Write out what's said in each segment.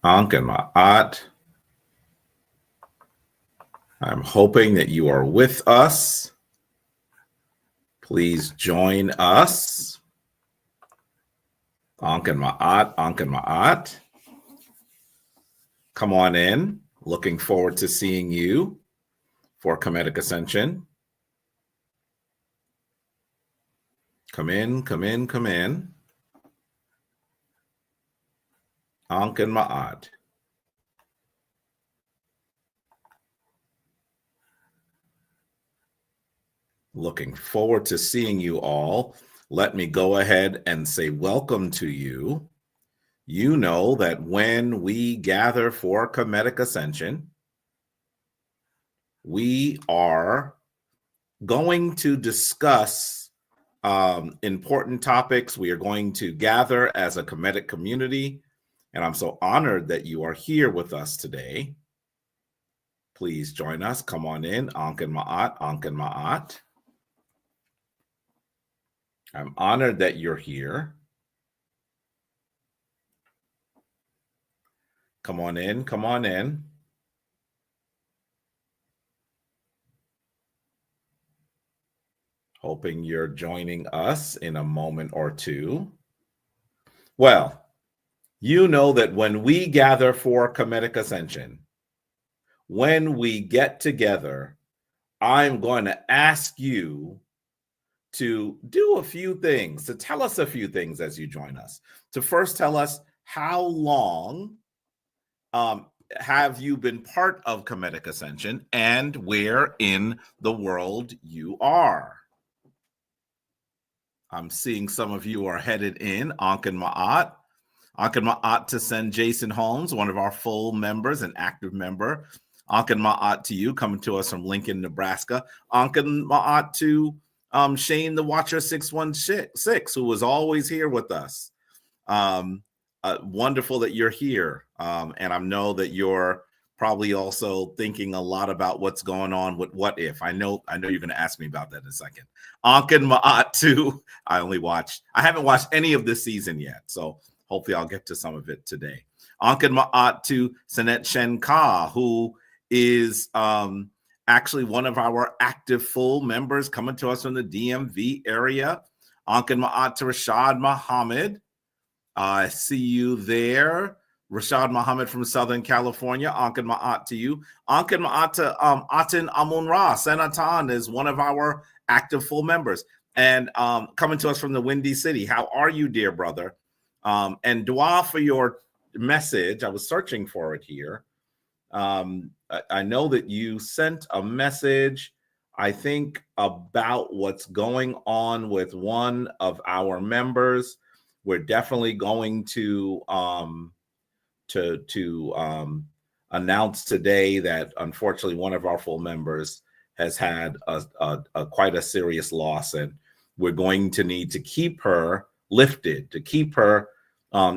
Ankh and Ma'at. I'm hoping that you are with us. Please join us. Ankh and Ma'at, Ankh and Ma'at. Come on in. Looking forward to seeing you for Kemetic Ascension. Come in, come in, come in. Ankh and Ma'at. Looking forward to seeing you all. Let me go ahead and say welcome to you. You know that when we gather for Kemetic Ascension, we are going to discuss important topics. We are going to gather as a Kemetic community, and I'm so honored that you are here with us today. Please join us. Come on in. Ankh and Ma'at, Ankh and Ma'at. I'm honored that you're here. Come on in. Come on in. Hoping you're joining us in a moment or two. Well, you know that when we gather for Kemetic Ascension, when we get together, I'm going to ask you to do a few things, to tell us a few things as you join us. To first tell us how long have you been part of Kemetic Ascension and where in the world you are. I'm seeing some of you are headed in, Ankh and Ma'at. Ankh and Ma'at to send Jason Holmes, one of our full members, an active member. Ankh and Ma'at to you, coming to us from Lincoln, Nebraska. Ankh and Ma'at to Shane the Watcher 616, who was always here with us. Wonderful that you're here. And I know that you're probably also thinking a lot about what's going on with What If. I know you're going to ask me about that in a second. Ankh and Ma'at too. I haven't watched any of this season yet, so hopefully I'll get to some of it today. Ankh and Ma'at to Sanet Shenka, who is actually one of our active full members coming to us from the DMV area. Ankh and Ma'at to Rashad Muhammad. I see you there. Rashad Muhammad from Southern California. Ankh and Ma'at to you. Ankh and Ma'at to Aten Amun-Ra. Senatan is one of our active full members. And coming to us from the Windy City. How are you, dear brother? And dua for your message. I was searching for it here. I know that you sent a message, I think, about what's going on with one of our members. We're definitely going to announce today that unfortunately one of our full members has had a quite a serious loss, and we're going to need to keep her lifted, to keep her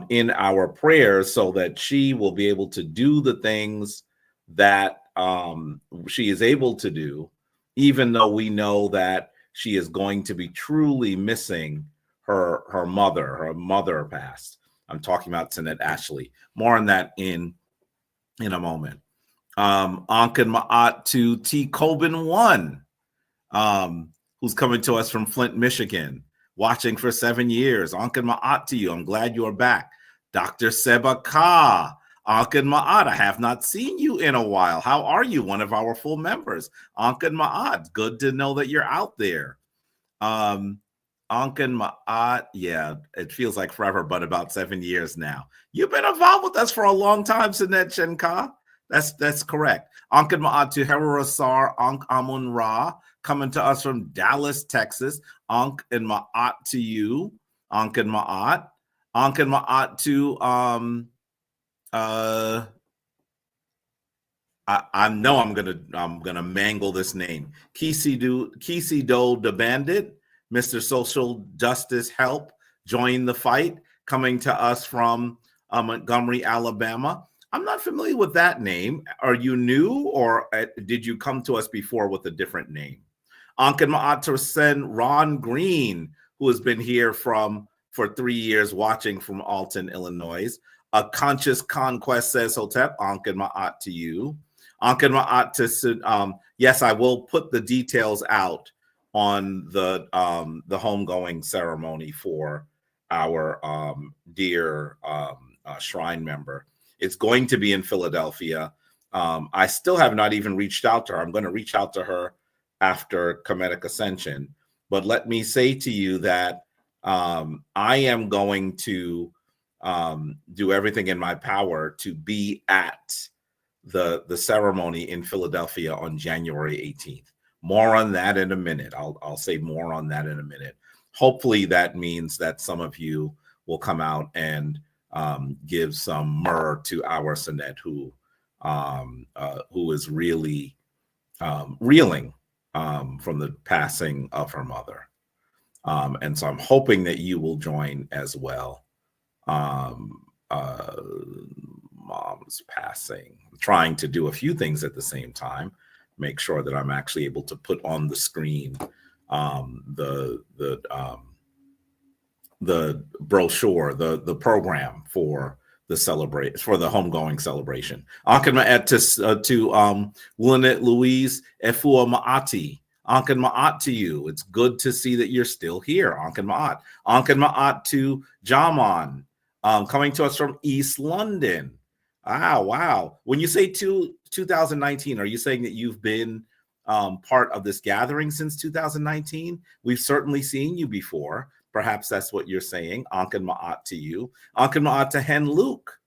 in our prayers so that she will be able to do the things that she is able to do, even though we know that she is going to be truly missing her mother. Her mother passed. I'm talking about Tanet Ashley. More on that in a moment. Ankh and Ma'at to T. Coben 1, who's coming to us from Flint, Michigan, watching for 7 years. Ankh and Ma'at to you. I'm glad you are back. Dr. Seba Ka. Ankh and Ma'at, I have not seen you in a while. How are you? One of our full members. Ankh and Ma'at, good to know that you're out there. Ankh and Ma'at, yeah, it feels like forever, but about 7 years now. You've been involved with us for a long time, Sanet Shenka. That's correct. Ankh and Ma'at to Herorasar, Ankh Amun-Ra, coming to us from Dallas, Texas. Ankh and Ma'at to you. Ankh and Ma'at. Ankh and Ma'at to I know I'm gonna mangle this name. Kisido the Bandit, Mr. Social Justice Help, join the fight, coming to us from Montgomery, Alabama. I'm not familiar with that name. Are you new, or did you come to us before with a different name? Ankh and Ma'at to send Ron Green, who has been here for 3 years watching from Alton, Illinois. A conscious conquest, says Hotep. Ankh and Ma'at to you. Ankh and Ma'at to, yes, I will put the details out on the homegoing ceremony for our dear shrine member. It's going to be in Philadelphia. I still have not even reached out to her. I'm going to reach out to her after Kemetic Ascension. But let me say to you that I am going to do everything in my power to be at the ceremony in Philadelphia on January 18th. More on that in a minute. I'll say more on that in a minute. Hopefully that means that some of you will come out and give some myrrh to our Senet, who is really reeling from the passing of her mother. And so I'm hoping that you will join as well. Mom's passing. I'm trying to do a few things at the same time. Make sure that I'm actually able to put on the screen the brochure, the program for the homegoing celebration. Ankh and Ma'at to Willanet Louise Efua Ma'ati. Ankh and Ma'at to you. It's good to see that you're still here. Ankh and Ma'at. Ankh and Ma'at to Jaman, coming to us from East London. Wow. When you say 2019, are you saying that you've been part of this gathering since 2019? We've certainly seen you before. Perhaps that's what you're saying. Ankh and Ma'at to you. Ankh and Ma'at to Hen Luke.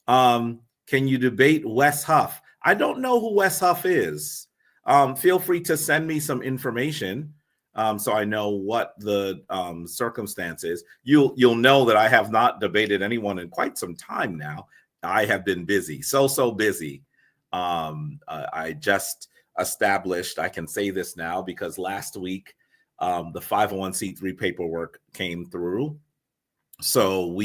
Can you debate Wes Huff? I don't know who Wes Huff is. Feel free to send me some information so I know what the circumstance is. You'll know that I have not debated anyone in quite some time now. I have been busy, so busy. I just established, I can say this now because last week the 501c3 paperwork came through. So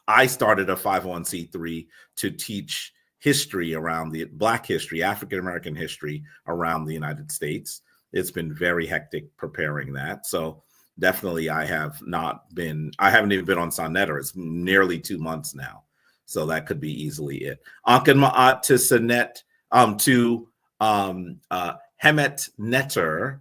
I started a 501c3 to teach history around Black history, African-American history around the United States. It's been very hectic preparing that. So definitely I haven't even been on Sonetta. It's nearly 2 months now. So that could be easily it. Ankh and Ma'at to Senet, to Hemet Netter,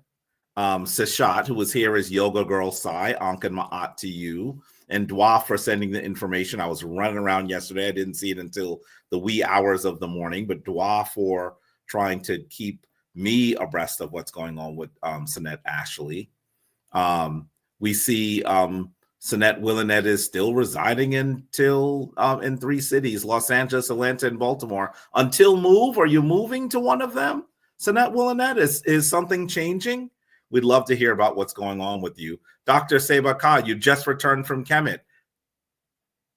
Seshat, who was here as Yoga Girl Sai. Ankh and Ma'at to you. And Dwa for sending the information. I was running around yesterday. I didn't see it until the wee hours of the morning. But Dwa for trying to keep me abreast of what's going on with Senet Ashley. We see Senet Willanet is still residing in 3 cities, Los Angeles, Atlanta, and Baltimore. Until move, are you moving to one of them? Senet Willanet, is something changing? We'd love to hear about what's going on with you. Dr. Seba Ka, you just returned from Kemet.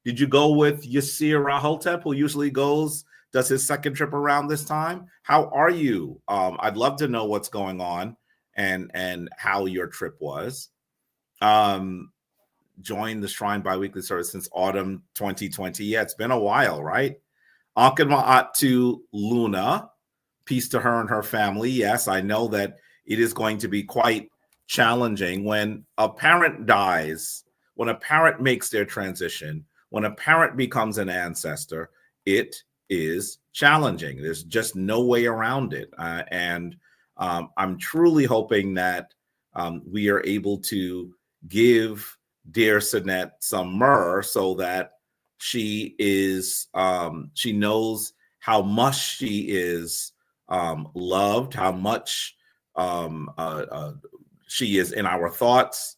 Did you go with Yasir Rahotep, who usually does his second trip around this time? How are you? I'd love to know what's going on and how your trip was. Joined the Shrine Biweekly service since autumn 2020. Yeah, it's been a while, right? Ankh and Ma'at to Luna. Peace to her and her family. Yes, I know that it is going to be quite challenging when a parent dies, when a parent makes their transition, when a parent becomes an ancestor. It is challenging. There's just no way around it. And I'm truly hoping that we are able to give dear Senet some myrrh so that she knows how much she is loved, how much she is in our thoughts.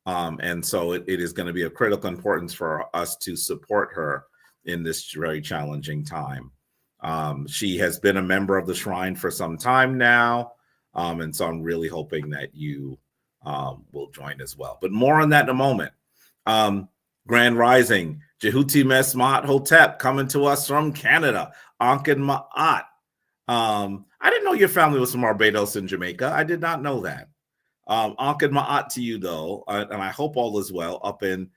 And so it is going to be of critical importance for us to support her in this very challenging time. She has been a member of the Shrine for some time now. And so I'm really hoping that you will join as well. But more on that in a moment. Grand Rising, Jehuti Mesmat Hotep coming to us from Canada. Ankh and Ma'at. I didn't know your family was from Barbados and Jamaica. I did not know that. Ankh and Ma'at to you, though, and I hope all is well up in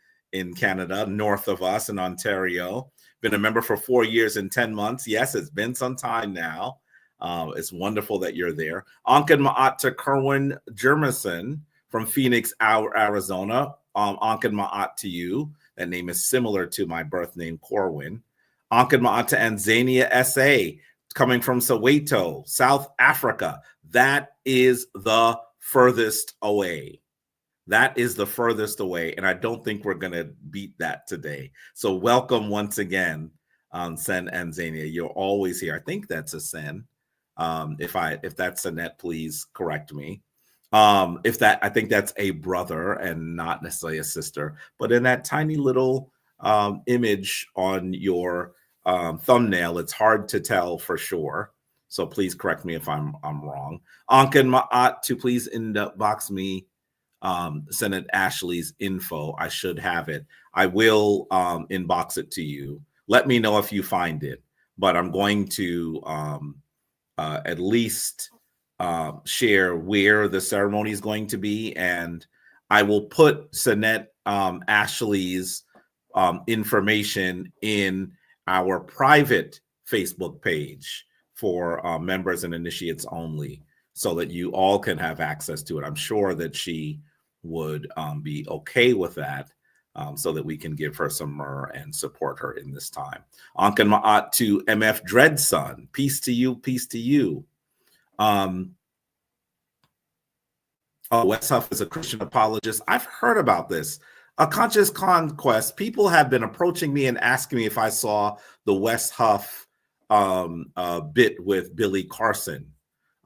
Canada, north of us in Ontario. Been a member for 4 years and 10 months. Yes, it's been some time now. It's wonderful that you're there. Ankh and Ma'at to Kerwin Jermison from Phoenix, Arizona. Ankan Ma'at to you. That name is similar to my birth name, Corwin. Ankan Ma'at to Anzania SA, coming from Soweto, South Africa. That is the furthest away. That is the furthest away, and I don't think we're going to beat that today. So welcome once again, Sen and Zania. You're always here. I think that's a Sen. If that's Annette, please correct me. I think that's a brother and not necessarily a sister. But in that tiny little image on your thumbnail, it's hard to tell for sure. So please correct me if I'm wrong. Ankan Ma'at to please inbox me. Send it Ashley's info. I should have it. I will inbox it to you. Let me know if you find it. But I'm going to at least share where the ceremony is going to be, and I will put Sanette Ashley's information in our private Facebook page for members and initiates only, so that you all can have access to it. I'm sure that she would be okay with that, so that we can give her some myrrh and support her in this time. Ankan Ma'at to MF Dreadson. Peace to you, peace to you. West Huff is a Christian apologist. I've heard about this. A Conscious Conquest. People have been approaching me and asking me if I saw the West Huff bit with Billy Carson.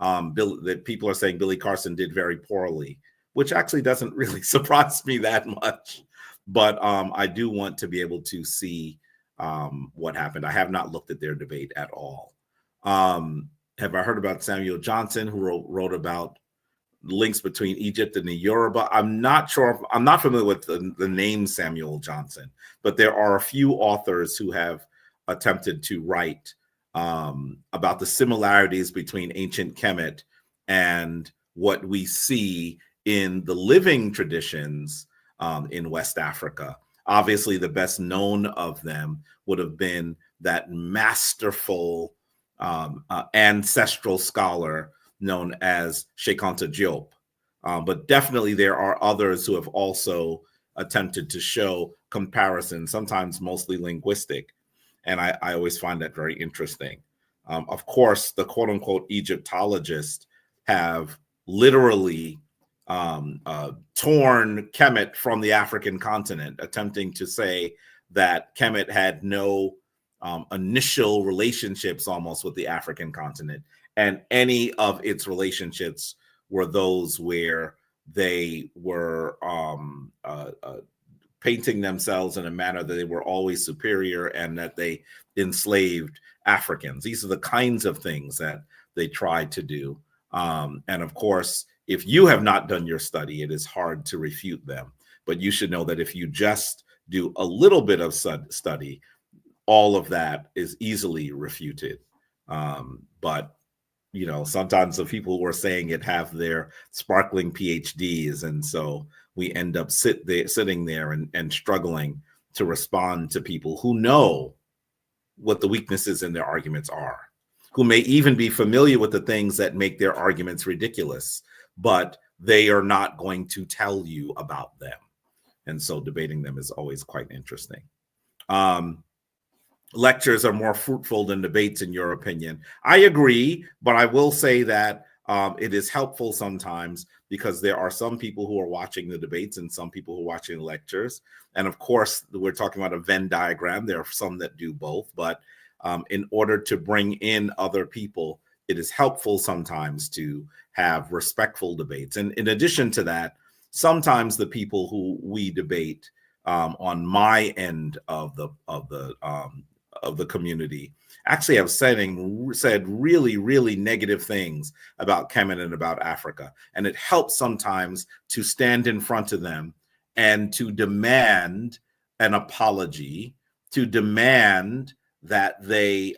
That people are saying Billy Carson did very poorly, which actually doesn't really surprise me that much. But I do want to be able to see what happened. I have not looked at their debate at all. Have I heard about Samuel Johnson, who wrote about links between Egypt and the Yoruba? I'm not sure. I'm not familiar with the name Samuel Johnson, but there are a few authors who have attempted to write about the similarities between ancient Kemet and what we see in the living traditions in West Africa. Obviously, the best known of them would have been that masterful ancestral scholar known as Sheikh Anta Diop. But definitely there are others who have also attempted to show comparisons, sometimes mostly linguistic. And I always find that very interesting. Of course, the quote unquote Egyptologists have literally torn Kemet from the African continent, attempting to say that Kemet had no initial relationships almost with the African continent, and any of its relationships were those where they were painting themselves in a manner that they were always superior and that they enslaved Africans. These are the kinds of things that they tried to do. And of course, if you have not done your study, it is hard to refute them. But you should know that if you just do a little bit of study, all of that is easily refuted. But you know, sometimes the people who are saying it have their sparkling PhDs, and so we end up sitting there and struggling to respond to people who know what the weaknesses in their arguments are, who may even be familiar with the things that make their arguments ridiculous, but they are not going to tell you about them. And so debating them is always quite interesting. Lectures are more fruitful than debates, in your opinion. I agree, but I will say that it is helpful sometimes because there are some people who are watching the debates and some people who are watching the lectures. And of course, we're talking about a Venn diagram. There are some that do both, but in order to bring in other people, it is helpful sometimes to have respectful debates. And in addition to that, sometimes the people who we debate on my end of the community actually have said really, really negative things about Kemet and about Africa. And it helps sometimes to stand in front of them and to demand an apology, to demand that they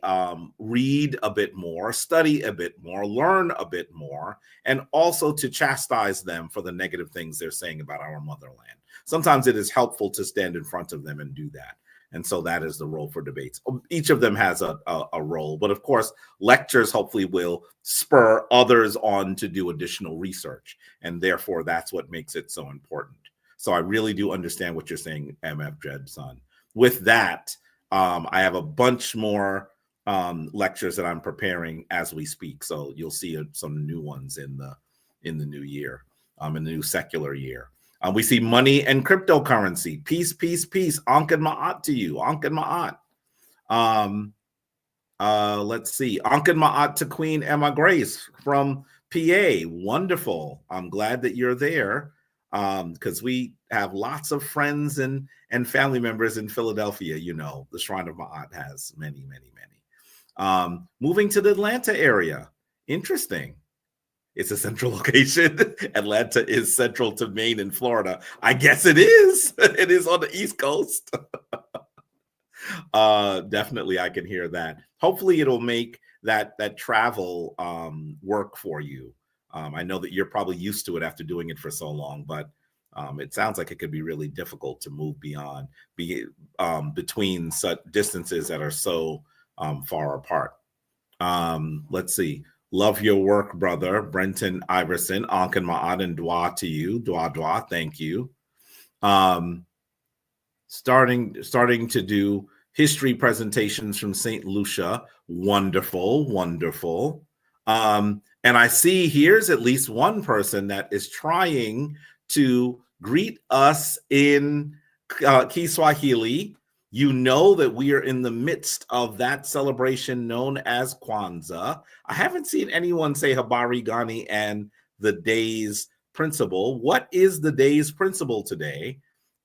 read a bit more, study a bit more, learn a bit more, and also to chastise them for the negative things they're saying about our motherland. Sometimes it is helpful to stand in front of them and do that. And so that is the role for debates. Each of them has a role, but of course, lectures hopefully will spur others on to do additional research. And therefore, that's what makes it so important. So I really do understand what you're saying, MF Jedson. With that, I have a bunch more lectures that I'm preparing as we speak. So you'll see some new ones in the new year, in the new secular year. We see money and cryptocurrency. Peace, peace, peace. Ankh and Ma'at to you. Ankh and Ma'at. Let's see. Ankh and Ma'at to Queen Emma Grace from PA. Wonderful. I'm glad that you're there, because we have lots of friends and family members in Philadelphia. You know, the Shrine of Ma'at has many, many, many. Moving to the Atlanta area. Interesting. It's a central location. Atlanta is central to Maine and Florida. I guess it is. It is on the East Coast. Definitely, I can hear that. Hopefully, it'll make that travel work for you. I know that you're probably used to it after doing it for so long, but it sounds like it could be really difficult to move between such distances that are so far apart. Let's see. Love your work, brother. Brenton Iverson, Ankh and Ma'at and Dwa to you. Dwa, thank you. Starting to do history presentations from St. Lucia. Wonderful, wonderful. And I see here's at least one person that is trying to greet us in Kiswahili. You know that we are in the midst of that celebration known as Kwanzaa. I haven't seen anyone say Habari Gani and the day's principle. What is the day's principle today?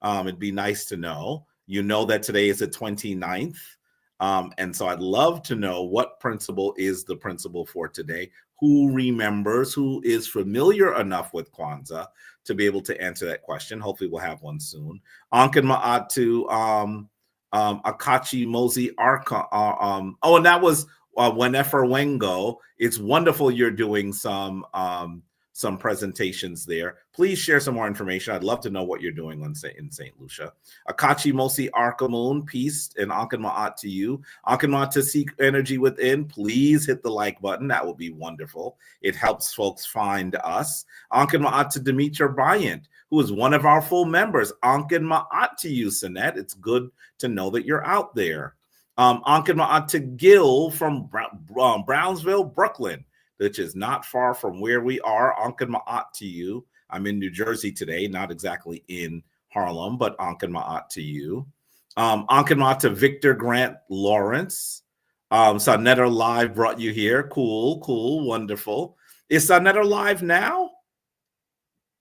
It'd be nice to know. You know that today is the 29th. And so I'd love to know what principle is the principle for today. Who remembers, who is familiar enough with Kwanzaa to be able to answer that question? Hopefully we'll have one soon. Ankh and Ma'at to Akachi Mosi Arka. And that was Wenefer Wengo. It's wonderful you're doing some presentations there. Please share some more information. I'd love to know what you're doing in St. Lucia. Akachi Mosi Arkamoon, peace and Ankh and Ma'at to you. Ankh and Ma'at to seek energy within. Please hit the like button. That would be wonderful. It helps folks find us. Ankh and Ma'at to Demetra Bryant, who is one of our full members. Ankh and Ma'at to you, Sinette. It's good to know that you're out there. Ankh and Ma'at to Gil from Brownsville, Brooklyn, which is not far from where we are. Ankh and Ma'at to you. I'm in New Jersey today, not exactly in Harlem, but Ankh and Ma'at to you. Ankh and Ma'at to Victor Grant Lawrence. Sanetter Live brought you here. Cool, wonderful. Is Sanetter Live now?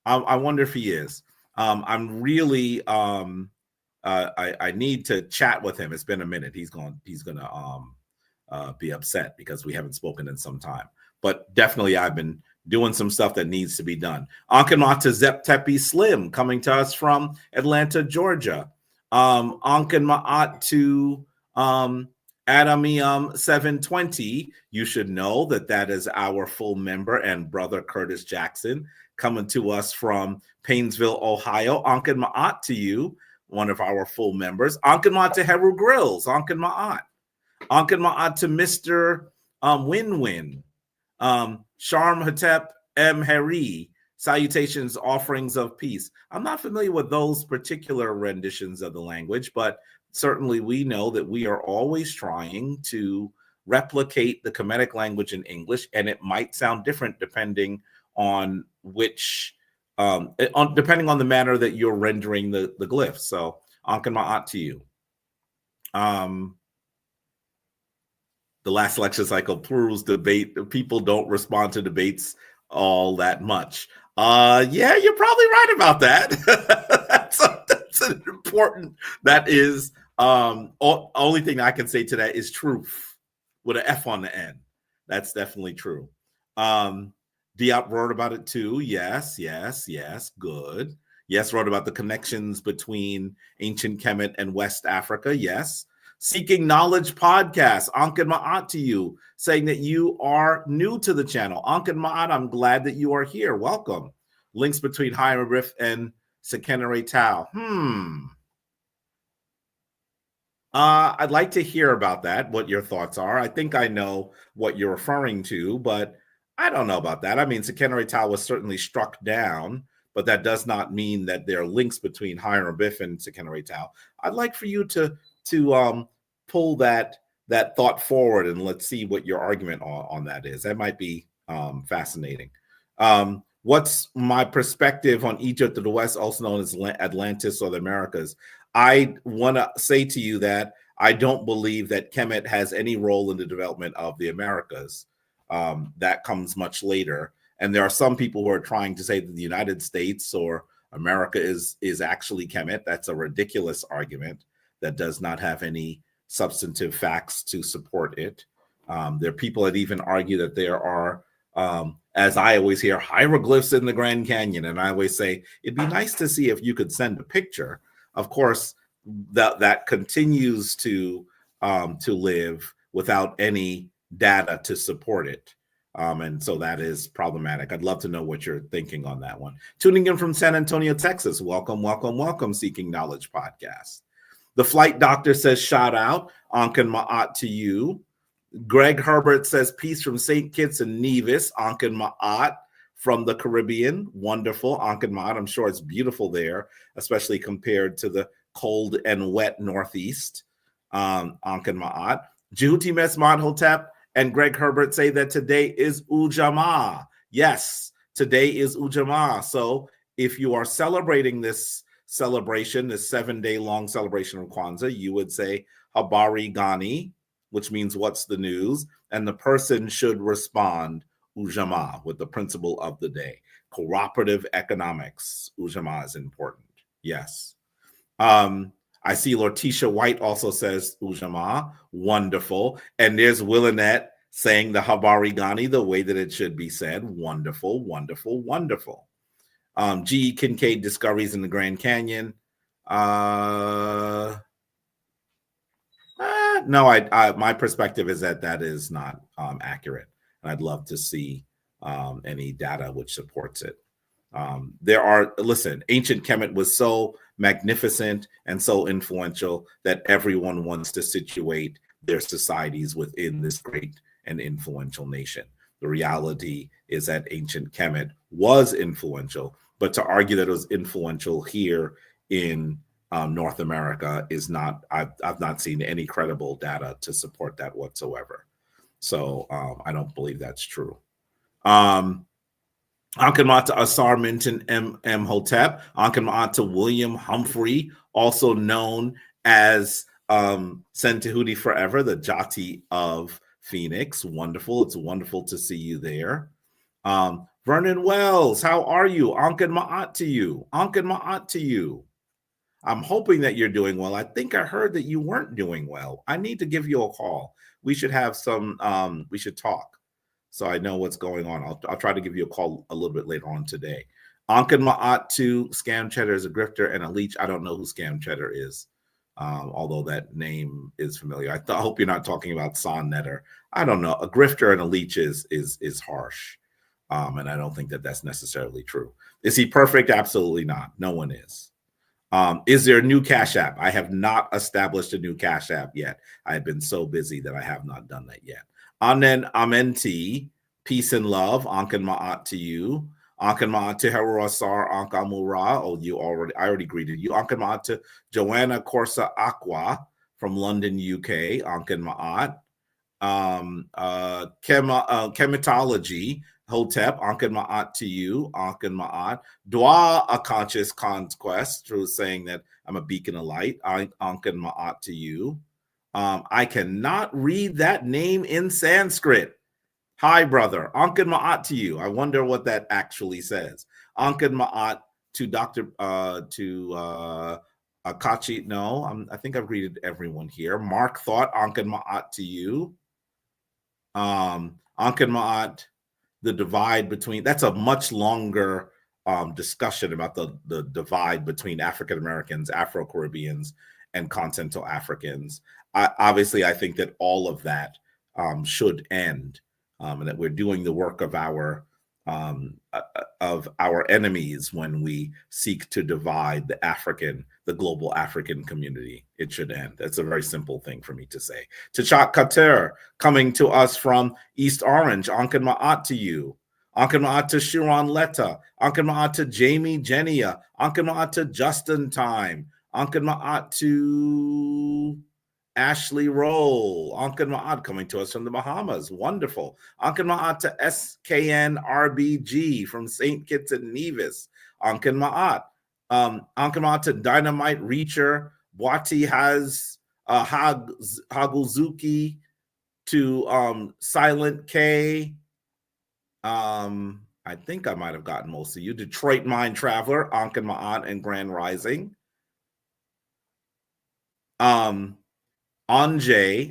I wonder if he is. I'm really I need to chat with him. It's been a minute. He's gonna be upset because we haven't spoken in some time. But definitely I've been doing some stuff that needs to be done. Ankh and Ma'at to Zep Tepi Slim, coming to us from Atlanta, Georgia. Ankh and Ma'at to Adamium 720. You should know that is our full member and brother Curtis Jackson, coming to us from Painesville, Ohio. Ankh and Ma'at to you, one of our full members. Ankh and Ma'at to Heru Grills. Ankh and Ma'at. Ankh and Ma'at to Mr. Win-Win. Sharm Hatep M. Hari, salutations, offerings of peace. I'm not familiar with those particular renditions of the language, but certainly we know that we are always trying to replicate the Kemetic language in English, and it might sound different depending on depending on the manner that you're rendering the glyphs. So, Ankh and Ma'at to you. The last lecture cycle, Plural's debate, people don't respond to debates all that much. Yeah, you're probably right about that. that's an important, that is, only thing I can say to that is truth with an F on the end. That's definitely true. Diop wrote about it too. Yes, good. Yes, wrote about the connections between ancient Kemet and West Africa. Yes. Seeking Knowledge podcast, Ankh and Ma'at to you, saying that you are new to the channel. Ankh and Ma'at, I'm glad that you are here. Welcome. Links between Hieroglyph and Sekenere Tau. I'd like to hear about that, what your thoughts are. I think I know what you're referring to, but I don't know about that. I mean, Sekenere was certainly struck down, but that does not mean that there are links between Hiram Abiff and Sekenere. I'd like for you to pull that thought forward, and let's see what your argument on that is. That might be fascinating. What's my perspective on Egypt of the West, also known as Atlantis or the Americas? I want to say to you that I don't believe that Kemet has any role in the development of the Americas. That comes much later. And there are some people who are trying to say that the United States or America is actually Kemet. That's a ridiculous argument that does not have any substantive facts to support it. There are people that even argue that there are, as I always hear, hieroglyphs in the Grand Canyon. And I always say, it'd be nice to see if you could send a picture. Of course, that continues to live without any data to support it. And so that is problematic. I'd love to know what you're thinking on that one. Tuning in from San Antonio, Texas. Welcome, welcome, welcome, Seeking Knowledge Podcast. The Flight Doctor says, shout out, Anken Ma'at to you. Greg Herbert says, peace from St. Kitts and Nevis, Anken Ma'at from the Caribbean. Wonderful, Anken Ma'at. I'm sure it's beautiful there, especially compared to the cold and wet Northeast. Anken Ma'at. Jehuti Mes Hotep and Greg Herbert say that today is Ujamaa. Yes, today is Ujamaa. So if you are celebrating this celebration, this 7-day-long celebration of Kwanzaa, you would say Habari Gani, which means what's the news? And the person should respond Ujamaa with the principle of the day. Cooperative economics. Ujamaa is important. Yes. I see Lortisha White also says Ujamaa. Wonderful. And there's Willinette saying the Habari Gani the way that it should be said. Wonderful, wonderful, wonderful. G. Kincaid Discoveries in the Grand Canyon. No, my perspective is that is not accurate. And I'd love to see any data which supports it. Ancient Kemet was so magnificent and so influential that everyone wants to situate their societies within this great and influential nation. The reality is that ancient Kemet was influential, but to argue that it was influential here in North America is not, I've not seen any credible data to support that whatsoever. So I don't believe that's true. Ankenmat to Asar Minton M. Hotep, Ankenmat to William Humphrey, also known as Sentehudi Forever, the Jati of Phoenix. Wonderful. It's wonderful to see you there. Vernon Wells, how are you? Ankenmat to you. Ankenmat to you. I'm hoping that you're doing well. I think I heard that you weren't doing well. I need to give you a call. We should have some, we should talk. So I know what's going on. I'll try to give you a call a little bit later on today. Anken Ma'at to Scam Cheddar is a grifter and a leech. I don't know who Scam Cheddar is, although that name is familiar. I hope you're not talking about Son Netter. I don't know. A grifter and a leech is harsh, and I don't think that that's necessarily true. Is he perfect? Absolutely not. No one is. Is there a new Cash App? I have not established a new Cash App yet. I've been so busy that I have not done that yet. Anen Amenti, peace and love. Anken Ma'at to you. Anken Ma'at to Herosar Ankamura. Oh, I already greeted you. Anken Ma'at to Joanna Corsa Aqua from London, UK. Anken Ma'at. Chematology. Hotep, Anken Ma'at to you, Anken Ma'at. Dwa, a conscious conquest, through saying that I'm a beacon of light, Anken Ma'at to you. I cannot read that name in Sanskrit. Hi, brother. Anken Ma'at to you. I wonder what that actually says. Anken Ma'at to Dr. Akachi. No, I think I've greeted everyone here. Mark Thought, Anken Ma'at to you. Anken Ma'at. The divide between, that's a much longer discussion about the divide between African Americans, Afro-Caribbeans, and continental Africans. Obviously, I think that all of that should end, and that we're doing the work of our enemies when we seek to divide the African the global African community. It should end. That's a very simple thing for me to say. T'Chak Kater, coming to us from East Orange. Anken Ma'at to you. Anken Ma'at to Shiron Letta. Anken Ma'at to Jamie Genia. Anken Ma'at to Justin Time. Anken Ma'at to Ashley Roll. Anken Ma'at coming to us from the Bahamas. Wonderful. Anken Ma'at to SKN RBG from St. Kitts and Nevis. Anken Ma'at. Anken Ma'at to Dynamite Reacher. Boati has Haguzuki to Silent K. I think I might have gotten most of you. Detroit Mind Traveler, Anken Ma'at and Grand Rising. Anjay,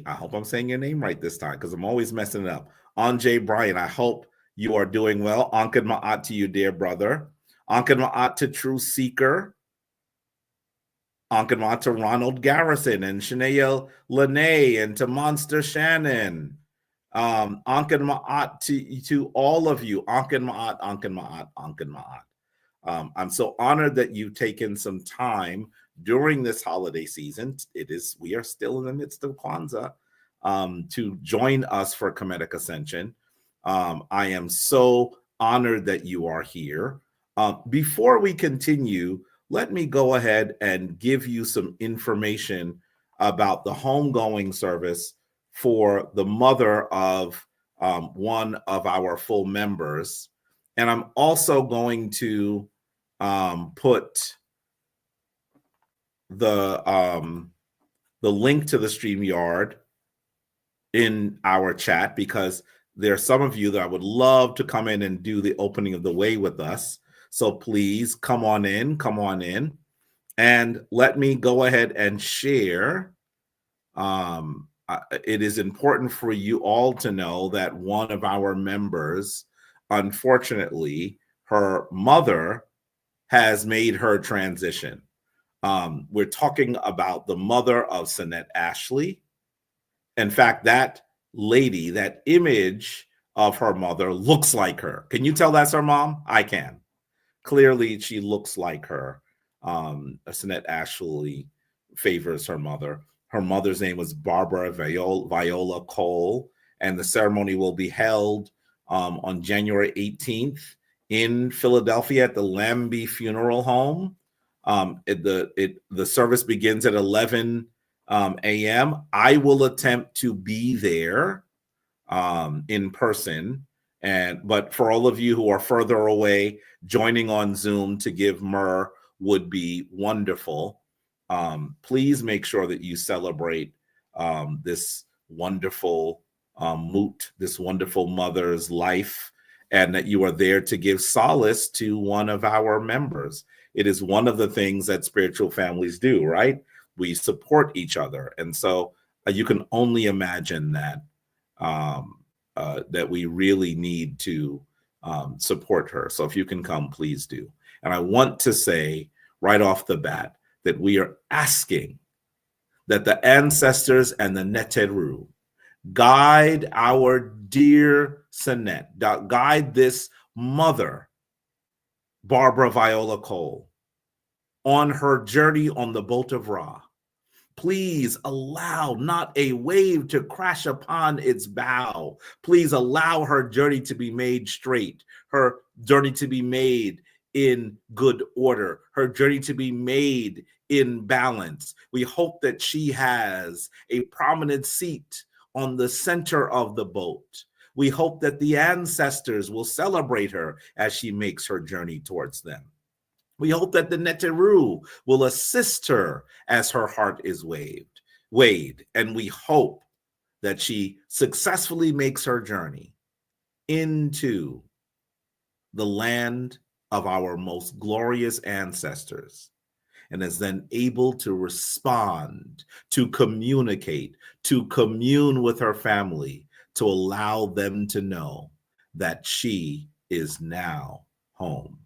I hope I'm saying your name right this time because I'm always messing it up. Anjay Bryan, I hope you are doing well. Anken Ma'at to you, dear brother. Anken Ma'at to True Seeker. Anken Ma'at to Ronald Garrison and Shanae Lene and to Monster Shannon. Anken Ma'at to all of you. Anken Ma'at, Anken Ma'at, Anken Ma'at. I'm so honored that you've taken some time during this holiday season. We are still in the midst of Kwanzaa, to join us for Kemetic Ascension. I am so honored that you are here. Before we continue, let me go ahead and give you some information about the homegoing service for the mother of one of our full members. And I'm also going to put the link to the StreamYard in our chat, because there are some of you that I would love to come in and do the opening of the way with us. So please come on in, and let me go ahead and share. It is important for you all to know that one of our members, unfortunately, her mother has made her transition. We're talking about the mother of Sinette Ashley. In fact, that lady, that image of her mother looks like her. Can you tell that's her mom? I can. Clearly, she looks like her. Sinette Ashley favors her mother. Her mother's name was Barbara Viola Cole, and the ceremony will be held on January 18th in Philadelphia at the Lambie Funeral Home. The service begins at 11 a.m. I will attempt to be there in person, but for all of you who are further away, joining on Zoom to give myrrh would be wonderful. Please make sure that you celebrate this wonderful this wonderful mother's life, and that you are there to give solace to one of our members. It is one of the things that spiritual families do, right? We support each other. And so you can only imagine that that we really need to support her. So if you can come, please do. And I want to say right off the bat that we are asking that the ancestors and the Neteru guide our dear Sinette, guide this mother, Barbara Viola Cole, on her journey on the boat of Ra. Please allow not a wave to crash upon its bow. Please allow her journey to be made straight, her journey to be made in good order, her journey to be made in balance. We hope that she has a prominent seat on the center of the boat. We hope that the ancestors will celebrate her as she makes her journey towards them. We hope that the Neteru will assist her as her heart is weighed. And we hope that she successfully makes her journey into the land of our most glorious ancestors, and is then able to respond, to communicate, to commune with her family, to allow them to know that she is now home.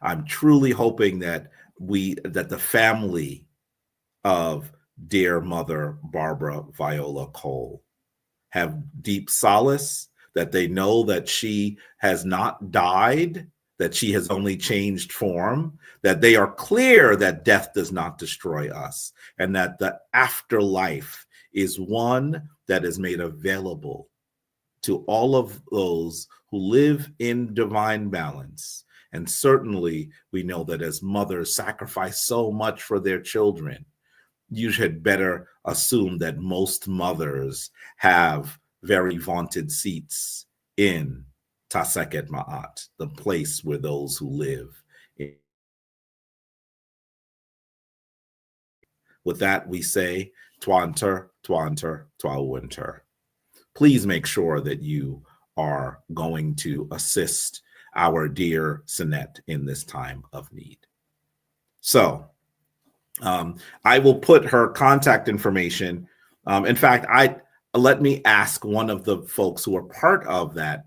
I'm truly hoping that the family of dear mother Barbara Viola Cole have deep solace, that they know that she has not died, that she has only changed form, that they are clear that death does not destroy us, and that the afterlife is one that is made available to all of those who live in divine balance. And certainly we know that as mothers sacrifice so much for their children, you should better assume that most mothers have very vaunted seats in Taseket Ma'at, the place where those who live. With that, we say, Twanter, Twanter, Twawinter. Please make sure that you are going to assist our dear Sinette in this time of need. So, I will put her contact information. In fact, let me ask one of the folks who are part of that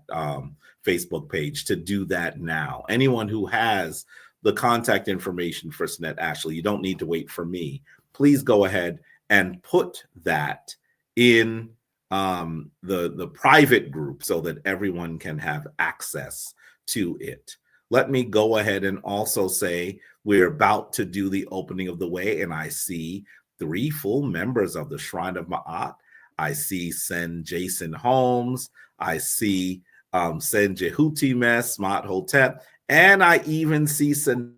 Facebook page to do that now. Anyone who has the contact information for Sinette Ashley, you don't need to wait for me. Please go ahead and put that in the private group so that everyone can have access to it. Let me go ahead and also say we're about to do the opening of the way, and I see 3 full members of the Shrine of Ma'at. I see Sen Jason Holmes. I see Sen Jehuti Mes, Ma'at Hotep, and I even see Sen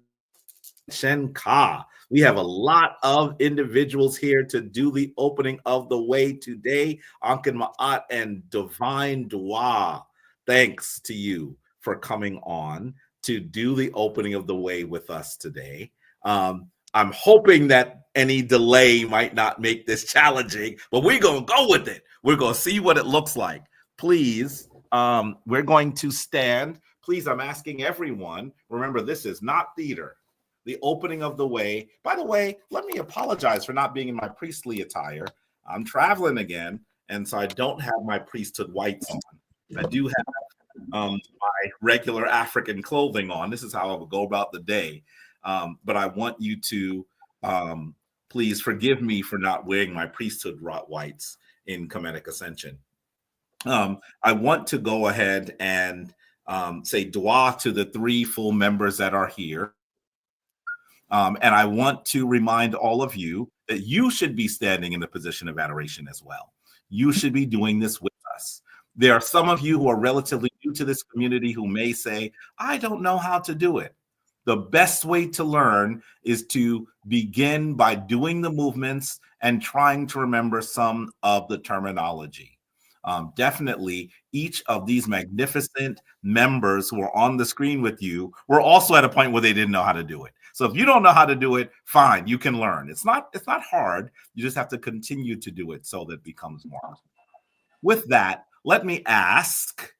Shen Ka. We have a lot of individuals here to do the opening of the way today. Ankin Ma'at and Divine Dua. Thanks to you for coming on to do the opening of the way with us today. I'm hoping that any delay might not make this challenging, but we're going to go with it. We're going to see what it looks like. Please, we're going to stand. Please, I'm asking everyone, remember, this is not theater. The opening of the way. By the way, let me apologize for not being in my priestly attire. I'm traveling again, and so I don't have my priesthood whites on. I do have my regular African clothing on. This is how I would go about the day. But I want you to please forgive me for not wearing my priesthood whites in Kemetic Ascension. I want to go ahead and say dua to the 3 full members that are here. And I want to remind all of you that you should be standing in the position of adoration as well. You should be doing this with us. There are some of you who are relatively new to this community who may say, I don't know how to do it. The best way to learn is to begin by doing the movements and trying to remember some of the terminology. Definitely, each of these magnificent members who are on the screen with you were also at a point where they didn't know how to do it. So if you don't know how to do it, fine, you can learn. It's not hard. You just have to continue to do it so that it becomes more. With that, let me ask,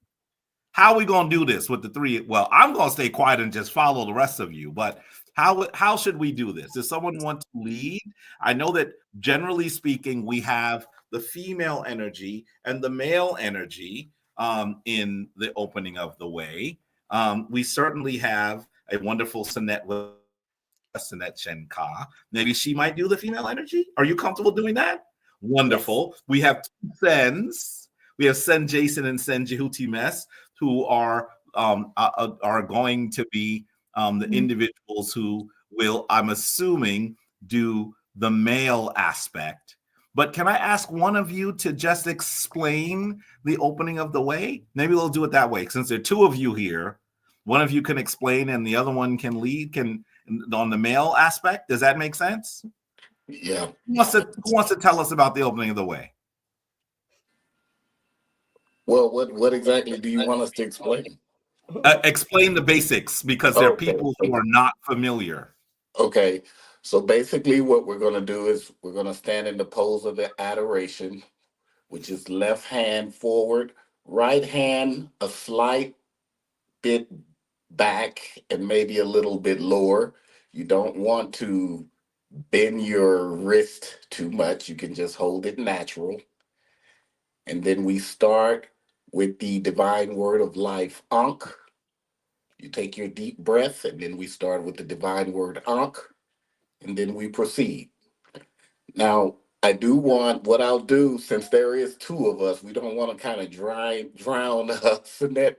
how are we going to do this with the 3? Well, I'm going to stay quiet and just follow the rest of you, but how should we do this? Does someone want to lead? I know that generally speaking, we have the female energy and the male energy in the opening of the way. We certainly have a wonderful Sinette with Sinette Shen Ka. Maybe she might do the female energy. Are you comfortable doing that? Wonderful. Yes. We have 2 Sens. We have Sen Jason and Sen Jehuti Mes, who are going to be the individuals who will, I'm assuming, do the male aspect. But can I ask one of you to just explain the opening of the way? Maybe we'll do it that way. Since there are 2 of you here, one of you can explain and the other one can lead on the male aspect. Does that make sense? Yeah. Who wants to tell us about the opening of the way? Well, what exactly do you want us to explain? Explain the basics, because there are people who are not familiar. Okay. So basically what we're going to do is we're going to stand in the pose of the adoration, which is left hand forward, right hand a slight bit back and maybe a little bit lower. You don't want to bend your wrist too much. You can just hold it natural. And then we start with the divine word of life, Ankh. You take your deep breath, and then we start with the divine word Ankh, and then we proceed. Now, I do want, what I'll do, since there is 2 of us, we don't want to kind of drown Sinette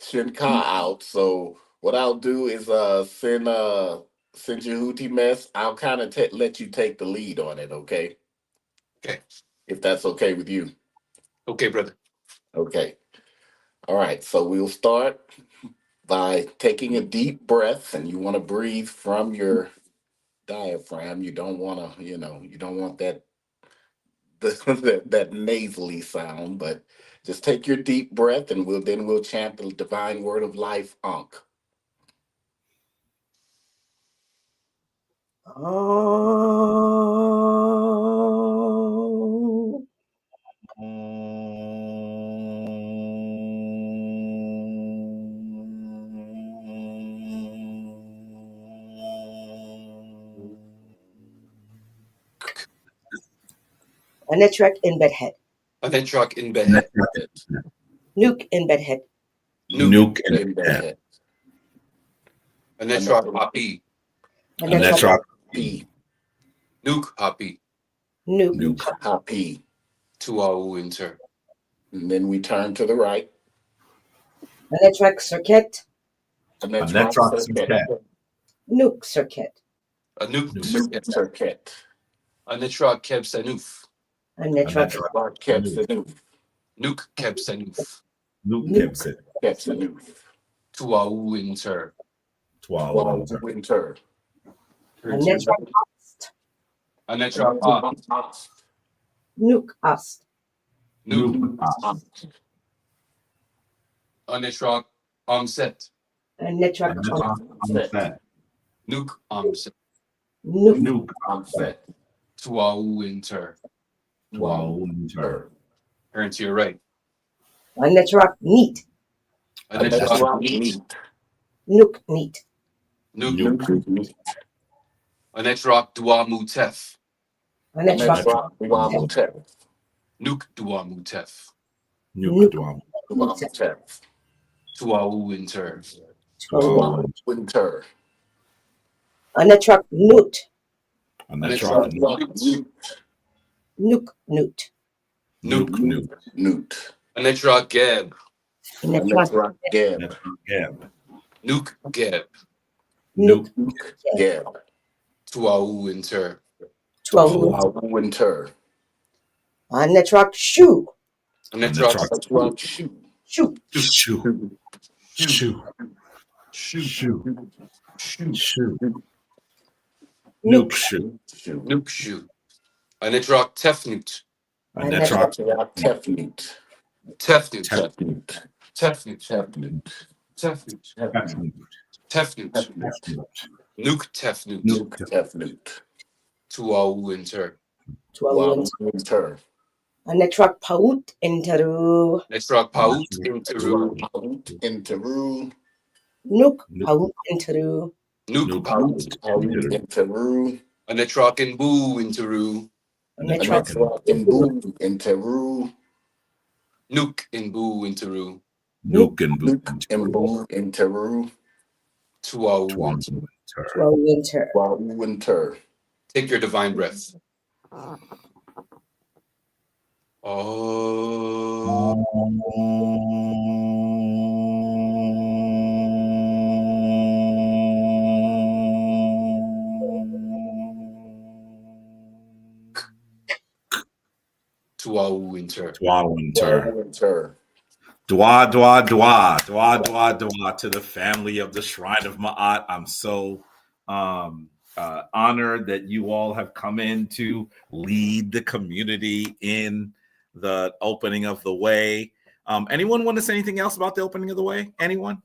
Shinka out. So What I'll do is send Jehuti mess. I'll kind of let you take the lead on it, okay? Okay. If that's okay with you. Okay, brother. Okay. All right. So we'll start by taking a deep breath, and you want to breathe from your diaphragm. You don't want to, you don't want that that nasally sound, but just take your deep breath, and we'll chant the divine word of life, Ankh. Oh. Anetrek in bedhead. Anetrak in bedhead. Nuke in bedhead. Nuke in bedhead. Anetrak happy. Anetrek P. Nuke happy. nuke. Happy. Tuau winter. And then we turn to the right. Anetrek circuit. Anetrok circuit. Nuke circuit. A nuke Nuke circuit. Anetrak keb sanuf. Anetrek Keb Sanuf. Nuke keb sanuf. Keb Sanuf. Tuau winter. Winter. Anetrek ost. Anetrak ost. Nuke ost. Nuke ost. Anetrak omset. Anetrek Set. Nuke omset. nuke. Set. Tuau winter. Winter. Turn to your right. Anetrek neat. Anetrak Meat. Nuke neat. Nuke. Meat. Anetrak dua mutef. Anetrek Wamutep. Nuke dua mutef. Wamutep. Tuau winter. Winter. Anetrek newt. Anetrak Nuke newt. Newt. Anetrak geb. Anetrek Geb. Nuke geb. nuke. Geb. Tuau winter. 12. Winter. Anetrek shoe. Anetrak Shoe. Shoe. Nuke. Nuke shoe. Anetrak tefnut. Anetrek Tefnut. Tefnut. Tefnut. Tefnut. Nuke tefnut. Tefnut. Tuau winter. 12. Winter. Anetrek paut interu. Anetrak paut interu. Interu. Nuke paut interu. Nuke paut. Interu. Anetrak in boo interu. Anetrek Interu. Nuke in boo interu. Interu. Tuau winter. 12 winter. Winter. Take your divine breath. Tuau winter. Winter. Dwa, dwa, dwa, dwa, dwa, dwa to the family of the Shrine of Ma'at. I'm so honored that you all have come in to lead the community in the opening of the way. Anyone want to say anything else about the opening of the way? Anyone?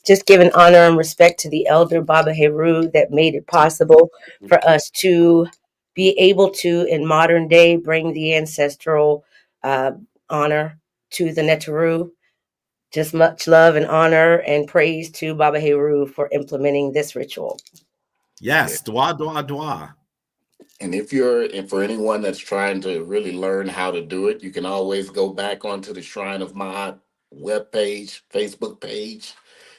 Just giving honor and respect to the elder Baba Heru that made it possible for us to be able to, in modern day, bring the ancestral honor to the Netaru. Just much love and honor and praise to Baba Heru for implementing this ritual. Yes, dwa, dwa, dwa. And for anyone that's trying to really learn how to do it, you can always go back onto the Shrine of Ma'at webpage, Facebook page.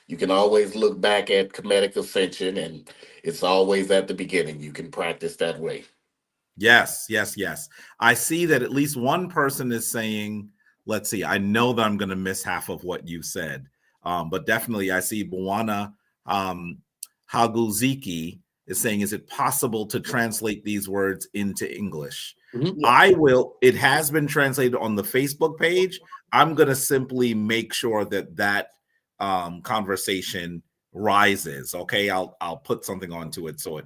You can always look back at Kemetic Ascension, and it's always at the beginning. You can practice that way. Yes. I see that at least one person is saying, let's see, I know that I'm going to miss half of what you said. But definitely, I see Bwana Haguziki is saying, is it possible to translate these words into English? Mhm. I will. It has been translated on the Facebook page. I'm going to simply make sure that conversation rises. Okay, I'll put something onto it so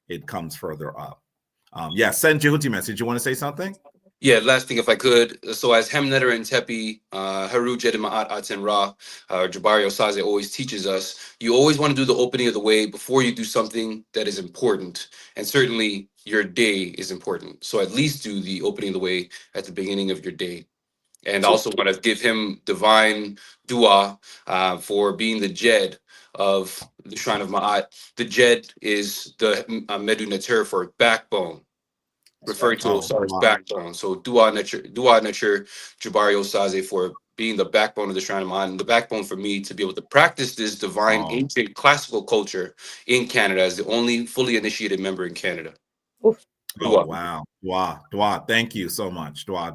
it comes further up. Yes, Sen Jehutimes, did you want to say something? Yeah, last thing if I could. So as Hemnetter and Tepi, Haru Jedima'at Aten Ra, Jabari Osaze always teaches us, you always want to do the opening of the way before you do something that is important. And certainly your day is important. So at least do the opening of the way at the beginning of your day. And also want to give him divine dua for being the Jed of the Shrine of Ma'at. The Jed is the Medu Neter for backbone, referring to Oh, Osiris' wow. backbone. So dua nature Jabari Osaze for being the backbone of the Shrine of Ma'at, and the backbone for me to be able to practice this divine ancient classical culture in Canada as the only fully initiated member in Canada. Oof. Oh, wow. Dua. Thank you so much. Dua.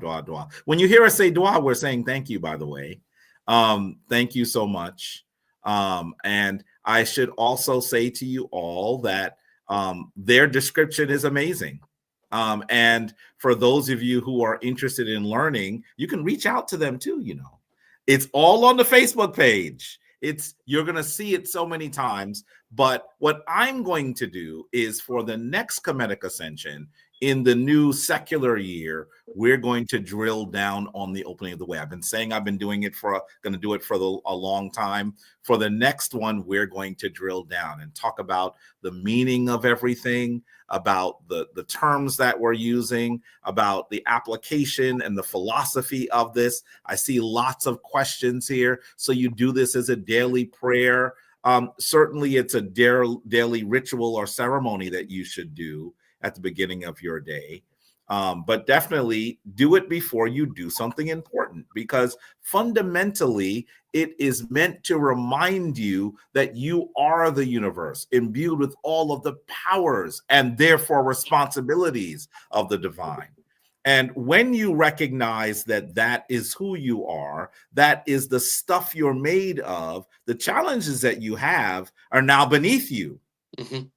When you hear us say dua, we're saying thank you, by the way. Thank you so much. And I should also say to you all that their description is amazing. And for those of you who are interested in learning, you can reach out to them too, It's all on the Facebook page. You're going to see it so many times. But what I'm going to do is for the next Kemetic Ascension in the new secular year, we're going to drill down on the opening of the way. I've been saying I've been doing it going to do it for a long time. For the next one, we're going to drill down and talk about the meaning of everything, about the terms that we're using, about the application and the philosophy of this. I see lots of questions here. So you do this as a daily prayer. Certainly it's a daily ritual or ceremony that you should do at the beginning of your day. But definitely do it before you do something important, because fundamentally it is meant to remind you that you are the universe, imbued with all of the powers and therefore responsibilities of the divine. And when you recognize that that is who you are, that is the stuff you're made of, the challenges that you have are now beneath you. Mm-hmm.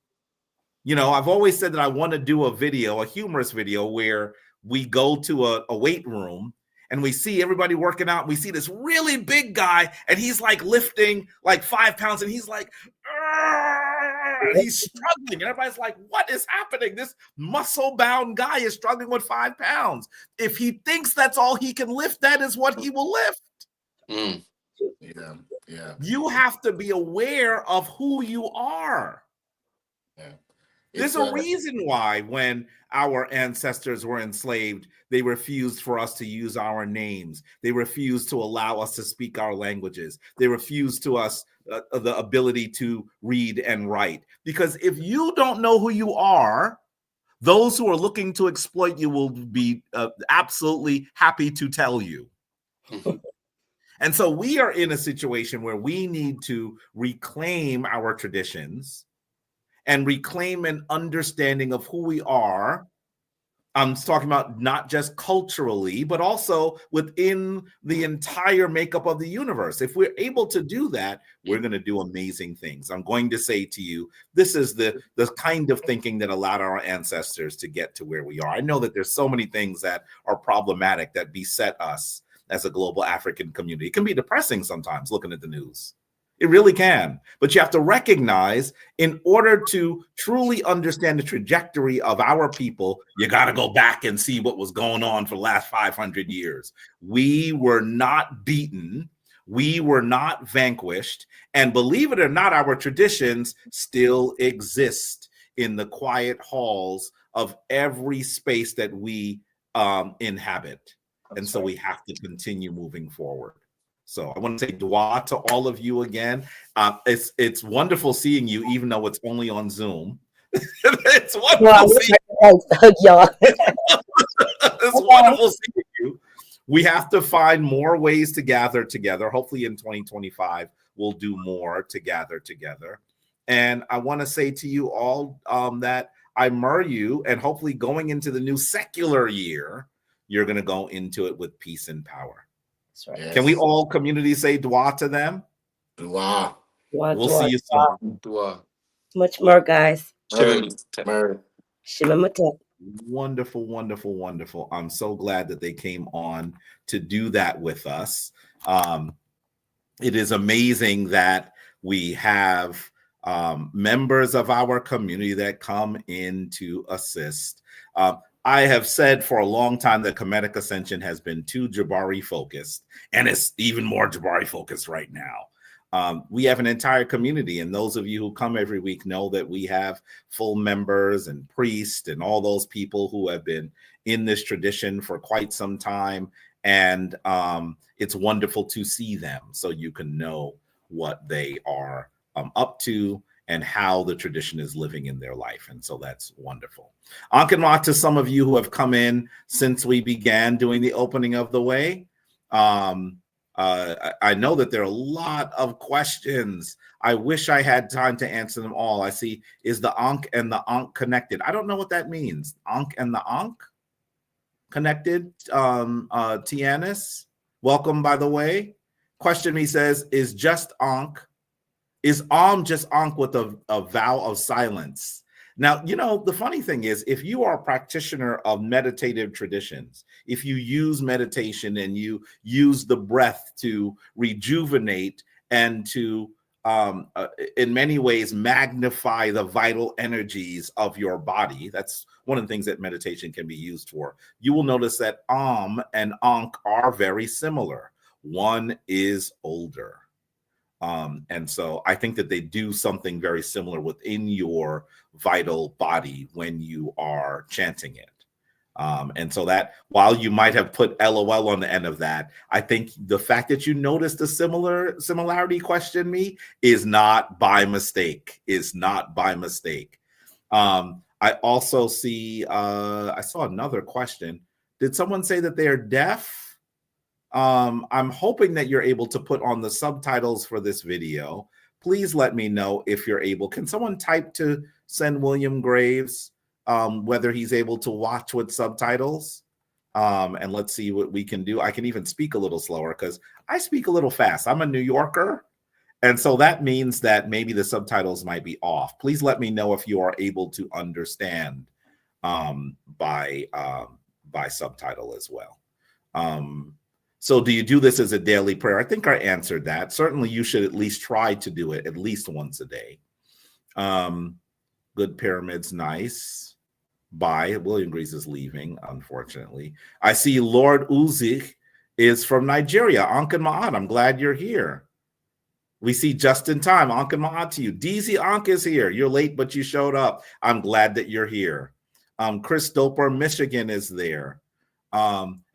I've always said that I want to do a humorous video where we go to a weight room and we see everybody working out. We see this really big guy and he's like lifting like 5 pounds and he's like, he's struggling. And everybody's like, what is happening? This muscle-bound guy is struggling with 5 pounds. If he thinks that's all he can lift, that is what he will lift. Mm. Yeah. You have to be aware of who you are. Yeah. There's a reason why when our ancestors were enslaved, they refused for us to use our names. They refused to allow us to speak our languages. They refused to us the ability to read and write. Because if you don't know who you are, those who are looking to exploit you will be absolutely happy to tell you. And so we are in a situation where we need to reclaim our traditions and reclaim an understanding of who we are. I'm talking about not just culturally, but also within the entire makeup of the universe. If we're able to do that, we're going to do amazing things. I'm going to say to you, this is the kind of thinking that allowed our ancestors to get to where we are. I know that there's so many things that are problematic that beset us as a global African community. It can be depressing sometimes looking at the news. It really can. But you have to recognize, in order to truly understand the trajectory of our people, you got to go back and see what was going on for the last 500 years. We were not beaten. We were not vanquished. And believe it or not, our traditions still exist in the quiet halls of every space that we inhabit. And so we have to continue moving forward. So I want to say dua to all of you again. It's wonderful seeing you, even though it's only on Zoom. It's wonderful seeing hug y'all. It's wonderful seeing you. We have to find more ways to gather together. Hopefully in 2025, we'll do more to gather together. And I want to say to you all that I murr you, and hopefully going into the new secular year, you're going to go into it with peace and power. That's right. Yes. Can we all community say dua to them? Dua. Dua, We'll dua, see you dua. soon. Dua. Much more, guys. Murder. Shimamata. Wonderful, wonderful, wonderful. I'm so glad that they came on to do that with us. It is amazing that we have members of our community that come in to assist. I have said for a long time that Kemetic Ascension has been too Jabari focused, and it's even more Jabari focused right now. We have an entire community, and those of you who come every week know that we have full members and priests and all those people who have been in this tradition for quite some time. And it's wonderful to see them so you can know what they are up to and how the tradition is living in their life. And so that's wonderful. Ankanwa, to some of you who have come in since we began doing the opening of the way. I know that there are a lot of questions. I wish I had time to answer them all. I see, is the Ankh and the Ankh connected? I don't know what that means. Ankh and the Ankh connected? Tianis, welcome, by the way. Question me says, is just Ankh, is just Ankh with a vow of silence? Now, you know, the funny thing is, if you are a practitioner of meditative traditions, if you use meditation and you use the breath to rejuvenate and to, in many ways, magnify the vital energies of your body, that's one of the things that meditation can be used for. You will notice that and Ankh are very similar. One is older. And so I think that they do something very similar within your vital body when you are chanting it. And so that while you might have put LOL on the end of that, I think the fact that you noticed the similarity, question me, is not by mistake, I also see, I saw another question. Did someone say that they are deaf? I'm hoping that you're able to put on the subtitles for this video. Please let me know if you're able. Can someone type to send William Graves whether he's able to watch with subtitles? And let's see what we can do. I can even speak a little slower because I speak a little fast. I'm a New Yorker. And so that means that maybe the subtitles might be off. Please let me know if you are able to understand by subtitle as well. So do you do this as a daily prayer? I think I answered that. Certainly you should at least try to do it at least once a day. Good pyramids, nice. Bye. William Grease is leaving, unfortunately. I see Lord Uzik is from Nigeria. Ankan Ma'at, I'm glad you're here. We see just in time. Ankan Ma'at to you. DZ Ank is here. You're late, but you showed up. I'm glad that you're here. Chris Doper, Michigan is there.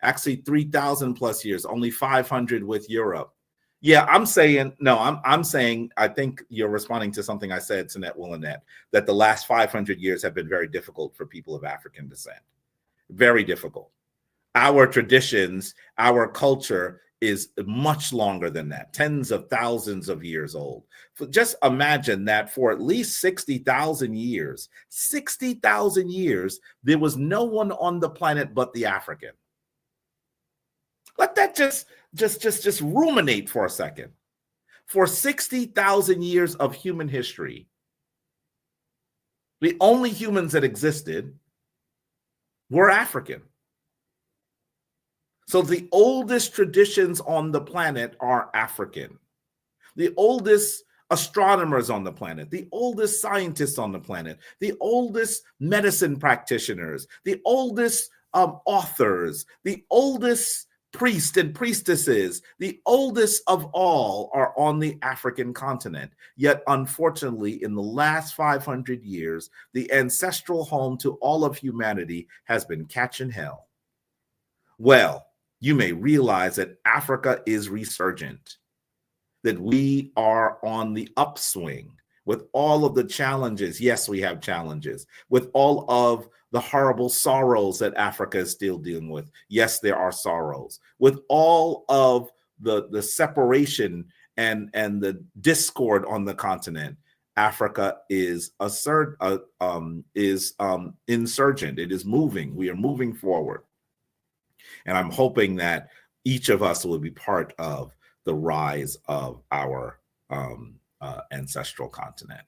Actually 3,000 plus years, only 500 with Europe. Yeah, I'm saying, no, I'm saying, I think you're responding to something I said, Sinette Willinette, that the last 500 years have been very difficult for people of African descent. Very difficult. Our traditions, our culture is much longer than that, tens of thousands of years old. Just imagine that for at least 60,000 years, there was no one on the planet but the African. Let that just ruminate for a second. For 60,000 years of human history, the only humans that existed were African. So the oldest traditions on the planet are African. The oldest astronomers on the planet, the oldest scientists on the planet, the oldest medicine practitioners, the oldest authors, the oldest priests and priestesses, the oldest of all are on the African continent. Yet, unfortunately, in the last 500 years, the ancestral home to all of humanity has been catching hell. Well, you may realize that Africa is resurgent, that we are on the upswing with all of the challenges. Yes, we have challenges. With all of the horrible sorrows that Africa is still dealing with. Yes, there are sorrows. With all of the separation and the discord on the continent, Africa is insurgent. It is moving. We are moving forward. And I'm hoping that each of us will be part of the rise of our ancestral continent.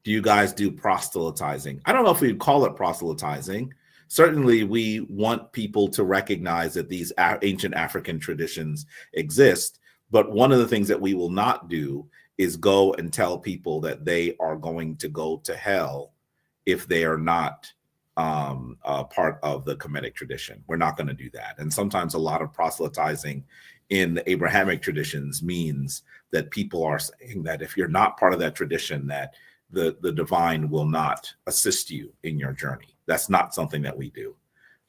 Do you guys do proselytizing? I don't know if we'd call it proselytizing. Certainly, we want people to recognize that these ancient African traditions exist. But one of the things that we will not do is go and tell people that they are going to go to hell if they are not part of the Kemetic tradition. We're not going to do that. And sometimes a lot of proselytizing in the Abrahamic traditions means that people are saying that if you're not part of that tradition, that the divine will not assist you in your journey. That's not something that we do.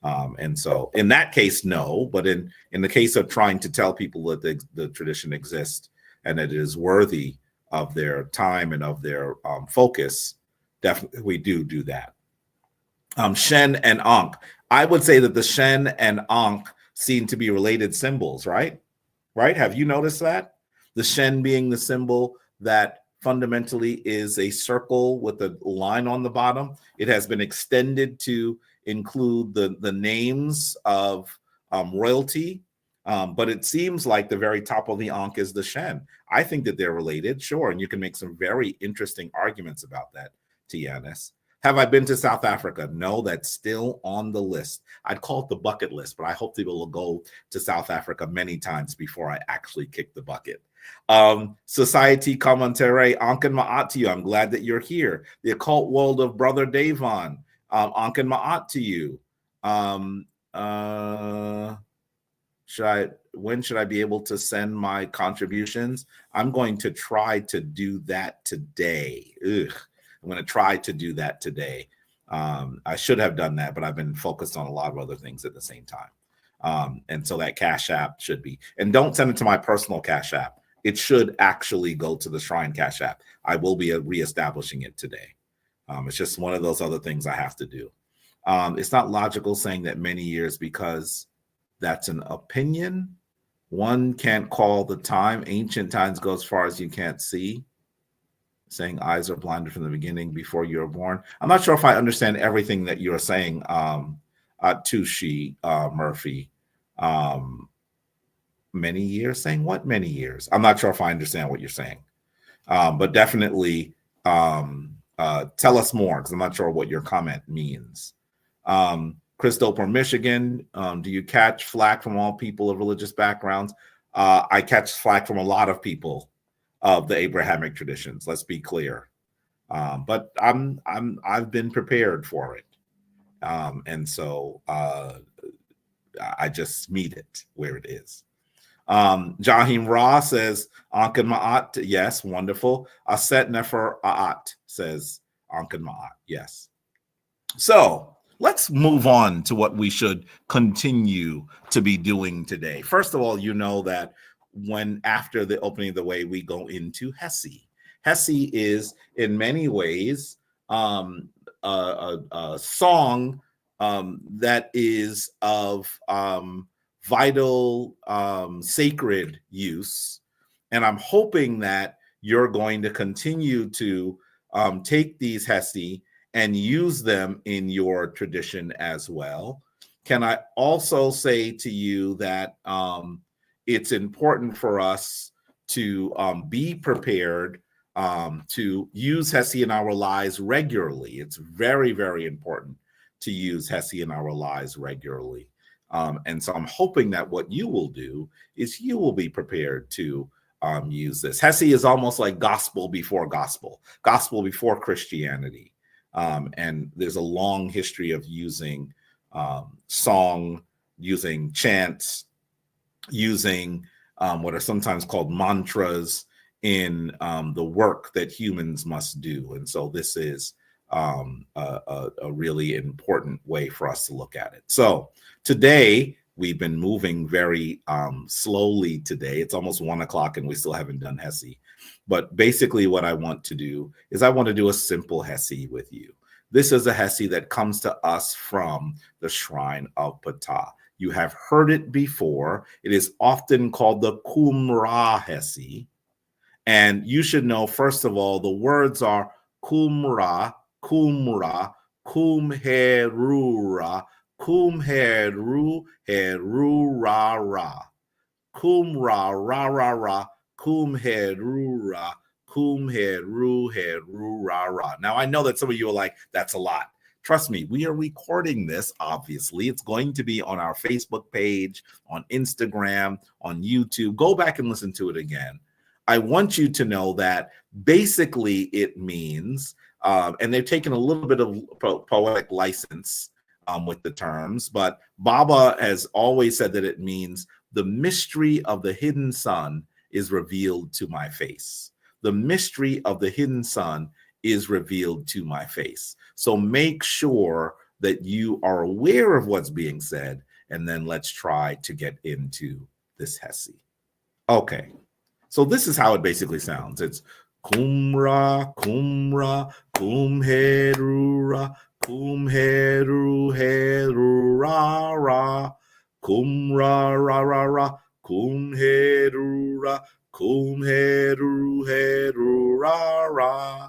And so in that case, no, but in the case of trying to tell people that the tradition exists and that it is worthy of their time and of their focus, definitely we do that. Shen and Ankh. I would say that the Shen and Ankh seem to be related symbols, right? Right? Have you noticed that? The Shen being the symbol that fundamentally is a circle with a line on the bottom. It has been extended to include the names of royalty, but it seems like the very top of the Ankh is the Shen. I think that they're related, sure, and you can make some very interesting arguments about that, Tianis. Have I been to South Africa? No, that's still on the list. I'd call it the bucket list, but I hope people will go to South Africa many times before I actually kick the bucket. Society Commentary, Ankh and Ma'at to you. I'm glad that you're here. The Occult World of Brother Davon, Ankh and Ma'at to you. When should I be able to send my contributions? I'm going to try to do that today. I'm going to try to do that today. I should have done that, but I've been focused on a lot of other things at the same time. And so that Cash App should be, and don't send it to my personal Cash App. It should actually go to the Shrine Cash App. I will be reestablishing it today. It's just one of those other things I have to do. It's not logical saying that many years because that's an opinion. One can't call the time. Ancient times go as far as you can't see. Saying eyes are blinded from the beginning before you were born. I'm not sure if I understand everything that you're saying, Tushi Murphy. Many years? Saying what many years? I'm not sure if I understand what you're saying. But definitely tell us more, because I'm not sure what your comment means. Christopher, Michigan, do you catch flack from all people of religious backgrounds? I catch flack from a lot of people of the Abrahamic traditions. Let's be clear. But I've been prepared for it, and so I just meet it where it is. Jahim Ra says Ankh and Ma'at. Yes, wonderful. Aset Nefer A'at says Ankh and Ma'at. Yes. So let's move on to what we should continue to be doing today. First of all, you know that when after the opening of the way, we go into Hessie. Hessie is in many ways a song that is of vital sacred use, and I'm hoping that you're going to continue to take these Hessie and use them in your tradition as well. Can I also say to you that it's important for us to be prepared to use Hessie in our lives regularly. It's very, very important to use Hessie in our lives regularly. And so I'm hoping that what you will do is you will be prepared to use this. Hessie is almost like gospel before Christianity. And there's a long history of using song, using chants, using what are sometimes called mantras in the work that humans must do. And so this is a really important way for us to look at it. So today, we've been moving very slowly today. It's almost 1 o'clock and we still haven't done Hessie. But basically what I want to do is I want to do a simple Hessie with you. This is a Hessie that comes to us from the Shrine of Pieta. You have heard it before. It is often called the Qumran Hessie. And you should know, first of all, the words are Qumran, Qumra, Qumherura, Qumheru, Heru, Ra, Ra. Qumra, Ra, Ra, Ra, kum head ra, kum head ru ra ra. Now I know that some of you are like, that's a lot. Trust me, we are recording this, obviously. It's going to be on our Facebook page, on Instagram, on YouTube. Go back and listen to it again. I want you to know that basically it means, and they've taken a little bit of poetic license with the terms, but Baba has always said that it means the mystery of the hidden sun is revealed to my face. The mystery of the hidden sun is revealed to my face. So make sure that you are aware of what's being said, and then let's try to get into this Hessie. Okay, so this is how it basically sounds. It's kumra, kumra, kumherura, kumheru, heru, ra, ra, kumra, ra, ra, ra, kumherura, kumheru, heru, ra, ra,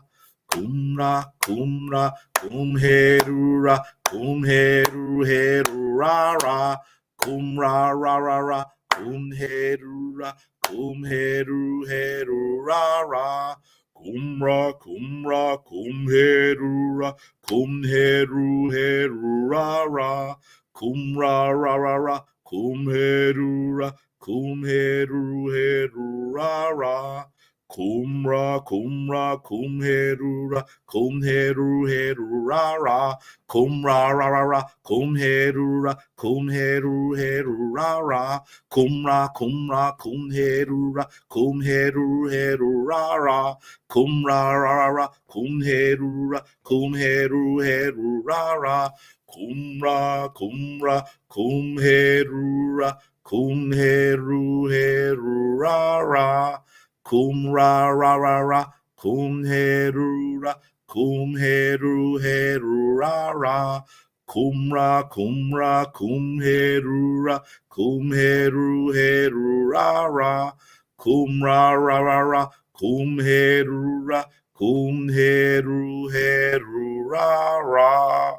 kumra, kumra, kumherura, kumheru, heru, ra, ra, kumra, ra, ra, ra, kumherura, kumheru, heru, ra, ra, kumra, kumra, kumherura, kumheru, heru, ra, ra, kumra, ra, ra, ra, kumherura, kumheru, heru, ra, ra, kumra, kumra, kumherura, kumheru, heru, ra, ra, kumra, ra, ra, ra, kumherura, kumheru, heru, ra, ra, kumra, kumra, kumherura, kumheru, heru, ra, ra, kumra, ra, ra, ra, kumherura, kumheru, heru, ra, ra, kumra, kumra, kumherura, kumheru, heru, ra, ra, kumra, ra, ra, ra, kumherura, kumheru, heru, ra, ra, kumra, kumra, kumherura, kumheru, heru, ra, ra, kumra, ra, ra, ra, kumherura, kumheru, heru, ra, ra.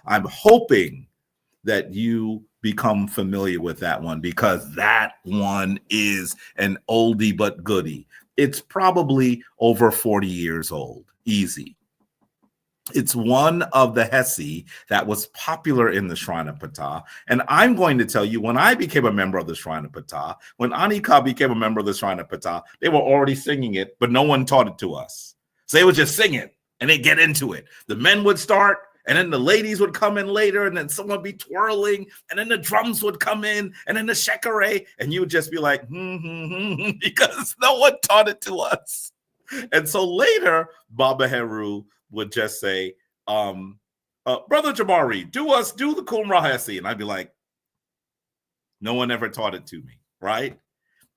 I'm hoping that you become familiar with that one, because that one is an oldie but goodie. It's probably over 40 years old, easy. It's one of the Hessie that was popular in the Shrine of Ptah. And I'm going to tell you, when I became a member of the Shrine of Ptah, when Anika became a member of the Shrine of Ptah, they were already singing it, but no one taught it to us. So they would just sing it and they get into it. The men would start, and then the ladies would come in later, and then someone would be twirling, and then the drums would come in, and then the shekere, and you would just be like, because no one taught it to us. And so later, Baba Heru would just say, Brother Jabari, do the Kumra Hessie. And I'd be like, no one ever taught it to me, right?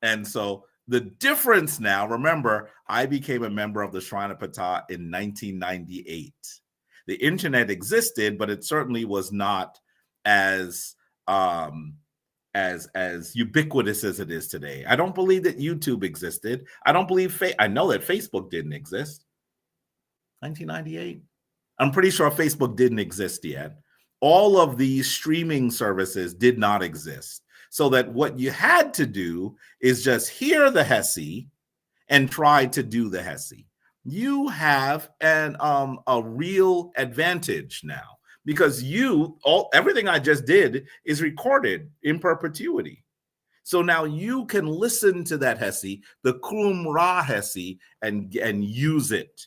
And so the difference now, remember, I became a member of the Shrine of Ptah in 1998. The internet existed, but it certainly was not as ubiquitous as it is today. I don't believe that YouTube existed. I don't believe I know that Facebook didn't exist. 1998. I'm pretty sure Facebook didn't exist yet. All of these streaming services did not exist. So that what you had to do is just hear the Hessie and try to do the Hessie. You have a real advantage now, because everything I just did is recorded in perpetuity. So now you can listen to that Hessie, the Kum Ra Hessie, and use it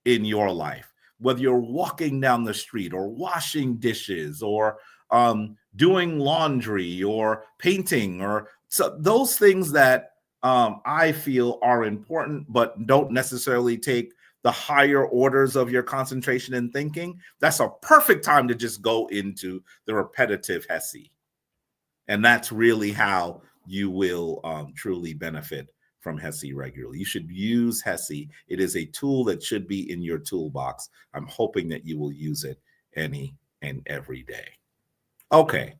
in your life, whether you're walking down the street or washing dishes or doing laundry or painting, or so those things that I feel are important, but don't necessarily take the higher orders of your concentration and thinking. That's a perfect time to just go into the repetitive Hessie. And that's really how you will truly benefit from Hessie regularly. You should use Hessie. It is a tool that should be in your toolbox. I'm hoping that you will use it any and every day. Okay.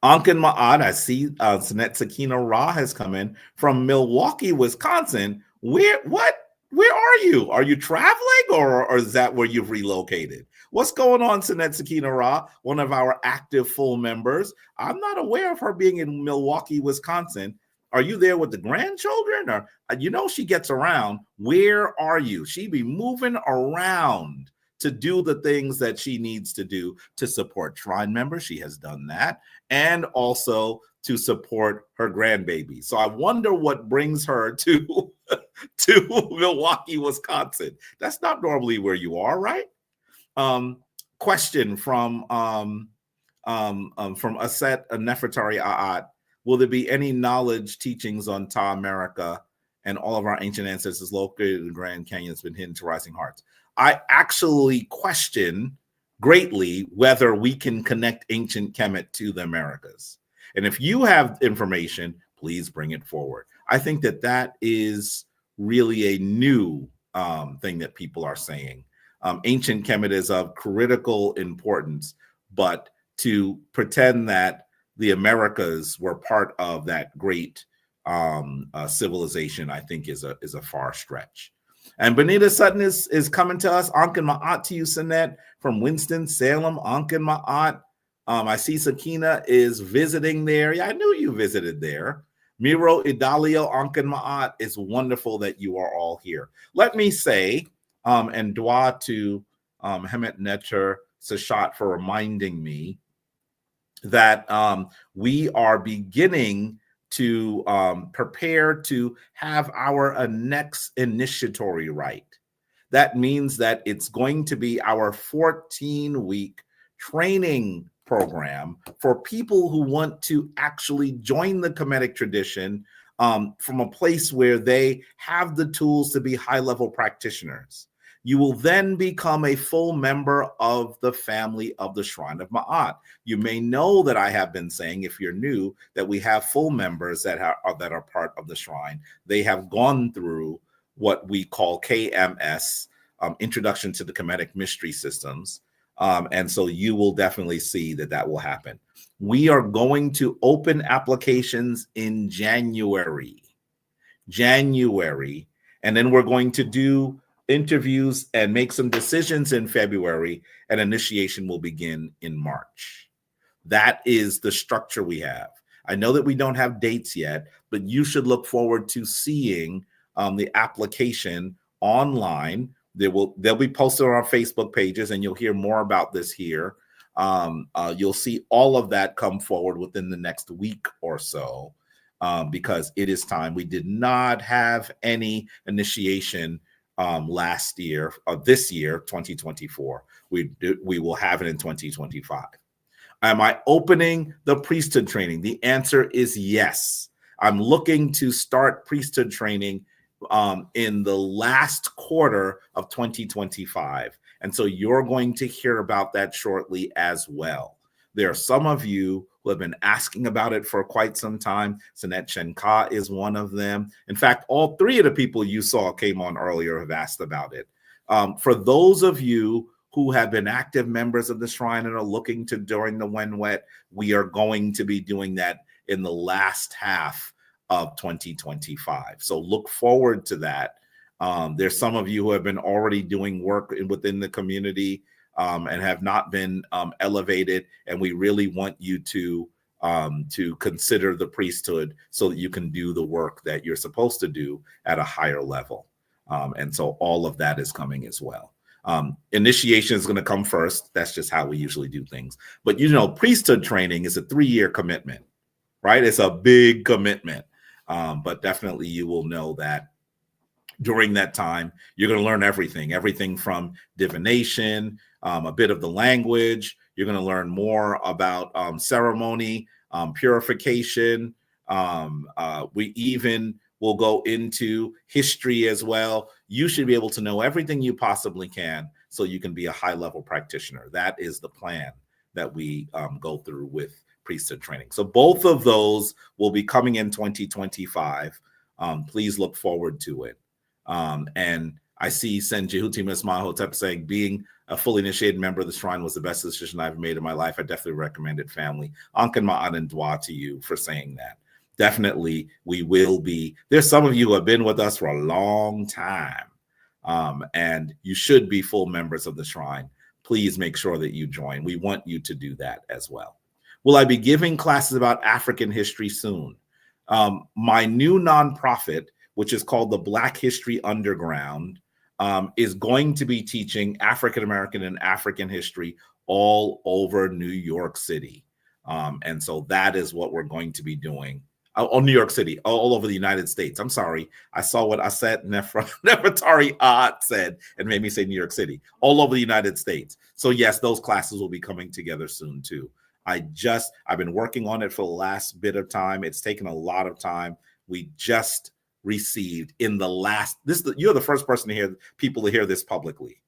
Ankin Ma'ad, I see Sanet Sakina Ra has come in from Milwaukee, Wisconsin. Where are you? Are you traveling, or is that where you've relocated? What's going on, Sanet Sakina Ra, one of our active full members? I'm not aware of her being in Milwaukee, Wisconsin. Are you there with the grandchildren? Or she gets around. Where are you? She be moving around to do the things that she needs to do to support shrine members. She has done that. And also to support her grandbaby. So I wonder what brings her to Milwaukee, Wisconsin. That's not normally where you are, right? Question from Aset Nefertari Aat. Will there be any knowledge teachings on Ta America and all of our ancient ancestors located in the Grand Canyon has been hidden to rising hearts? I actually question greatly whether we can connect ancient Kemet to the Americas. And if you have information, please bring it forward. I think that is really a new thing that people are saying. Ancient Kemet is of critical importance, but to pretend that the Americas were part of that great civilization, I think is a far stretch. And Benita Sutton is coming to us. Ankin Ma'at to you, Sinette, from Winston-Salem. Ankin Ma'at. I see Sakina is visiting there. Yeah, I knew you visited there. Miro Idalio, Ankin Ma'at. It's wonderful that you are all here. Let me say, and dua to Hemet Netter Sashat for reminding me that we are beginning to prepare to have our next initiatory rite. That means that it's going to be our 14-week training program for people who want to actually join the Kemetic tradition from a place where they have the tools to be high-level practitioners. You will then become a full member of the family of the Shrine of Ma'at. You may know that I have been saying, if you're new, that we have full members that are part of the shrine. They have gone through what we call KMS, Introduction to the Kemetic Mystery Systems. And so you will definitely see that will happen. We are going to open applications in January, and then we're going to do interviews and make some decisions in February, and initiation will begin in March. That is the structure we have. I know that we don't have dates yet, but you should look forward to seeing the application online. They'll be posted on our Facebook pages, and you'll hear more about this here. You'll see all of that come forward within the next week or so, because it is time. We did not have any initiation last year, this year, 2024. We will have it in 2025. Am I opening the priesthood training? The answer is yes. I'm looking to start priesthood training in the last quarter of 2025. And so you're going to hear about that shortly as well. There are some of you who have been asking about it for quite some time. Sanet Chenka is one of them. In fact, all three of the people you saw came on earlier have asked about it. For those of you who have been active members of the shrine and are looking to join the Wenwet, we are going to be doing that in the last half of 2025. So look forward to that. There's some of you who have been already doing work within the community and have not been elevated, and we really want you to consider the priesthood so that you can do the work that you're supposed to do at a higher level. And so all of that is coming as well. Initiation is going to come first. That's just how we usually do things. But priesthood training is a 3-year commitment, right? It's a big commitment. But definitely you will know that during that time, you're going to learn everything from divination, a bit of the language. You're going to learn more about ceremony, purification. We even will go into history as well. You should be able to know everything you possibly can so you can be a high-level practitioner. That is the plan that we go through with priesthood training. So both of those will be coming in 2025. Please look forward to it. And I see Senjihuti Mismahotep saying, being a fully initiated member of the shrine was the best decision I've made in my life. I definitely recommend it, family. Ankan Ma'an and Dwa to you for saying that. Definitely, we will be. There's some of you who have been with us for a long time, and you should be full members of the shrine. Please make sure that you join. We want you to do that as well. Will I be giving classes about African history soon? My new nonprofit, which is called the Black History Underground, is going to be teaching African American and African history all over New York City. And so that is what we're going to be doing. Oh, New York City, all over the United States. I'm sorry. I saw what I said, Nefertari said, and made me say New York City, all over the United States. So yes, those classes will be coming together soon too. I've been working on it for the last bit of time. It's taken a lot of time. We just received in the last, you're the first person to hear this publicly.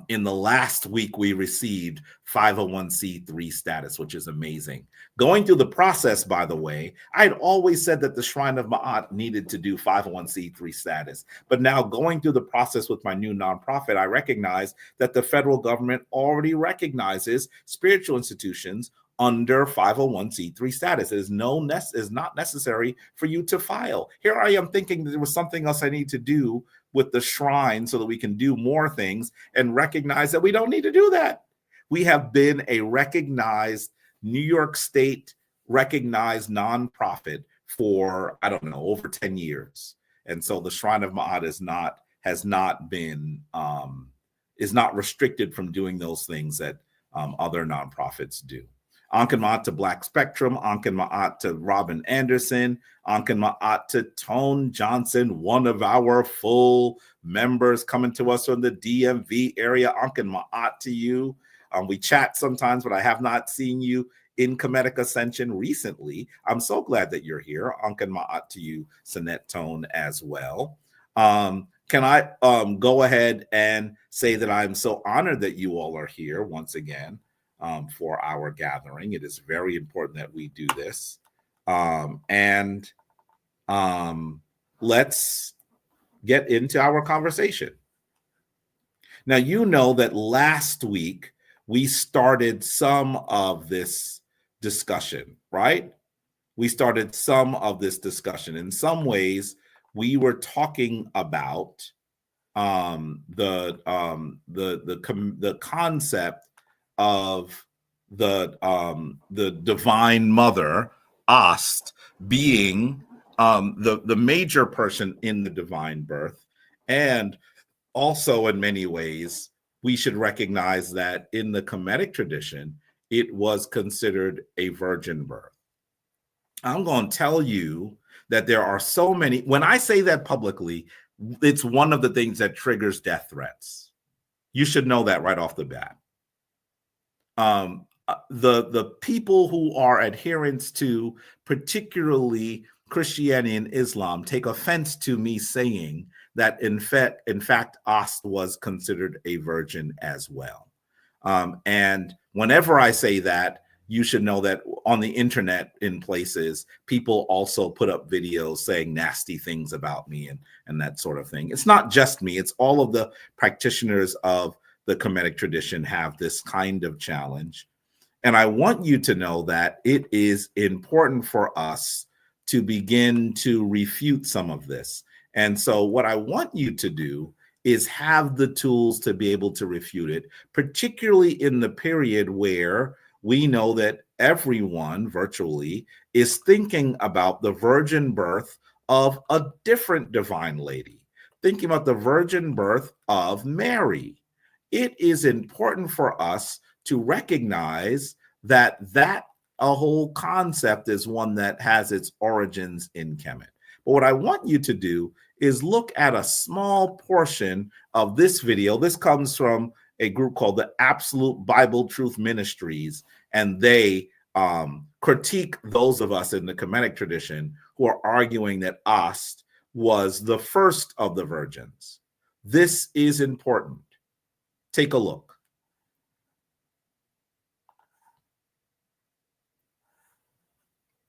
In the last week, we received 501c3 status, which is amazing. Going through the process, by the way, I had always said that the Shrine of Ma'at needed to do 501c3 status. But now going through the process with my new nonprofit, I recognize that the federal government already recognizes spiritual institutions under 501c3 status. It is not necessary for you to file. Here I am thinking that there was something else I need to do with the shrine so that we can do more things, and recognize that we don't need to do that. We have been a recognized New York State recognized nonprofit for, I don't know, over 10 years. And so the Shrine of Ma'at is not restricted from doing those things that other nonprofits do. Anken Ma'at to Black Spectrum, Anken Ma'at to Robin Anderson, Anken Ma'at to Tone Johnson, one of our full members coming to us from the DMV area. Anken Ma'at to you. We chat sometimes, but I have not seen you in Kemetic Ascension recently. I'm so glad that you're here. Anken Ma'at to you, Sinette Tone as well. Can I go ahead and say that I'm so honored that you all are here once again. For our gathering. It is very important that we do this. Let's get into our conversation. Now, you know that last week we started some of this discussion, right? We started some of this discussion. In some ways, we were talking about the concept of the divine mother, Ast, being the major person in the divine birth. And also, in many ways, we should recognize that in the Kemetic tradition, it was considered a virgin birth. I'm going to tell you that there are so many, when I say that publicly, it's one of the things that triggers death threats. You should know that right off the bat. The people who are adherents to particularly Christianity and Islam take offense to me saying that in fact Ast was considered a virgin as well. And whenever I say that, you should know that on the internet in places, people also put up videos saying nasty things about me and that sort of thing. It's not just me, it's all of the practitioners of the Kemetic tradition have this kind of challenge. And I want you to know that it is important for us to begin to refute some of this. And so what I want you to do is have the tools to be able to refute it, particularly in the period where we know that everyone virtually is thinking about the virgin birth of a different divine lady, thinking about the virgin birth of Mary. It is important for us to recognize that a whole concept is one that has its origins in Kemet. But what I want you to do is look at a small portion of this video. This comes from a group called the Absolute Bible Truth Ministries, and they critique those of us in the Kemetic tradition who are arguing that Ast was the first of the virgins. This is important. Take a look.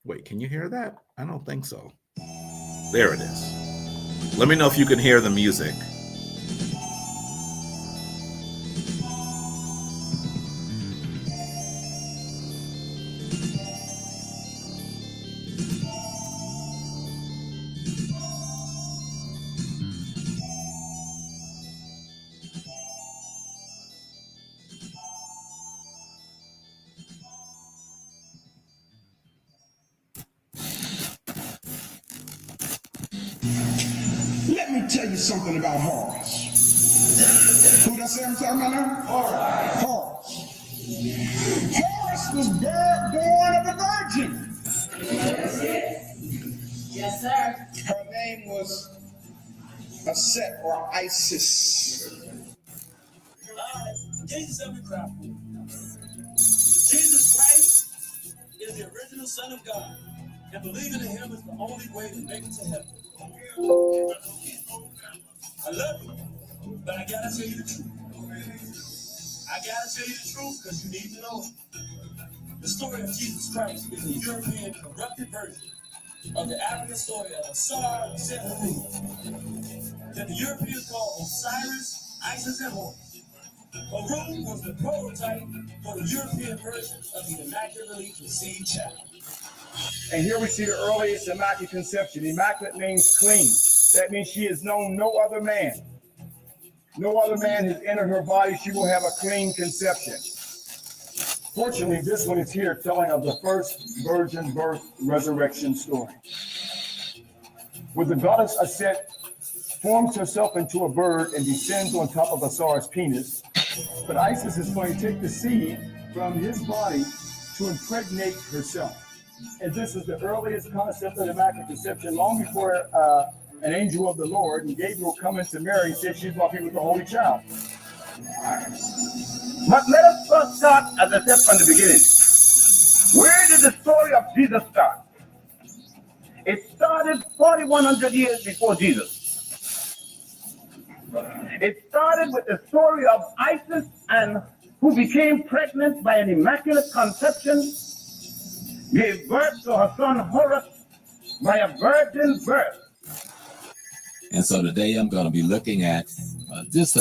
Wait, can you hear that? I don't think so. There it is. Let me know if you can hear the music. me tell you something about Horus. Who did I say I'm talking about now? Horus. Horus was born of a virgin. Yes, sir. Her name was Set or Isis. Jesus of the crowd. Jesus Christ is the original Son of God, and believing in Him is the only way to make it to heaven. I love you, but I gotta tell you the truth. I gotta tell you the truth because you need to know it. The story of Jesus Christ is a European corrupted version of the African story of Asar Seharu that the Europeans call Osiris, Isis, and Horus. Haru was the prototype for the European version of the immaculately conceived child. And here we see the earliest immaculate conception. Immaculate means clean. That means she has known no other man. No other man has entered her body. She will have a clean conception. Fortunately, this one is here telling of the first virgin birth resurrection story. Where the goddess Aset forms herself into a bird and descends on top of Asar's penis. But Isis is going to take the seed from his body to impregnate herself. And this is the earliest concept of immaculate conception, long before an angel of the Lord and Gabriel coming to Mary and said she's going to be with the Holy Child. But let us first start, as I said from the beginning. Where did the story of Jesus start? It started 4,100 years before Jesus. It started with the story of Isis, and who became pregnant by an immaculate conception, gave birth to her son Horus by a virgin birth. And so today I'm going to be looking at just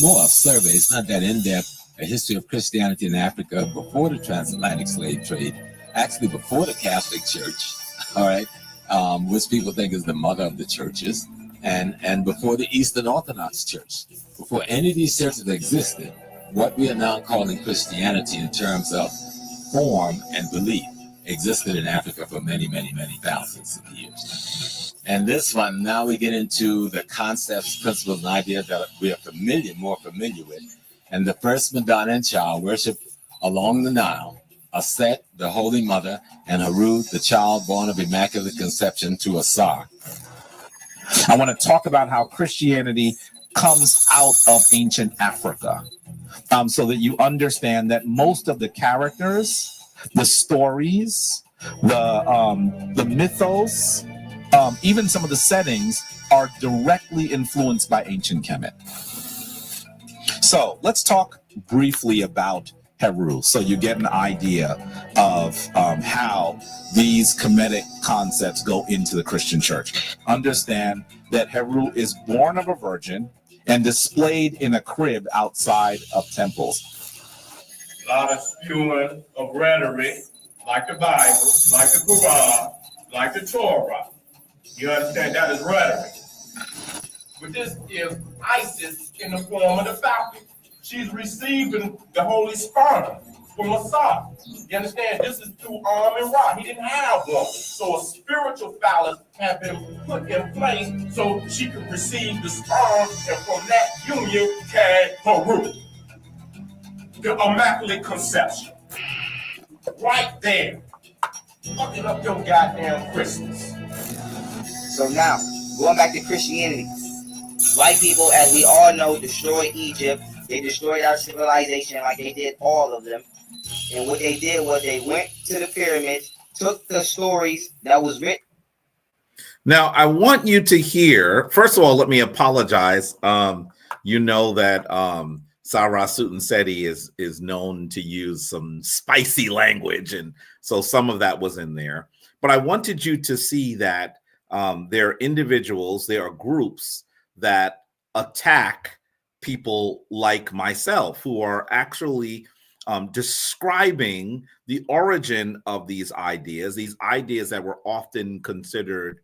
more of survey. It's not that in-depth, a history of Christianity in Africa before the transatlantic slave trade, actually before the Catholic Church, all right, which people think is the mother of the churches, and before the Eastern Orthodox Church, before any of these churches existed, what we are now calling Christianity in terms of form and belief existed in Africa for many, many, many thousands of years. And this one, now we get into the concepts, principles, and ideas that we are more familiar with. And the first Madonna and child worship along the Nile, Aset, the Holy Mother, and Haru, the child born of Immaculate Conception to Asar. I want to talk about how Christianity comes out of ancient Africa, so that you understand that most of the characters, the stories, the mythos, even some of the settings are directly influenced by ancient Kemet. So let's talk briefly about Heru, so you get an idea of how these Kemetic concepts go into the Christian church. Understand that Heru is born of a virgin and displayed in a crib outside of temples. A lot of spewing of rhetoric, like the Bible, like the Quran, like the Torah. You understand? That is rhetoric. But this is Isis in the form of the falcon. She's receiving the holy sperm from Asar. You understand? This is through and Ra. He didn't have one. So a spiritual phallus had been put in place so she could receive the sperm, and from that union came Haru, the Immaculate Conception. Right there. Fucking up your goddamn Christmas. So now, going back to Christianity, white people, as we all know, destroyed Egypt. They destroyed our civilization like they did all of them. And what they did was they went to the pyramids, took the stories that was written. Now, I want you to hear, first of all, let me apologize. You know that Sarah Sutanseti is known to use some spicy language, and so some of that was in there. But I wanted you to see that there are individuals, there are groups that attack people like myself who are actually describing the origin of these ideas that were often considered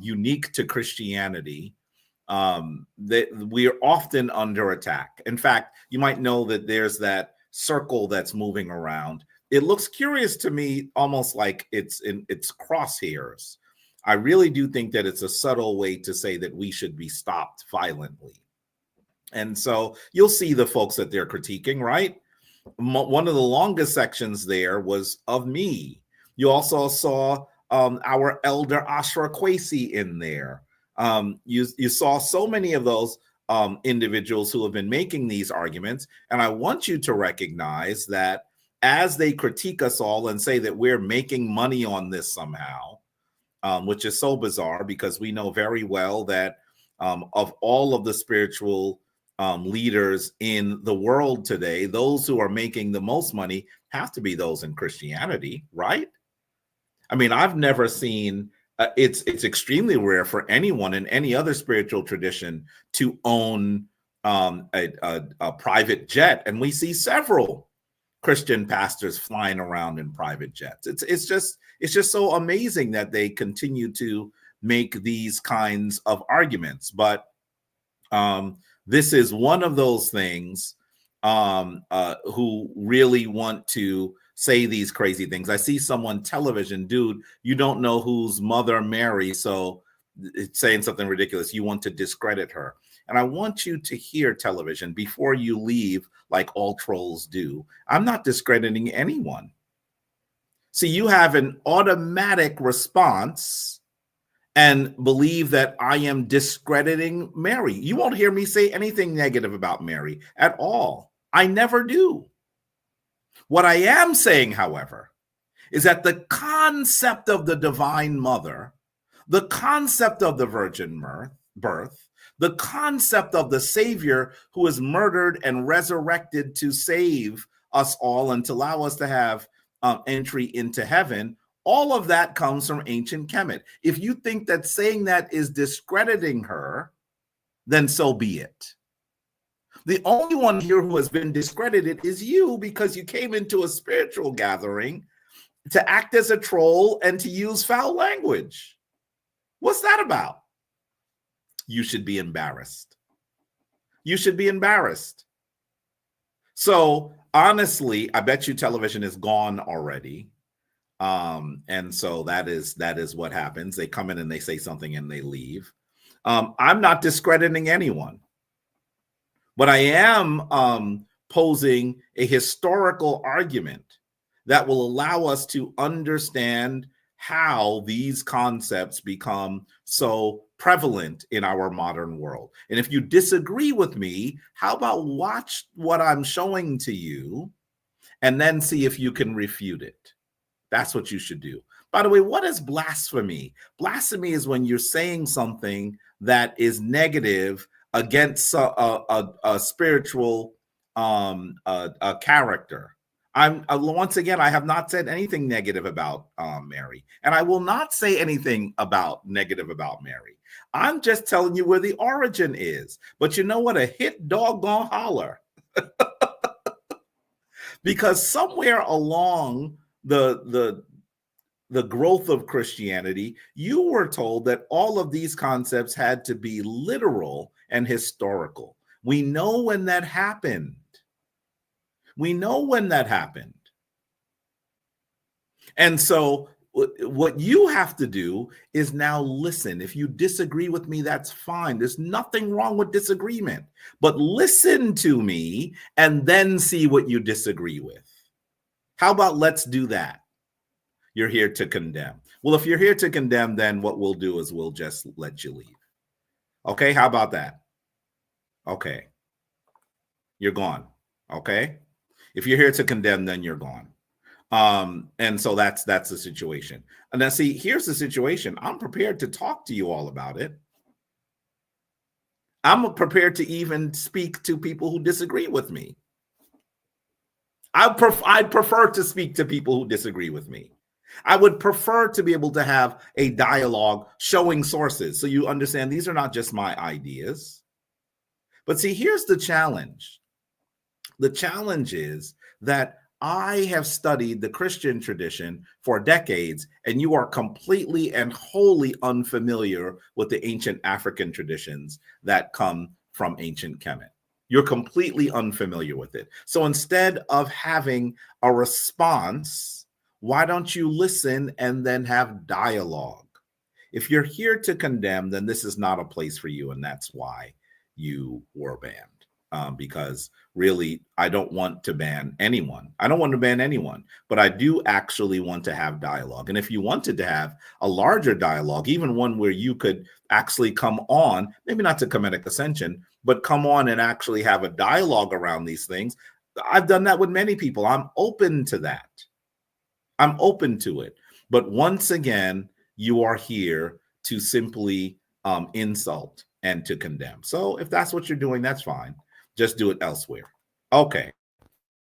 unique to Christianity, that we are often under attack. In fact, you might know that there's that circle that's moving around. It looks curious to me, almost like it's crosshairs. I really do think that it's a subtle way to say that we should be stopped violently. And so you'll see the folks that they're critiquing, right? One of the longest sections there was of me. You also saw our elder Ashra Kwesi in there. You saw so many of those individuals who have been making these arguments. And I want you to recognize that as they critique us all and say that we're making money on this somehow, which is so bizarre because we know very well that of all of the spiritual leaders in the world today, those who are making the most money have to be those in Christianity, right? I mean, I've never seen, it's extremely rare for anyone in any other spiritual tradition to own a private jet. And we see several Christian pastors flying around in private jets. It's just so amazing that they continue to make these kinds of arguments. But this is one of those things who really want to say these crazy things. I see someone television, dude, you don't know whose mother Mary, so it's saying something ridiculous. You want to discredit her. And I want you to hear television before you leave like all trolls do. I'm not discrediting anyone. See, you have an automatic response and believe that I am discrediting Mary. You won't hear me say anything negative about Mary at all. I never do. What I am saying, however, is that the concept of the divine mother, the concept of the virgin birth, the concept of the Savior who is murdered and resurrected to save us all and to allow us to have entry into heaven, all of that comes from ancient Kemet. If you think that saying that is discrediting her, then so be it. The only one here who has been discredited is you, because you came into a spiritual gathering to act as a troll and to use foul language. What's that about? You should be embarrassed. You should be embarrassed. So honestly, I bet you television is gone already. And so that is what happens. They come in and they say something and they leave. I'm not discrediting anyone, but I am posing a historical argument that will allow us to understand how these concepts become so prevalent in our modern world. And if you disagree with me, how about watch what I'm showing to you and then see if you can refute it. That's what you should do. By the way, what is blasphemy? Blasphemy is when you're saying something that is negative against a spiritual character. Once again, I have not said anything negative about Mary, and I will not say anything negative about Mary. I'm just telling you where the origin is. But you know what? A hit dog gonna holler. Because somewhere along the growth of Christianity, you were told that all of these concepts had to be literal and historical. We know when that happened. We know when that happened. And so what you have to do is now listen. If you disagree with me, that's fine. There's nothing wrong with disagreement. But listen to me and then see what you disagree with. How about let's do that? You're here to condemn. Well, if you're here to condemn, then what we'll do is we'll just let you leave. Okay, how about that? Okay. You're gone. Okay? If you're here to condemn, then you're gone. And so that's the situation. And now see, here's the situation. I'm prepared to talk to you all about it. I'm prepared to even speak to people who disagree with me. I'd prefer to speak to people who disagree with me. I would prefer to be able to have a dialogue showing sources so you understand these are not just my ideas. But see, here's the challenge. The challenge is that I have studied the Christian tradition for decades, and you are completely and wholly unfamiliar with the ancient African traditions that come from ancient Kemet. You're completely unfamiliar with it. So instead of having a response, why don't you listen and then have dialogue? if you're here to condemn, then this is not a place for you, and that's why you were banned. Because really, I don't want to ban anyone. I don't want to ban anyone, but I do actually want to have dialogue. And if you wanted to have a larger dialogue, even one where you could actually come on, maybe not to Kemetic Ascension, but come on and actually have a dialogue around these things. I've done that with many people. I'm open to that. I'm open to it. But once again, you are here to simply insult and to condemn. So if that's what you're doing, that's fine. Just do it elsewhere. Okay.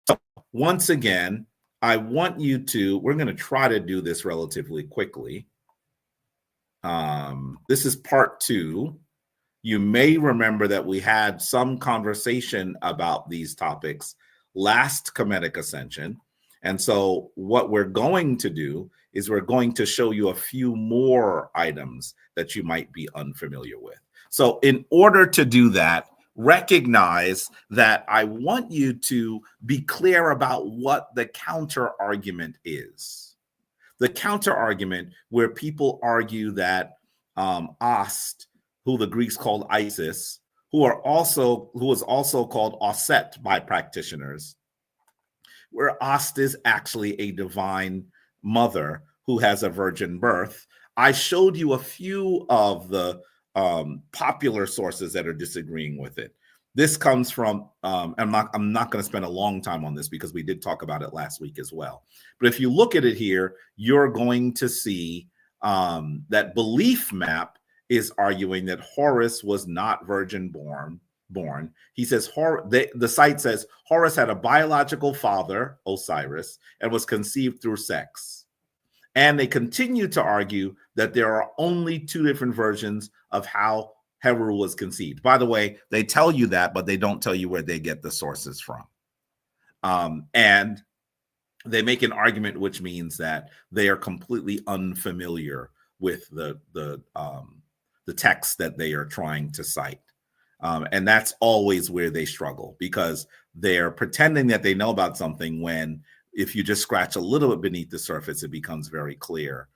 So once again, I want you to, we're going to try to do this relatively quickly. This is part 2. You may remember that we had some conversation about these topics last Kemetic Ascension. And so what we're going to do is we're going to show you a few more items that you might be unfamiliar with. So in order to do that, recognize that I want you to be clear about what the counter argument is. The counter argument where people argue that Ast, who the Greeks called Isis, who is also called Auset by practitioners, where Ast is actually a divine mother who has a virgin birth. I showed you a few of the popular sources that are disagreeing with it. This comes from, I'm not going to spend a long time on this because we did talk about it last week as well. But if you look at it here, you're going to see that Belief Map is arguing that Horus was not virgin born. He says, the site says Horus had a biological father, Osiris, and was conceived through sex. And they continue to argue that there are only 2 different versions of how Heru was conceived. By the way, they tell you that, but they don't tell you where they get the sources from. And they make an argument which means that they are completely unfamiliar with the text that they are trying to cite. And that's always where they struggle, because they're pretending that they know about something when, if you just scratch a little bit beneath the surface, it becomes very clear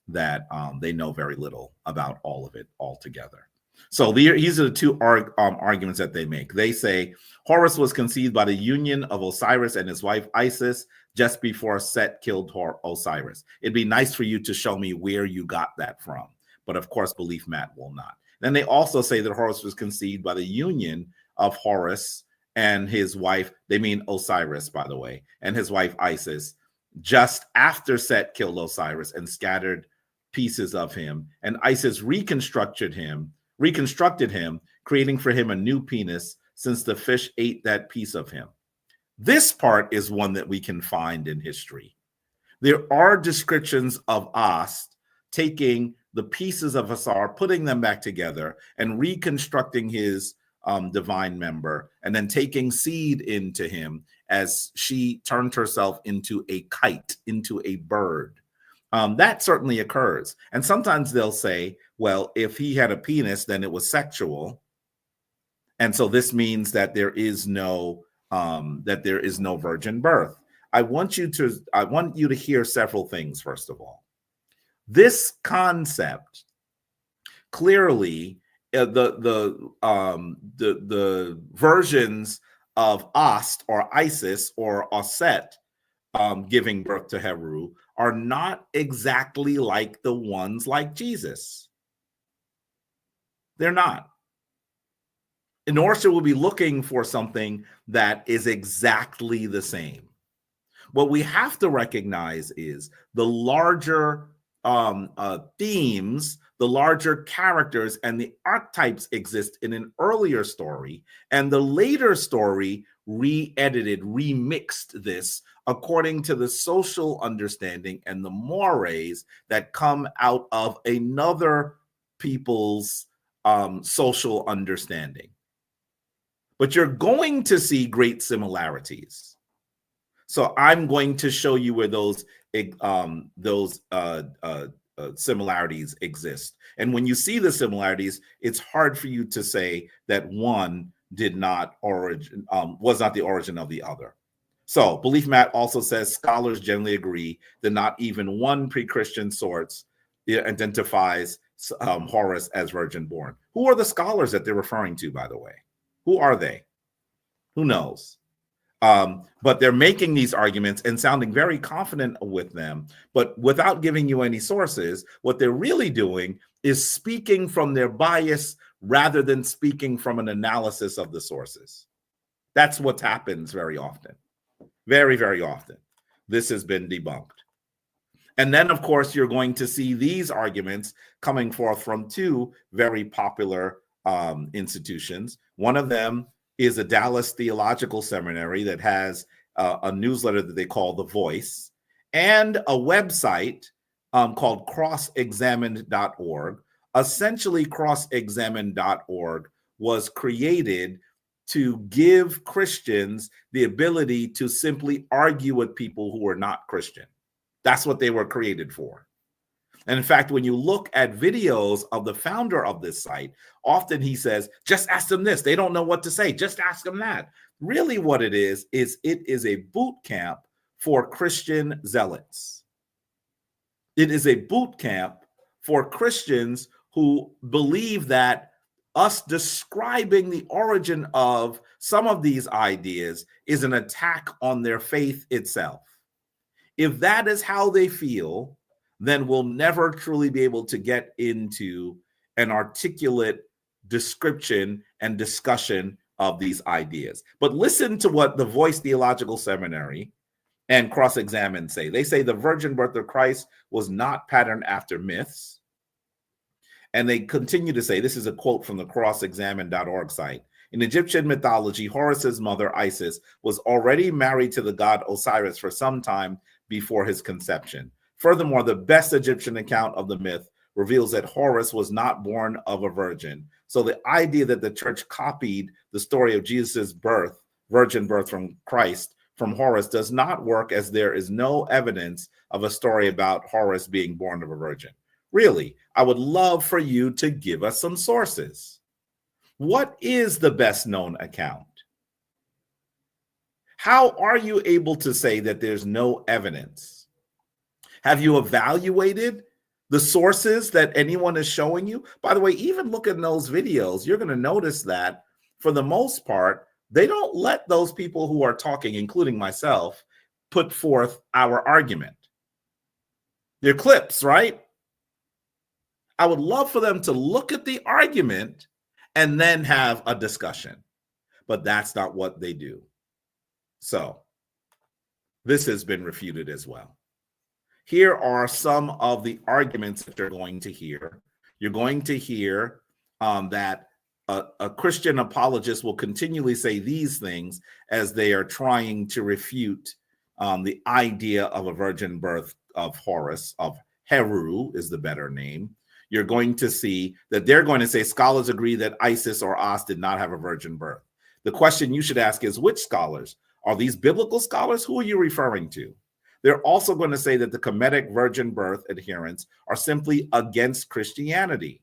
that they know very little about all of it altogether. So these are the 2 arguments that they make. They say Horus was conceived by the union of Osiris and his wife Isis just before Set killed Osiris. It'd be nice for you to show me where you got that from. But of course, Belief Mat will not. Then they also say that Horus was conceived by the union of Horus and his wife, they mean Osiris, by the way, and his wife Isis, just after Set killed Osiris and scattered pieces of him, and Isis reconstructed him, creating for him a new penis, since the fish ate that piece of him. This part is one that we can find in history. There are descriptions of Ast taking the pieces of Asar, putting them back together, and reconstructing his divine member, and then taking seed into him as she turned herself into a kite, into a bird. That certainly occurs. And sometimes they'll say, well, if he had a penis, then it was sexual. And so this means that there is no virgin birth. I want you to hear several things. First of all, this concept clearly, the versions of Ast or Isis or Auset giving birth to Heru are not exactly like the ones like Jesus. They're not. Nor should we be looking for something that is exactly the same. What we have to recognize is the larger themes, the larger characters, and the archetypes exist in an earlier story, and the later story re-edited, remixed this according to the social understanding and the mores that come out of another people's social understanding. But you're going to see great similarities. So I'm going to show you where those similarities exist. And when you see the similarities, it's hard for you to say that one was not the origin of the other. So Belief Mat also says scholars generally agree that not even one pre-Christian source identifies Horus as virgin born. Who are the scholars that they're referring to, by the way? Who are they? Who knows? But they're making these arguments and sounding very confident with them, but without giving you any sources. What they're really doing is speaking from their bias rather than speaking from an analysis of the sources. That's what happens very often. Very, very often. This has been debunked. And then, of course, you're going to see these arguments coming forth from two very popular institutions. One of them is a Dallas Theological Seminary that has a newsletter that they call The Voice, and a website called crossexamined.org. Essentially, crossexamined.org was created to give Christians the ability to simply argue with people who are not Christian. That's what they were created for. And in fact, when you look at videos of the founder of this site, often he says, just ask them this. They don't know what to say. Just ask them that. Really what it is it is a boot camp for Christian zealots. It is a boot camp for Christians who believe that us describing the origin of some of these ideas is an attack on their faith itself. If that is how they feel, then we'll never truly be able to get into an articulate description and discussion of these ideas. But listen to what the Voice Theological Seminary and Cross-Examined say. They say the virgin birth of Christ was not patterned after myths. And they continue to say, this is a quote from the crossexamined.org site. In Egyptian mythology, Horus's mother, Isis, was already married to the god Osiris for some time before his conception. Furthermore, the best Egyptian account of the myth reveals that Horus was not born of a virgin. So the idea that the church copied the story of Jesus's birth, virgin birth from Christ, from Horus does not work, as there is no evidence of a story about Horus being born of a virgin. Really, I would love for you to give us some sources. What is the best known account? How are you able to say that there's no evidence? Have you evaluated the sources that anyone is showing you? By the way, even look at those videos, you're going to notice that for the most part, they don't let those people who are talking, including myself, put forth our argument. They're clips, right? I would love for them to look at the argument and then have a discussion, but that's not what they do. So this has been refuted as well. Here are some of the arguments that you're going to hear. You're going to hear that a Christian apologist will continually say these things as they are trying to refute the idea of a virgin birth of Horus, of Heru is the better name. You're going to see that they're going to say scholars agree that Isis or As did not have a virgin birth. The question you should ask is, which scholars? Are these biblical scholars? Who are you referring to? They're also going to say that the Kemetic virgin birth adherents are simply against Christianity.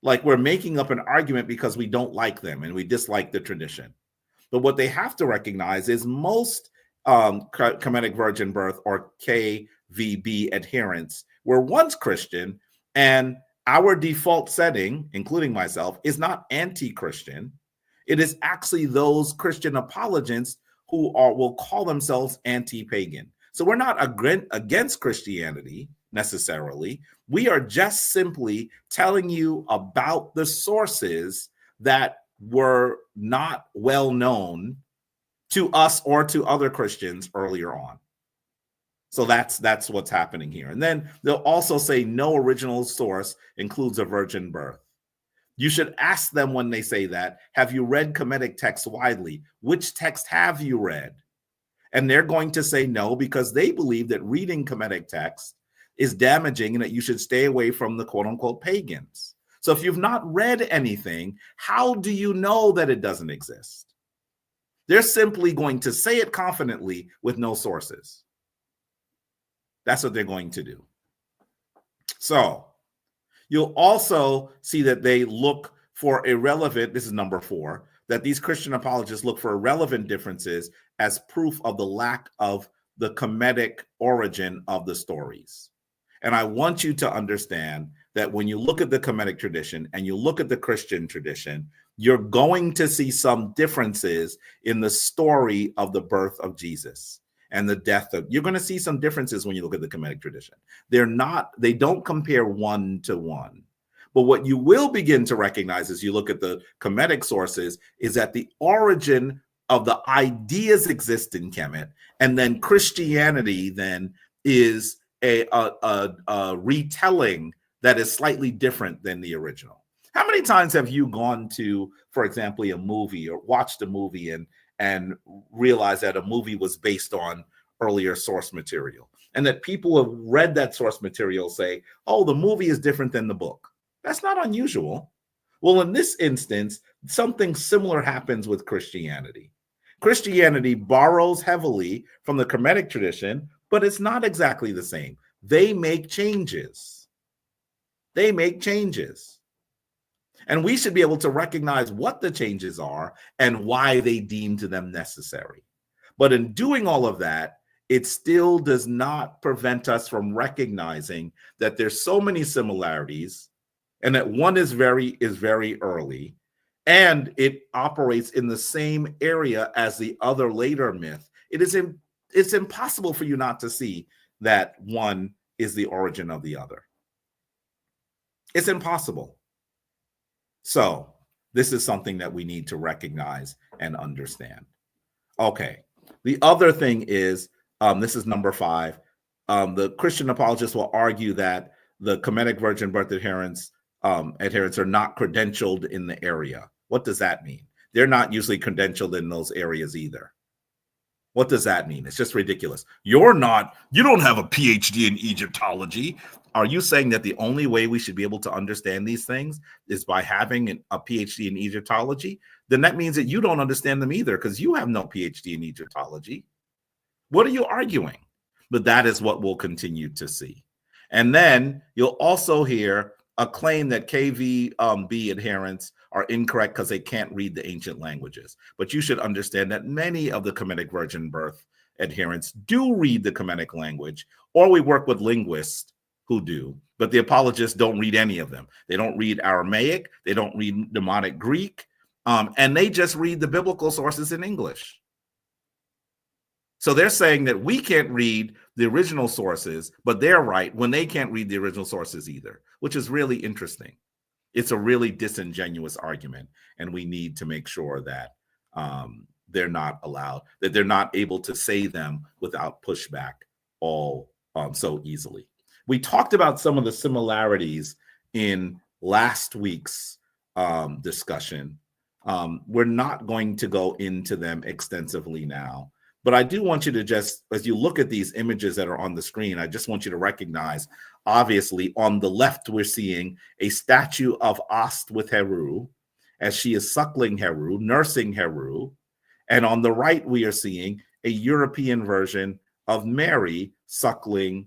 Like we're making up an argument because we don't like them and we dislike the tradition. But what they have to recognize is most Kemetic virgin birth or KVB adherents were once Christian, and our default setting, including myself, is not anti-Christian. It is actually those Christian apologists who will call themselves anti-pagan. So we're not against Christianity necessarily. We are just simply telling you about the sources that were not well known to us or to other Christians earlier on. So that's what's happening here. And then they'll also say no original source includes a virgin birth. You should ask them when they say that, have you read Kemetic texts widely? Which text have you read? And they're going to say no, because they believe that reading Kemetic texts is damaging and that you should stay away from the quote unquote pagans. So if you've not read anything, how do you know that it doesn't exist? They're simply going to say it confidently with no sources. That's what they're going to do. So you'll also see that they look for irrelevant, this is number 4, that these Christian apologists look for irrelevant differences as proof of the lack of the Kemetic origin of the stories. And I want you to understand that when you look at the Kemetic tradition and you look at the Christian tradition, you're going to see some differences in the story of the birth of Jesus and the death of. You're going to see some differences when you look at the Kemetic tradition. They don't compare one to one. But what you will begin to recognize as you look at the Kemetic sources is that the origin of the ideas exist in Kemet, and then Christianity then is a retelling that is slightly different than the original. How many times have you gone to, for example, a movie or watched a movie and realized that a movie was based on earlier source material, and that people who have read that source material say, oh, the movie is different than the book? That's not unusual. Well, in this instance, something similar happens with Christianity. Christianity borrows heavily from the Kemetic tradition, but it's not exactly the same. They make changes. They make changes. And we should be able to recognize what the changes are and why they deemed them necessary. But in doing all of that, it still does not prevent us from recognizing that there's so many similarities, and that one is very early, and it operates in the same area as the other later myth. It's impossible for you not to see that one is the origin of the other. It's impossible. So this is something that we need to recognize and understand. Okay. The other thing is, this is number 5. The Christian apologists will argue that the Kemetic virgin birth adherents are not credentialed in the area. What does that mean? They're not usually credentialed in those areas either. What does that mean? It's just ridiculous. You don't have a PhD in Egyptology. Are you saying that the only way we should be able to understand these things is by having a PhD in Egyptology? Then that means that you don't understand them either, because you have no PhD in Egyptology. What are you arguing? But that is what we'll continue to see. And then you'll also hear a claim that KVB adherents are incorrect because they can't read the ancient languages. But you should understand that many of the Kemetic virgin birth adherents do read the Kemetic language, or we work with linguists who do, but the apologists don't read any of them. They don't read Aramaic, they don't read Demonic Greek, and they just read the biblical sources in English. So they're saying that we can't read the original sources, but they're right when they can't read the original sources either, which is really interesting. It's a really disingenuous argument, and we need to make sure that they're not allowed, that they're not able to say them without pushback all so easily. We talked about some of the similarities in last week's discussion. We're not going to go into them extensively now. But I do want you to just, as you look at these images that are on the screen, I just want you to recognize, obviously, on the left, we're seeing a statue of Ast with Heru, as she is suckling Heru, nursing Heru. And on the right, we are seeing a European version of Mary suckling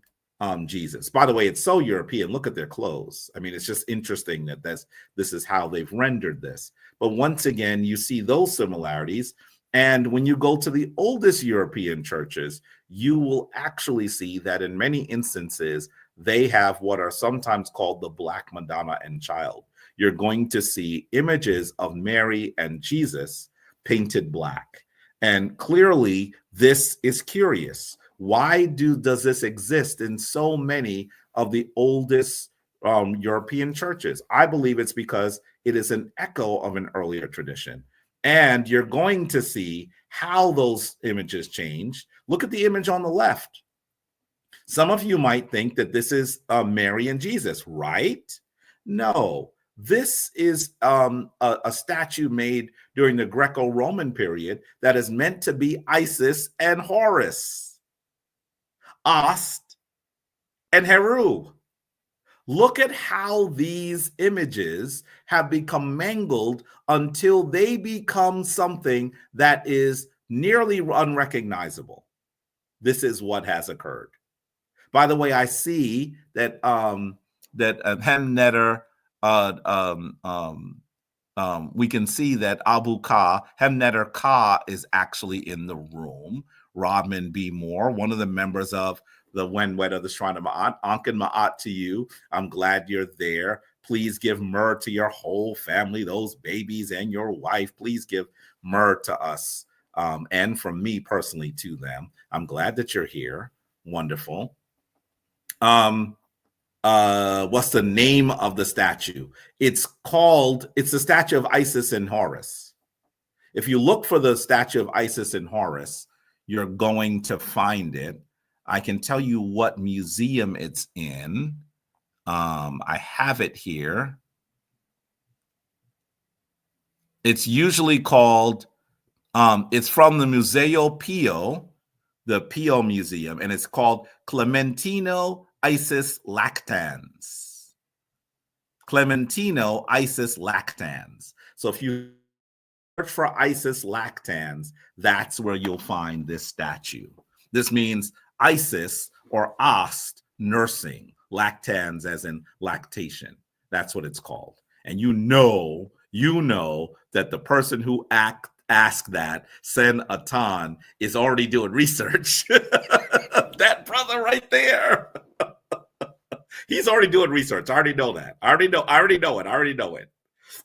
Jesus. By the way, it's so European. Look at their clothes. I mean, it's just interesting that this is how they've rendered this. But once again, you see those similarities. And when you go to the oldest European churches, you will actually see that in many instances, they have what are sometimes called the Black Madonna and Child. You're going to see images of Mary and Jesus painted black. And clearly, this is curious. Why does this exist in so many of the oldest European churches? I believe it's because it is an echo of an earlier tradition. And you're going to see how those images change. Look at the image on the left. Some of you might think that this is Mary and Jesus, right? No, this is a statue made during the Greco-Roman period that is meant to be Isis and Horus, Ast and Heru. Look at how these images have become mangled until they become something that is nearly unrecognizable. This is what has occurred. By the way, I see that Hemnetter, we can see that Abu Ka, Hemnetter Ka, is actually in the room Rodman B. Moore, one of the members of the Wenwet of the Shrine of Ma'at. Ankin Ma'at to you. I'm glad you're there. Please give myrrh to your whole family, those babies and your wife. Please give myrrh to us, and from me personally to them. I'm glad that you're here. Wonderful. What's the name of the statue? It's the statue of Isis and Horus. If you look for the statue of Isis and Horus, you're going to find it. I can tell you what museum it's in. I have it here. It's usually called, it's from the Museo Pio, the Pio Museum, and it's called Clementino Isis lactans. Clementino Isis lactans. So if you search for Isis lactans, that's where you'll find this statue. This means Isis or Ast, nursing, lactans as in lactation. That's what it's called. And you know that the person who asked that, Sen Atan, is already doing research. That brother right there. He's already doing research. I already know that. I already know it.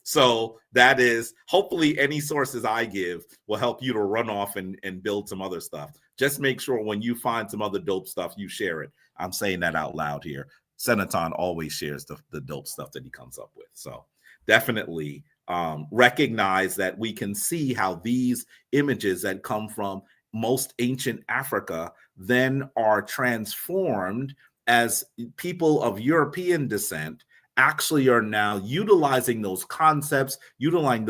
So that is, hopefully any sources I give will help you to run off and build some other stuff. Just make sure when you find some other dope stuff, you share it. I'm saying that out loud here. Senaton always shares the dope stuff that he comes up with. So definitely recognize that we can see how these images that come from most ancient Africa then are transformed as people of European descent actually are now utilizing those concepts, utilizing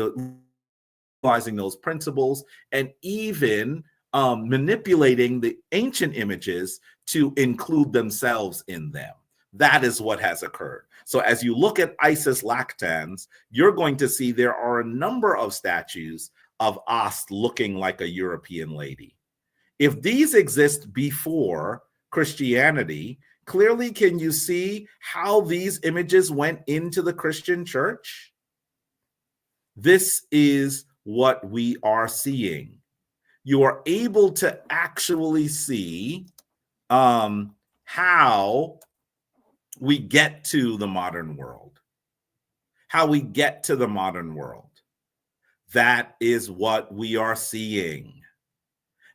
those principles, and even manipulating the ancient images to include themselves in them. That is what has occurred. So as you look at Isis lactans, you're going to see there are a number of statues of Ast looking like a European lady. If these exist before Christianity, clearly can you see how these images went into the Christian church? This is what we are seeing. You are able to actually see how we get to the modern world. How we get to the modern world. That is what we are seeing.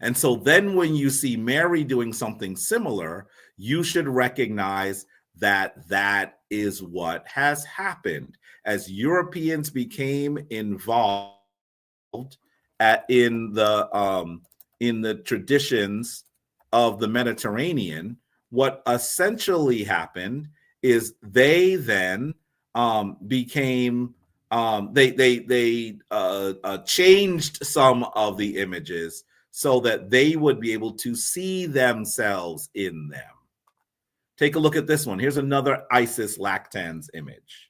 And so then when you see Mary doing something similar, you should recognize that that is what has happened. As Europeans became involved in the traditions of the Mediterranean, what essentially happened is they then became they changed some of the images so that they would be able to see themselves in them. Take a look at this one. Here's another Isis lactans image.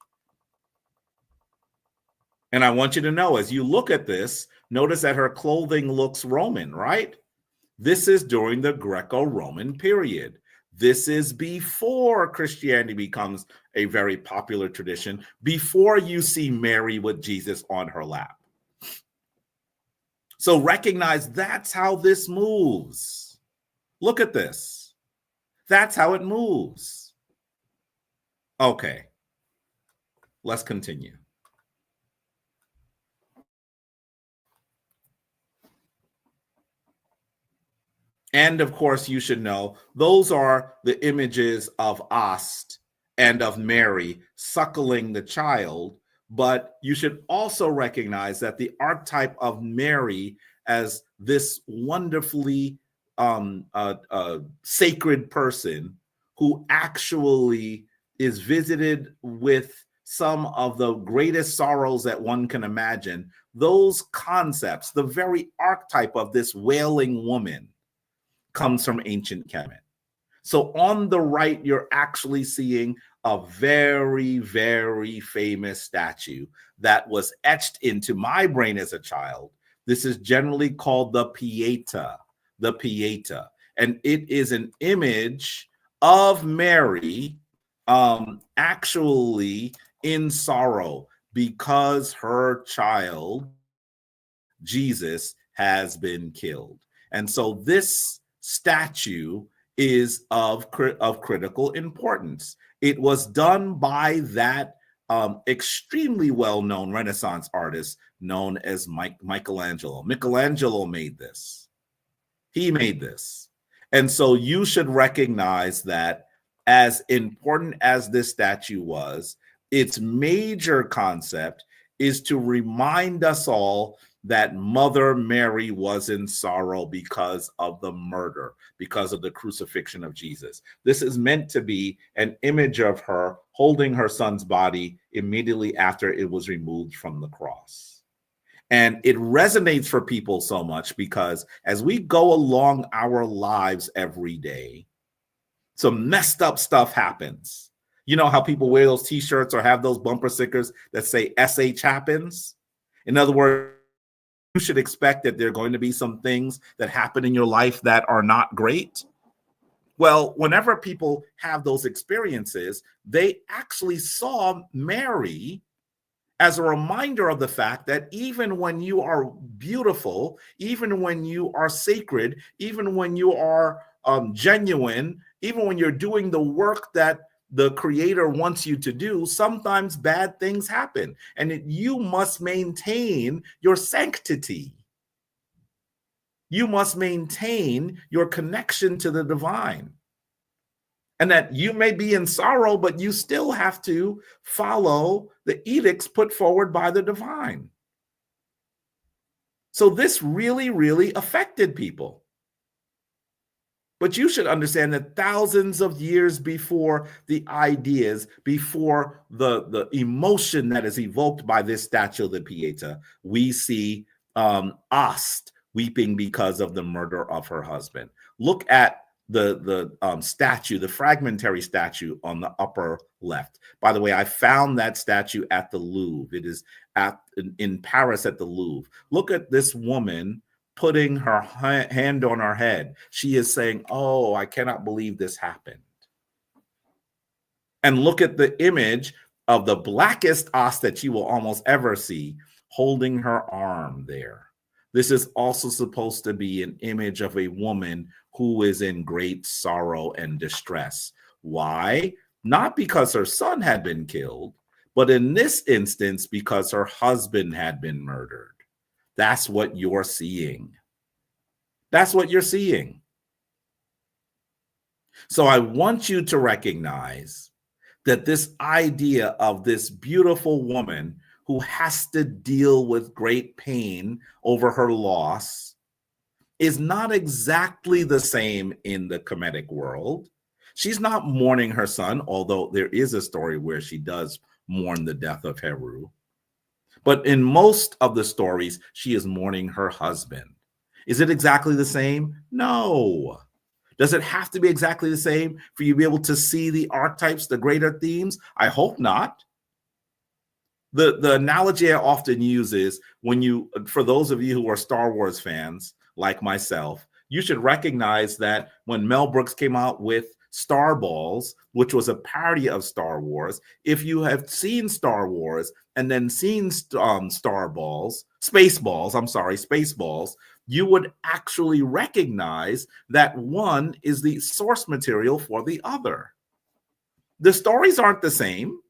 And I want you to know, as you look at this, notice that her clothing looks Roman, right? This is during the Greco-Roman period. This is before Christianity becomes a very popular tradition, before you see Mary with Jesus on her lap. So recognize that's how this moves. Look at this. That's how it moves. Okay, let's continue. And of course, you should know those are the images of Ast and of Mary suckling the child. But you should also recognize that the archetype of Mary as this wonderfully sacred person who actually is visited with some of the greatest sorrows that one can imagine, those concepts, the very archetype of this wailing woman comes from ancient Kemet. So on the right, you're actually seeing a very, very famous statue that was etched into my brain as a child. This is generally called the Pieta, and it is an image of Mary actually in sorrow because her child, Jesus, has been killed. And so this statue is of critical importance. It was done by that extremely well-known Renaissance artist known as Michelangelo. Michelangelo made this. He made this. And so you should recognize that as important as this statue was, its major concept is to remind us all that Mother Mary was in sorrow because of the murder, because of the crucifixion of Jesus. This is meant to be an image of her holding her son's body immediately after it was removed from the cross. And it resonates for people so much because as we go along our lives every day, some messed up stuff happens. You know how people wear those t-shirts or have those bumper stickers that say SH happens? In other words, you should expect that there are going to be some things that happen in your life that are not great. Well, whenever people have those experiences, they actually saw Mary as a reminder of the fact that even when you are beautiful, even when you are sacred, even when you are genuine, even when you're doing the work that the Creator wants you to do, sometimes bad things happen, and you must maintain your sanctity. You must maintain your connection to the divine. And that you may be in sorrow, but you still have to follow the edicts put forward by the divine. So this really, really affected people. But you should understand that thousands of years before the ideas, before the emotion that is evoked by this statue of the Pieta, we see Ast weeping because of the murder of her husband. Look at the statue, the fragmentary statue on the upper left. By the way, I found that statue at the Louvre. It is in Paris at the Louvre. Look at this woman putting her hand on her head. She is saying, "Oh, I cannot believe this happened." And look at the image of the blackest Ast that you will almost ever see, holding her arm there. This is also supposed to be an image of a woman who is in great sorrow and distress. Why? Not because her son had been killed, but in this instance, because her husband had been murdered. That's what you're seeing. That's what you're seeing. So I want you to recognize that this idea of this beautiful woman who has to deal with great pain over her loss is not exactly the same in the Kemetic world. She's not mourning her son, although there is a story where she does mourn the death of Heru. But in most of the stories, she is mourning her husband. Is it exactly the same? No. Does it have to be exactly the same for you to be able to see the archetypes, the greater themes? I hope not. The analogy I often use is for those of you who are Star Wars fans, like myself, you should recognize that when Mel Brooks came out with Star Balls, which was a parody of Star Wars, if you have seen Star Wars and then seen Spaceballs, you would actually recognize that one is the source material for the other. The stories aren't the same,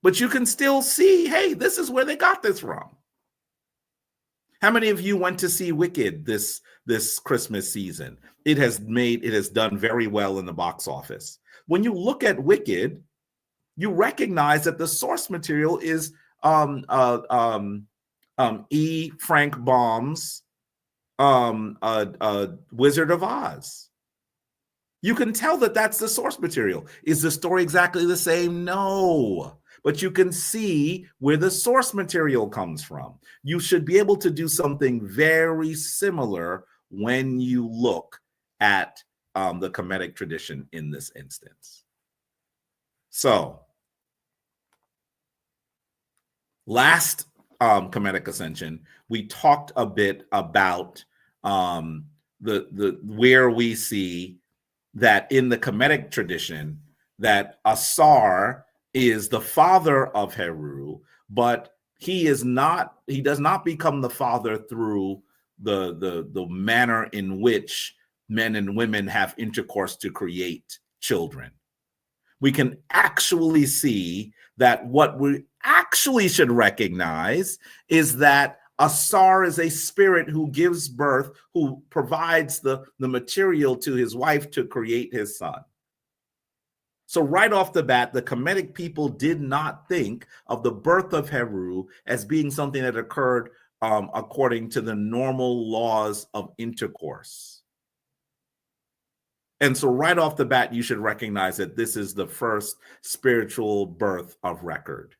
but you can still see, hey, this is where they got this from. How many of you went to see Wicked this Christmas season? It has done very well in the box office. When you look at Wicked, you recognize that the source material is E. Frank Baum's Wizard of Oz. You can tell that that's the source material. Is the story exactly the same? No. But you can see where the source material comes from. You should be able to do something very similar when you look at the Kemetic tradition in this instance. So, last Kemetic Ascension, we talked a bit about the where we see that in the Kemetic tradition that Asar is the father of Heru, but he does not become the father through the manner in which men and women have intercourse to create children. We can actually see that what we actually should recognize is that Asar is a spirit who gives birth, who provides the material to his wife to create his son. So right off the bat, the Kemetic people did not think of the birth of Heru as being something that occurred according to the normal laws of intercourse. And so right off the bat, you should recognize that this is the first spiritual birth of record.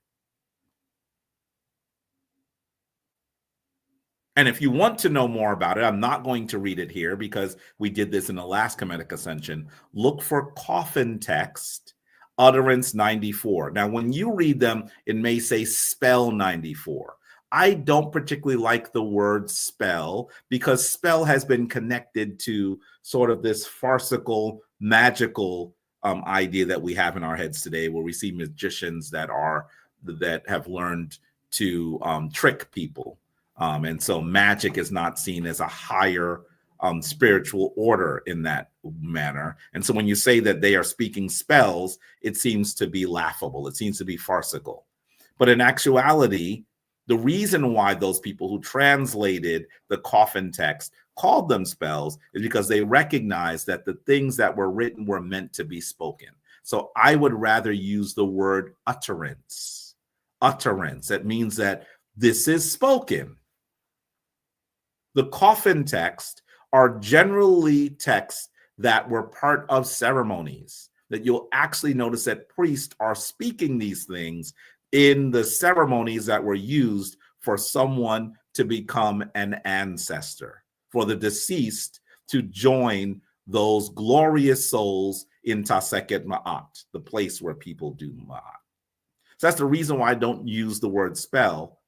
And if you want to know more about it, I'm not going to read it here because we did this in the last Kemetic Ascension. Look for coffin text, utterance 94. Now, when you read them, it may say spell 94. I don't particularly like the word spell because spell has been connected to sort of this farcical, magical idea that we have in our heads today, where we see magicians that have learned to trick people. And so magic is not seen as a higher spiritual order in that manner. And so when you say that they are speaking spells, it seems to be laughable. It seems to be farcical. But in actuality, the reason why those people who translated the coffin text called them spells is because they recognized that the things that were written were meant to be spoken. So I would rather use the word utterance. Utterance. That means that this is spoken. The coffin texts are generally texts that were part of ceremonies, that you'll actually notice that priests are speaking these things in the ceremonies that were used for someone to become an ancestor, for the deceased to join those glorious souls in Taseket Ma'at, the place where people do Ma'at. So that's the reason why I don't use the word spell,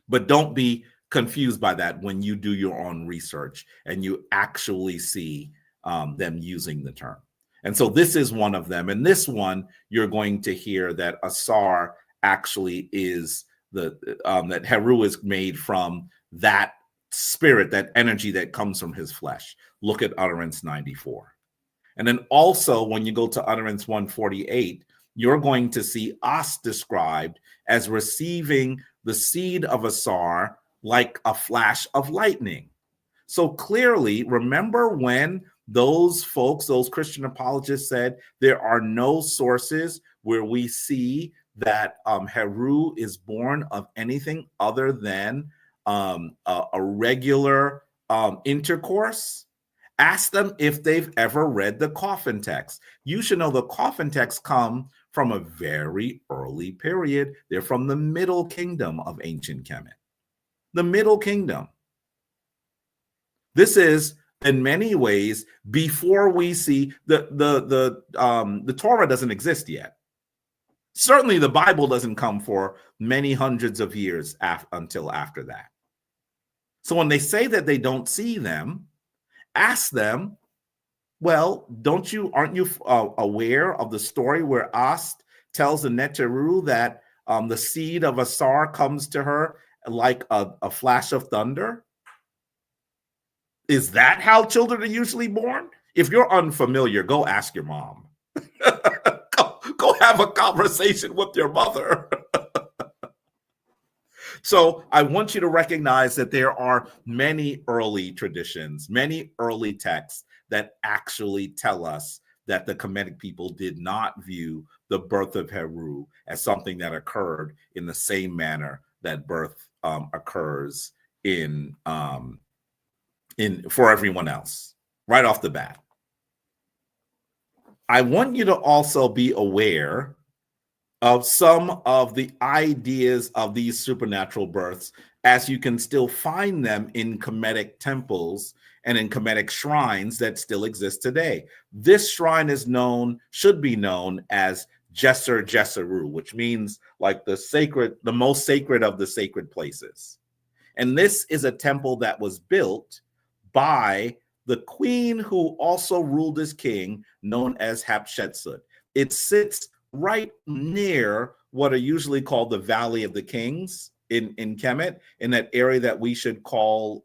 but don't be confused by that when you do your own research and you actually see them using the term. And so this is one of them. And this one, you're going to hear that Asar actually is that Heru is made from that spirit, that energy that comes from his flesh. Look at utterance 94. And then also when you go to utterance 148, you're going to see As described as receiving the seed of Asar like a flash of lightning. So clearly, remember when those folks, those Christian apologists said there are no sources where we see that Heru is born of anything other than a regular intercourse? Ask them if they've ever read the coffin text. You should know the coffin texts come from a very early period. They're from the Middle Kingdom of ancient Kemet. The Middle Kingdom. This is in many ways before we see the Torah doesn't exist yet. Certainly the Bible doesn't come for many hundreds of years until after that. So when they say that they don't see them, ask them, well, aren't you aware of the story where Ast tells the Neteru that the seed of Asar comes to her like a flash of thunder? Is that how children are usually born? If you're unfamiliar, go ask your mom. go have a conversation with your mother. So I want you to recognize that there are many early traditions, many early texts that actually tell us that the Kemetic people did not view the birth of Heru as something that occurred in the same manner that birth occurs in for everyone else, right off the bat. I want you to also be aware of some of the ideas of these supernatural births, as you can still find them in Kemetic temples and in Kemetic shrines that still exist today. This shrine is should be known as Jesser Jesseru, which means like the most sacred of the sacred places. And this is a temple that was built by the queen who also ruled as king, known as Hatshepsut. It sits right near what are usually called the Valley of the Kings in Kemet, in that area that we should call,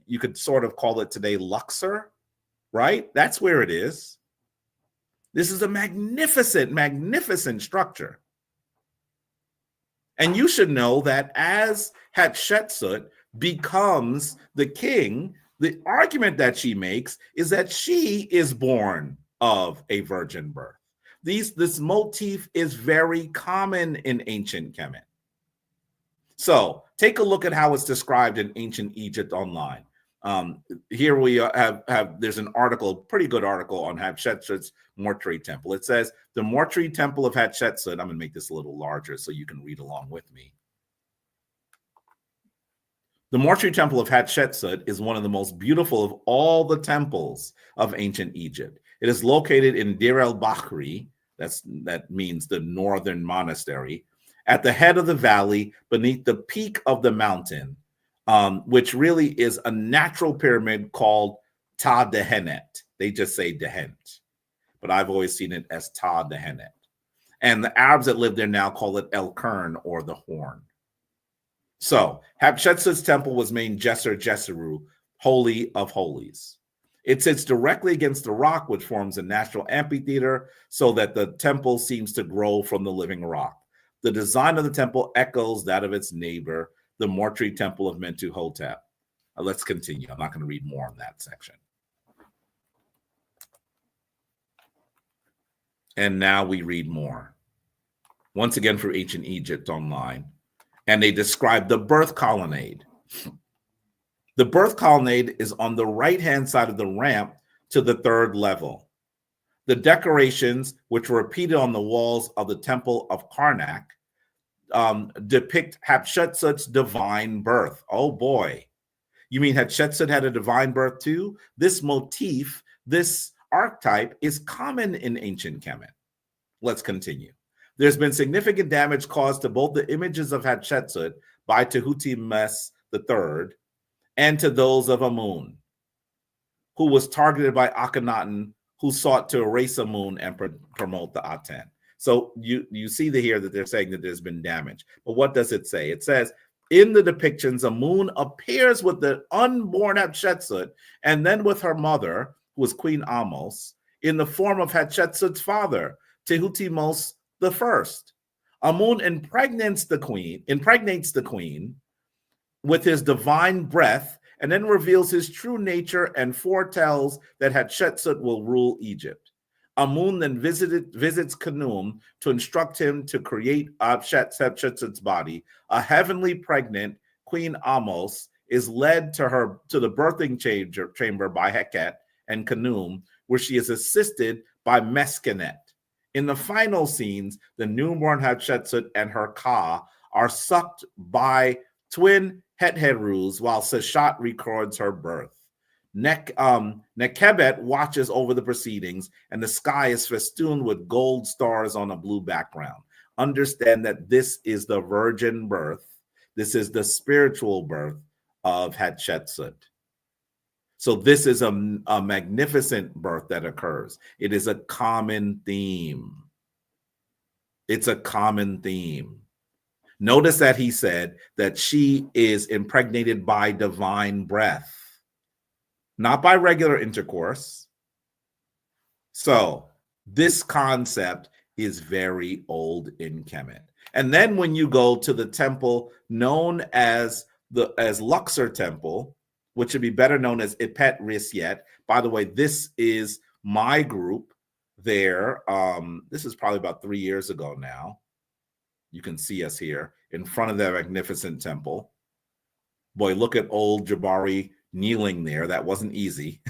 you could sort of call it today Luxor, right? That's where it is. This is a magnificent, magnificent structure. And you should know that as Hatshepsut becomes the king, the argument that she makes is that she is born of a virgin birth. This motif is very common in ancient Kemet. So take a look at how it's described in ancient Egypt online. Here we have there's an article, pretty good article on Hatshepsut's mortuary temple. It says the mortuary temple of Hatshepsut. I'm going to make this a little larger so you can read along with me. The mortuary temple of Hatshepsut is one of the most beautiful of all the temples of ancient Egypt. It is located in Deir el-Bahri, that means the northern monastery, at the head of the valley beneath the peak of the mountain, which really is a natural pyramid called Ta Dehenet. They just say Dehent, but I've always seen it as Ta Dehenet. And the Arabs that live there now call it El Kern, or the Horn. So Hatshepsut's temple was named Djeser Djeseru, Holy of Holies. It sits directly against the rock, which forms a natural amphitheater, so that the temple seems to grow from the living rock. The design of the temple echoes that of its neighbor, the mortuary temple of Mentuhotep. Let's continue. I'm not going to read more on that section. And now we read more. Once again for ancient Egypt online. And they describe the birth colonnade. The birth colonnade is on the right-hand side of the ramp to the third level. The decorations, which were repeated on the walls of the temple of Karnak, depict Hatshepsut's divine birth. Oh boy. You mean Hatshepsut had a divine birth too? This motif, this archetype is common in ancient Kemet. Let's continue. There's been significant damage caused to both the images of Hatshepsut by Tahutmes III and to those of Amun, who was targeted by Akhenaten, who sought to erase Amun and promote the Aten. So you see here that they're saying that there's been damage. But what does it say? It says, in the depictions, Amun appears with the unborn Hatshepsut and then with her mother, who was Queen Amos, in the form of Hatshepsut's father, Tahutmes I. Amun impregnates the queen with his divine breath and then reveals his true nature and foretells that Hatshepsut will rule Egypt. Amun then visits Khnum to instruct him to create Hatshepsut's body. A heavenly pregnant Queen Amos is led to the birthing chamber by Heket and Khnum, where she is assisted by Meskenet. In the final scenes, the newborn Hatshepsut and her Ka are sucked by twin Het-Herus while Seshat records her birth. Nekebet watches over the proceedings, and the sky is festooned with gold stars on a blue background. Understand that this is the virgin birth. This is the spiritual birth of Hatshepsut. So this is a magnificent birth that occurs. It is a common theme. It's a common theme. Notice that he said that she is impregnated by divine breath, not by regular intercourse. So this concept is very old in Kemet. And then when you go to the temple known as Luxor Temple, which should be better known as Ipet Risyet. By the way, this is my group there. This is probably about 3 years ago now. You can see us here in front of that magnificent temple. Boy, look at old Jabari kneeling there. That wasn't easy.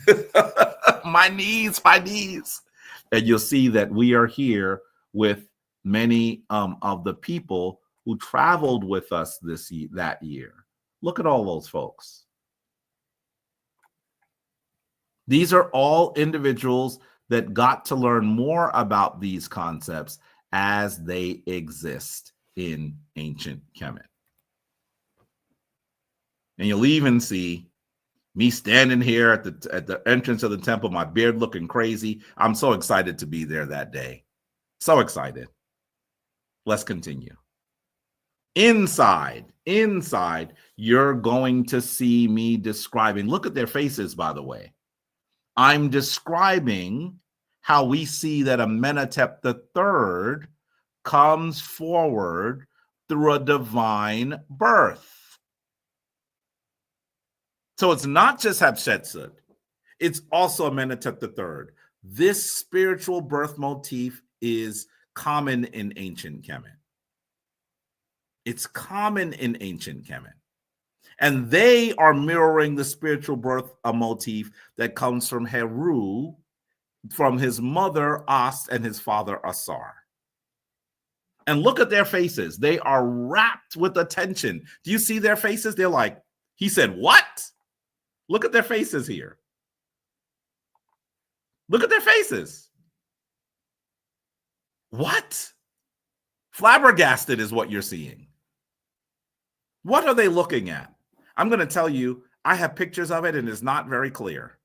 my knees. And you'll see that we are here with many of the people who traveled with us that year. Look at all those folks. These are all individuals that got to learn more about these concepts as they exist in ancient Kemet. And you'll even see me standing here at the entrance of the temple, my beard looking crazy. I'm so excited to be there that day. So excited. Let's continue. Inside, you're going to see me describing. Look at their faces, by the way. I'm describing how we see that Amenhotep III comes forward through a divine birth. So it's not just Hatshepsut, it's also Amenhotep III. This spiritual birth motif is common in ancient Kemet. It's common in ancient Kemet. And they are mirroring the spiritual birth motif that comes from Heru, from his mother As and his father Asar. And look at their faces. They are wrapped with attention. Do you see their faces? They're like, he said, what? Look at their faces here. Look at their faces. What? Flabbergasted is what you're seeing. What are they looking at? I'm going to tell you, I have pictures of it and it's not very clear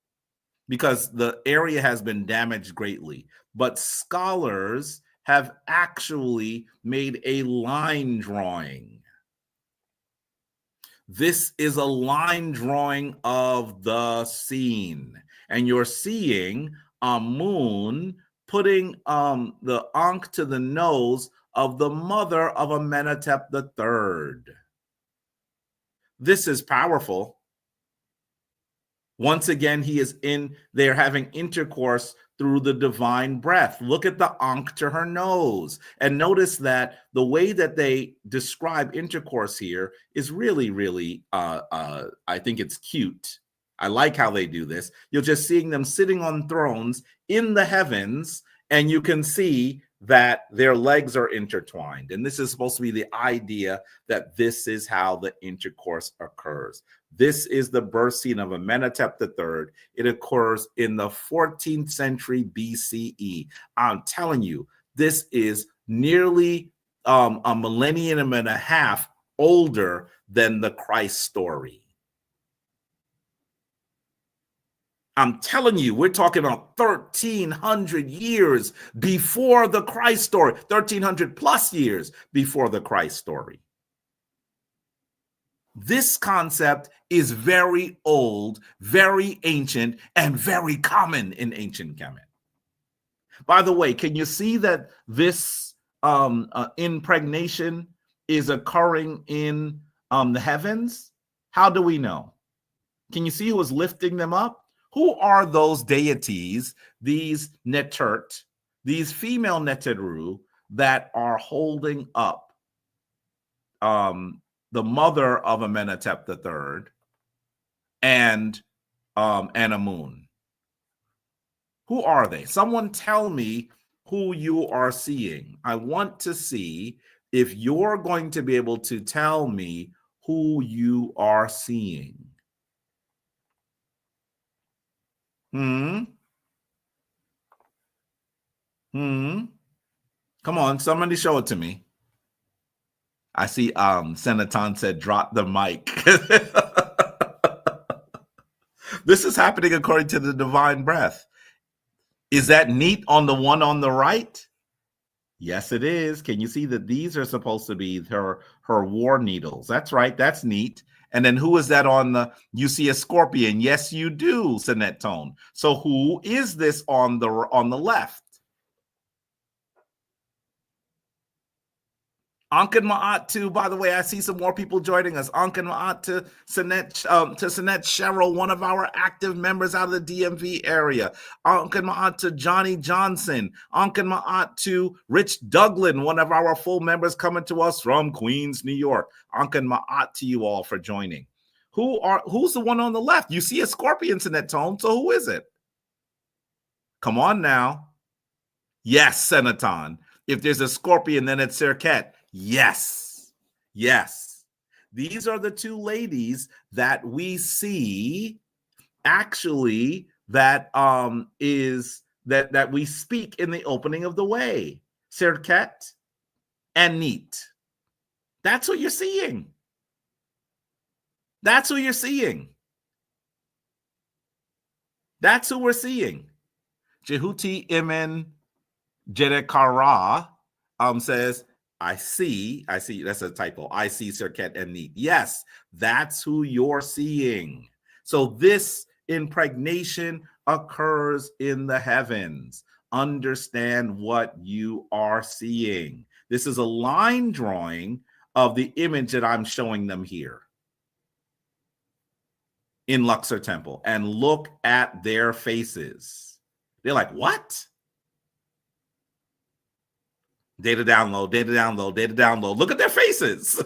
because the area has been damaged greatly. But scholars have actually made a line drawing. This is a line drawing of the scene. And you're seeing Amun putting the Ankh to the nose of the mother of Amenhotep III. This is powerful. Once again, they're having intercourse through the divine breath. Look at the Ankh to her nose. And notice that the way that they describe intercourse here is really, really, I think it's cute. I like how they do this. You're just seeing them sitting on thrones in the heavens, and you can see that their legs are intertwined. And this is supposed to be the idea that this is how the intercourse occurs. This is the birth scene of Amenhotep III. It occurs in the 14th century BCE. I'm telling you, this is nearly a millennium and a half older than the Christ story. I'm telling you, we're talking about 1,300 years before the Christ story, 1,300 plus years before the Christ story. This concept is very old, very ancient, and very common in ancient Kemet. By the way, can you see that this impregnation is occurring in the heavens? How do we know? Can you see who is lifting them up? Who are those deities, these Netert, these female Neteru that are holding up the mother of Amenhotep III and Amun? Who are they? Someone tell me who you are seeing. I want to see if you're going to be able to tell me who you are seeing. Come on, somebody show it to me. I see Senaton said drop the mic. This is happening according to the divine breath. Is that neat on the one on the right? Yes, it is. Can you see that these are supposed to be her war needles? That's right. That's neat. And then who is that on the, you see a scorpion. Yes, you do, Sinet Tone. So who is this on the left? Ankh and Ma'at too. By the way, I see some more people joining us. Ankh and Ma'at to Sinet Cheryl, one of our active members out of the DMV area. Ankh and Ma'at to Johnny Johnson. Ankh and Ma'at to Rich Douglin, one of our full members coming to us from Queens, New York. Ankh and Ma'at to you all for joining. Who's the one on the left? You see a scorpion, Sinet Tone. So who is it? Come on now. Yes, Senaton. If there's a scorpion, then it's Serket. Yes. These are the two ladies that we see actually that that we speak in the opening of the way. Serket and Neat. That's what you're seeing. That's who you're seeing. That's who we're seeing. Jehuti Imen Jedekara says, I see, that's a typo. I see Serket and Neat. Yes, that's who you're seeing. So this impregnation occurs in the heavens. Understand what you are seeing. This is a line drawing of the image that I'm showing them here in Luxor Temple. And look at their faces. They're like, what? Data download, data download, data download. Look at their faces.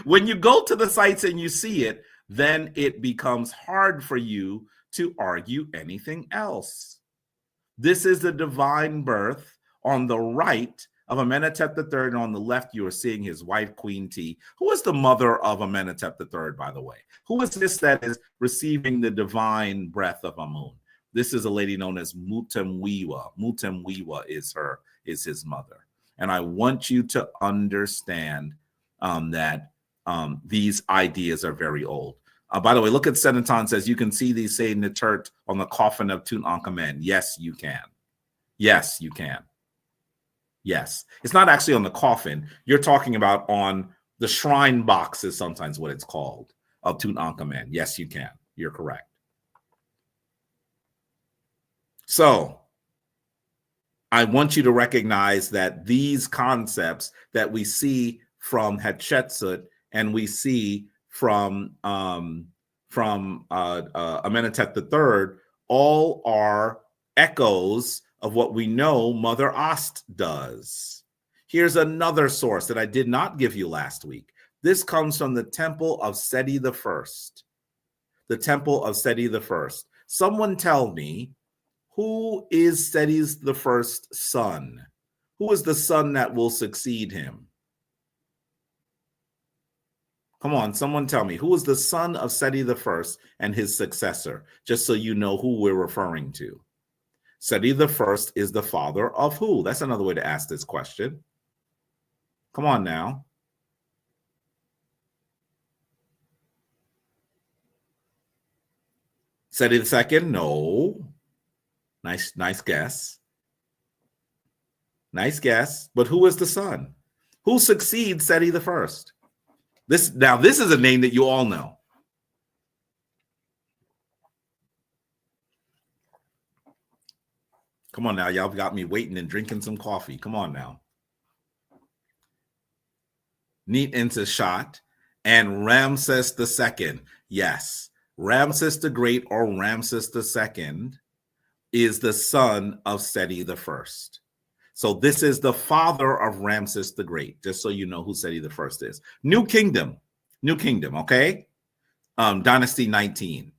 When you go to the sites and you see it, then it becomes hard for you to argue anything else. This is the divine birth on the right of Amenhotep III, and on the left, you are seeing his wife, Queen T. Who is the mother of Amenhotep III, by the way? Who is this that is receiving the divine breath of Amun? This is a lady known as Mutemwiwa. Mutemwiwa is his mother. And I want you to understand that these ideas are very old. By the way, look at Senaton says, you can see these say Netert on the coffin of Tutankhamen. Yes, you can. Yes, you can. Yes. It's not actually on the coffin. You're talking about on the shrine box is sometimes what it's called, of Tutankhamen. Yes, you can. You're correct. So I want you to recognize that these concepts that we see from Hatshepsut and we see from Amenhotep III all are echoes of what we know Mother Ost does. Here's another source that I did not give you last week. This comes from the Temple of Seti I. The Temple of Seti I. Someone tell me, who is Seti I's son? Who is the son that will succeed him? Come on, someone tell me, who is the son of Seti I and his successor? Just so you know who we're referring to. Seti I is the father of who? That's another way to ask this question. Come on now. Seti II? No. Nice guess. Nice guess. But who is the son? Who succeeds Seti I? This is a name that you all know. Come on now, y'all got me waiting and drinking some coffee. Come on now. Neat into shot and Ramses II. Yes, Ramses the Great or Ramses II is the son of Seti I. So this is the father of Ramses the Great, just so you know who Seti I is. New Kingdom, okay? Dynasty 19.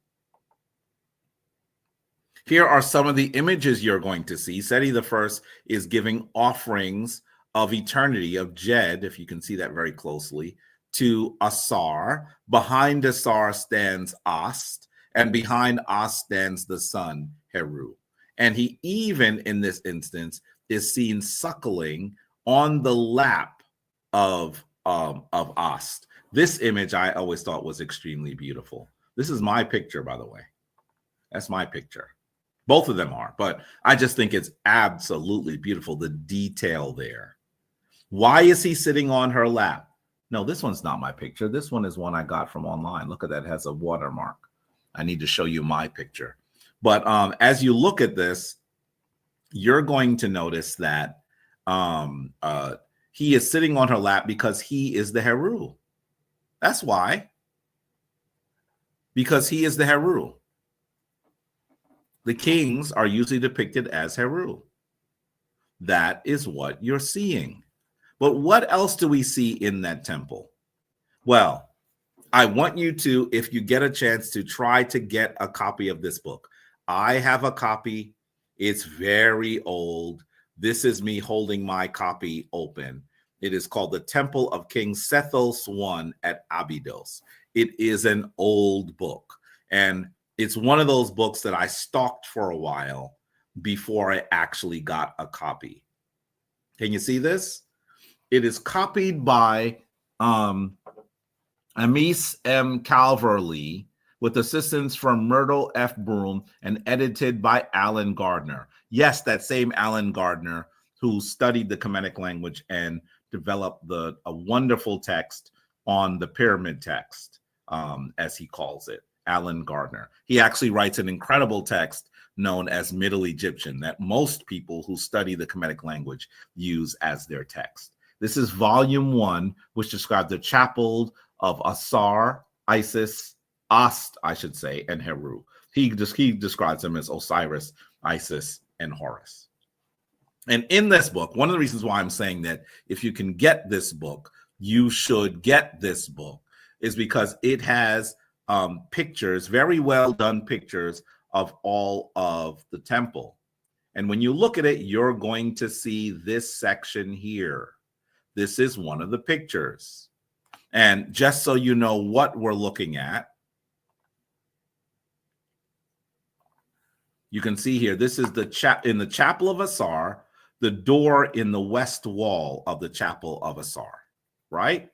Here are some of the images you're going to see. Seti I is giving offerings of eternity, of Jed, if you can see that very closely, to Asar. Behind Asar stands Ast, and behind Ast stands the son, Heru. And he even, in this instance, is seen suckling on the lap of Ast. This image I always thought was extremely beautiful. This is my picture, by the way. That's my picture. Both of them are, but I just think it's absolutely beautiful, the detail there. Why is he sitting on her lap? No, this one's not my picture. This one is one I got from online. Look at that, it has a watermark. I need to show you my picture. But as you look at this, you're going to notice that he is sitting on her lap because he is the Heru. That's why. Because he is the Heru. The kings are usually depicted as Heru. That is what you're seeing. But what else do we see in that temple? Well, I want you to, if you get a chance, to try to get a copy of this book. I have a copy. It's very old. This is me holding my copy open. It is called The Temple of King Sethos I at Abydos. It is an old book. And it's one of those books that I stalked for a while before I actually got a copy. Can you see this? It is copied by Amis M. Calverley with assistance from Myrtle F. Broom and edited by Alan Gardner. Yes, that same Alan Gardner who studied the Kemetic language and developed a wonderful text on the pyramid text, as he calls it, Alan Gardner. He actually writes an incredible text known as Middle Egyptian that most people who study the Kemetic language use as their text. This is volume 1, which describes the chapel of Asar, Isis, Ast, I should say, and Heru. He describes them as Osiris, Isis, and Horus. And in this book, one of the reasons why I'm saying that if you can get this book, you should get this book, is because it has pictures, very well done pictures of all of the temple. And when you look at it, you're going to see this section here. This is one of the pictures. And just so you know what we're looking at, you can see here, this is in the chapel of Asar, the door in the west wall of the chapel of Asar, right?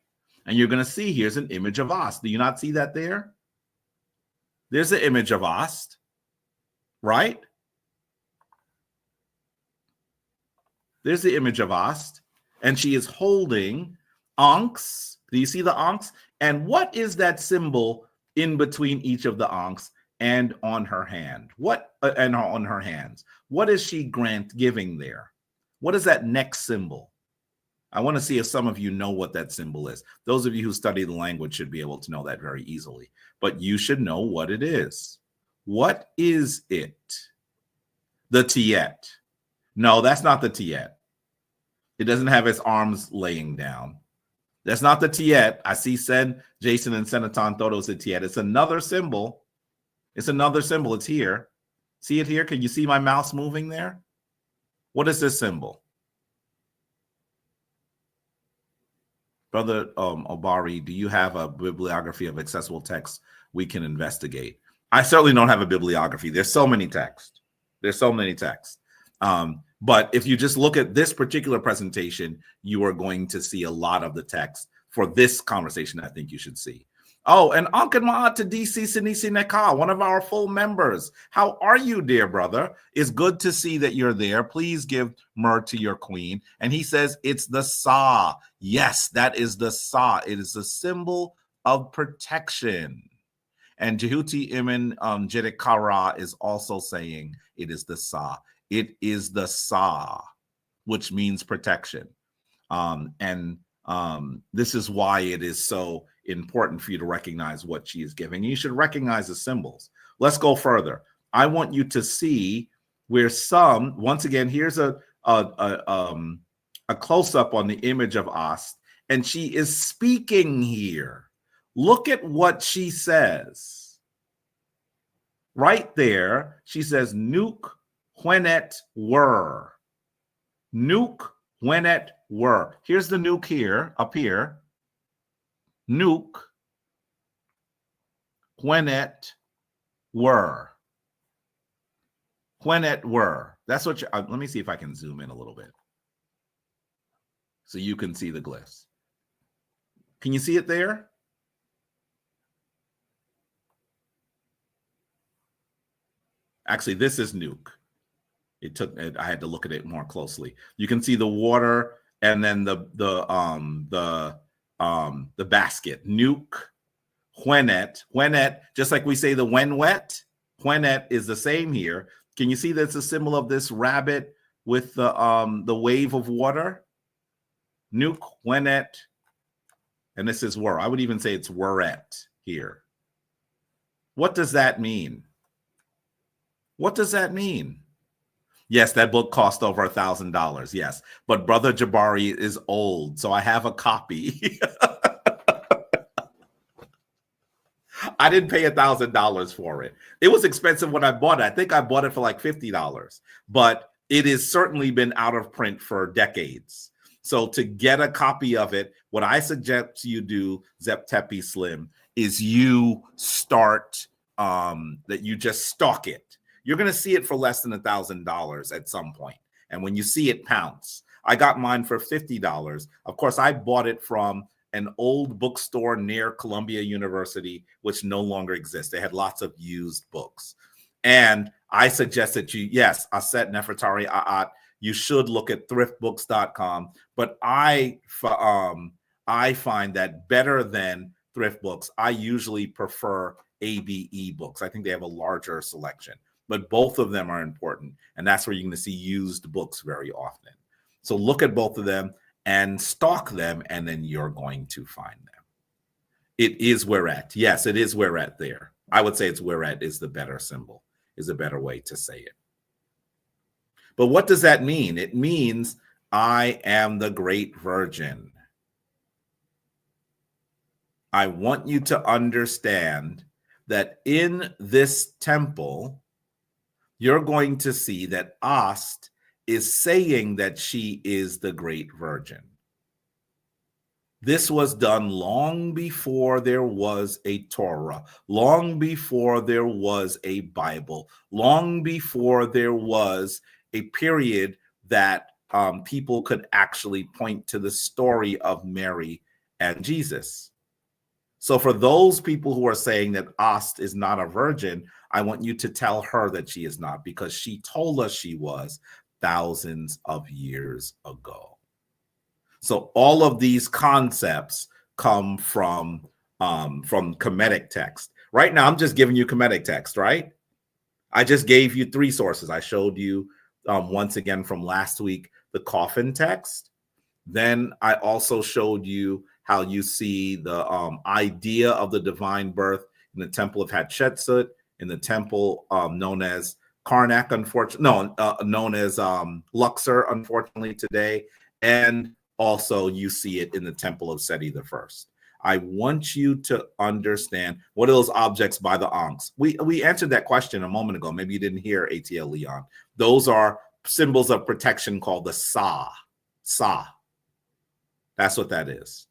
And you're going to see here's an image of Ast. Do you not see that there? There's the image of Ast, right? There's the image of Ast, and she is holding ankhs. Do you see the ankhs? And what is that symbol in between each of the ankhs and on her hand? And on her hands? What is she giving there? What is that next symbol? I want to see if some of you know what that symbol is. Those of you who study the language should be able to know that very easily. But you should know what it is. What is it? The Tiet. No, that's not the Tiet. It doesn't have its arms laying down. That's not the Tiet. I see Jason and Senaton thought it was the Tiet. It's another symbol. It's another symbol. It's here. See it here? Can you see my mouse moving there? What is this symbol? Brother Obari, do you have a bibliography of accessible texts we can investigate? I certainly don't have a bibliography. There's so many texts. But if you just look at this particular presentation, you are going to see a lot of the text for this conversation I think you should see. Oh, and Ankh Ma'at to DC Sinisi Neka, one of our full members. How are you, dear brother? It's good to see that you're there. Please give myrrh to your queen. And he says it's the Sa. Yes, that is the Sa. It is the symbol of protection. And Jehuti Imin Jedekara is also saying it is the Sa. It is the Sa, which means protection. This is why it is so important for you to recognize what she is giving. You should recognize the symbols. Let's go further. I want you to see where once again, here's a close-up on the image of Ast, and she is speaking here. Look at what she says. Right there, she says, Nuke Hwenet Were. Nuke Hwenet Were. Here's the nuke here, up here. Nuke Hwenet Were. Hwenet Were. That's what let me see if I can zoom in a little bit so you can see the glyphs. Can you see it there? Actually, this is nuke. I had to look at it more closely. You can see the water and then the basket. Nuke, Hwenet. Hwenet, just like we say the when wet, Hwenet is the same here. Can you see that's a symbol of this rabbit with the wave of water? Nuke, Hwenet, and this is were. I would even say it's weret here. What does that mean? What does that mean? Yes, that book cost over $1,000. Yes, but Brother Jabari is old, so I have a copy. I didn't pay $1,000 for it. It was expensive when I bought it. I think I bought it for like $50, but it has certainly been out of print for decades. So to get a copy of it, what I suggest you do, Zep Tepi Slim, is you start that you just stock it. You're going to see it for less than $1,000 at some point. And when you see it, pounce. I got mine for $50. Of course, I bought it from an old bookstore near Columbia University, which no longer exists. They had lots of used books. And I suggest that you, yes, Aset Nefertari A'at, you should look at thriftbooks.com. But I find that better than thrift books, I usually prefer ABE books. I think they have a larger selection, but both of them are important. And that's where you're going to see used books very often. So look at both of them and stalk them, and then you're going to find them. It is where at. Yes, it is where at there. I would say it's where at is the better symbol, is a better way to say it. But what does that mean? It means I am the great virgin. I want you to understand that in this temple, you're going to see that Ast is saying that she is the great virgin. This was done long before there was a Torah, long before there was a Bible, long before there was a period that people could actually point to the story of Mary and Jesus. So for those people who are saying that Ast is not a virgin, I want you to tell her that she is not, because she told us she was thousands of years ago. So all of these concepts come from Kemetic text. Right now, I'm just giving you Kemetic text, right? I just gave you 3 sources. I showed you once again from last week, the coffin text. Then I also showed you how you see the idea of the divine birth in the temple of Hatshepsut, in the temple known as Karnak, known as Luxor, unfortunately, today. And also you see it in the temple of Seti I. I want you to understand, what are those objects by the Ankhs? We answered that question a moment ago. Maybe you didn't hear ATL Leon. Those are symbols of protection called the Sa. Sa. That's what that is.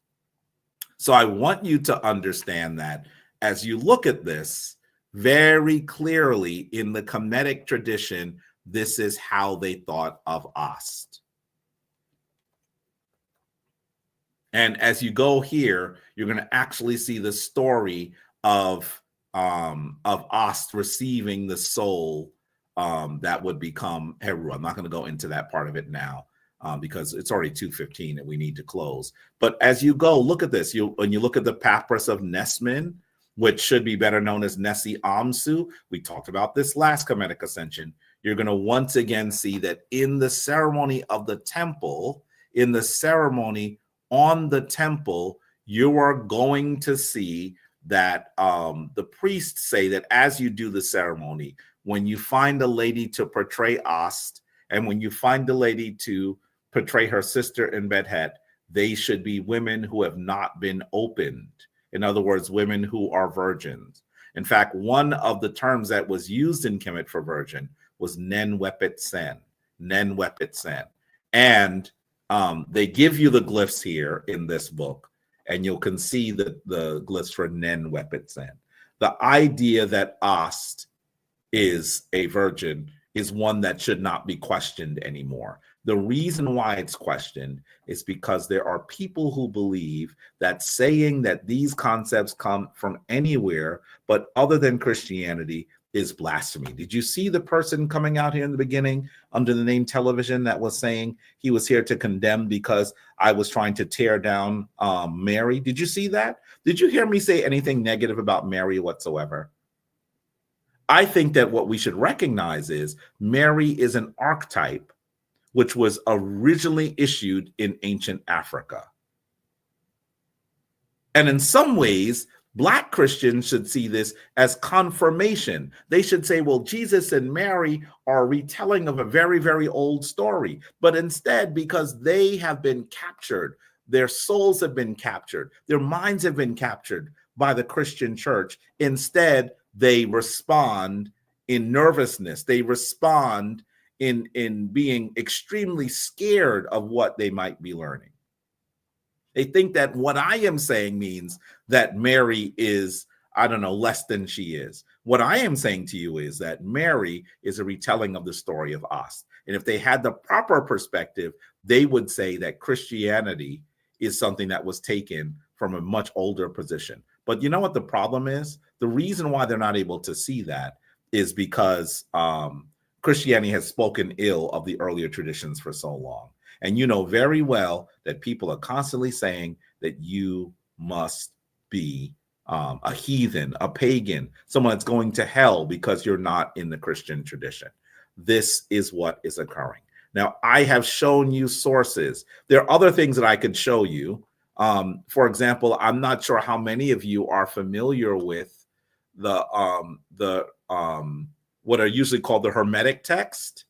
So I want you to understand that as you look at this very clearly in the Kemetic tradition, this is how they thought of Ast. And as you go here, you're going to actually see the story of Ast receiving the soul that would become Heru. I'm not going to go into that part of it now because it's already 2:15 and we need to close. But as you go, look at this. When you look at the papyrus of Nesmin, which should be better known as Nessi Amsu, we talked about this last Kemetic Ascension. You're going to once again see that in the ceremony of the temple, in the ceremony on the temple, you are going to see that the priests say that as you do the ceremony, when you find a lady to portray Ast, and when you find a lady to portray her sister in Bedhet, they should be women who have not been opened. In other words, women who are virgins. In fact, one of the terms that was used in Kemet for virgin was Nen Wepet Sen. Nen Wepet Sen. And they give you the glyphs here in this book, and you can see the glyphs for Nen Wepet Sen. The idea that Ast is a virgin is one that should not be questioned anymore. The reason why it's questioned is because there are people who believe that saying that these concepts come from anywhere but other than Christianity is blasphemy. Did you see the person coming out here in the beginning under the name Television that was saying he was here to condemn because I was trying to tear down Mary? Did you see that? Did you hear me say anything negative about Mary whatsoever? I think that what we should recognize is Mary is an archetype which was originally issued in ancient Africa. And in some ways, Black Christians should see this as confirmation. They should say, well, Jesus and Mary are a retelling of a very, very old story. But instead, because they have been captured, their souls have been captured, their minds have been captured by the Christian church, instead, they respond in nervousness. They respond in being extremely scared of what they might be learning. They think that what I am saying means that Mary is, I don't know, less than she is. What I am saying to you is that Mary is a retelling of the story of Ast. And if they had the proper perspective, they would say that Christianity is something that was taken from a much older position. But you know what the problem is? The reason why they're not able to see that is because Christianity has spoken ill of the earlier traditions for so long. And you know very well that people are constantly saying that you must be a heathen, a pagan, someone that's going to hell because you're not in the Christian tradition. This is what is occurring. Now, I have shown you sources. There are other things that I could show you. For example, I'm not sure how many of you are familiar with the what are usually called the Hermetic text.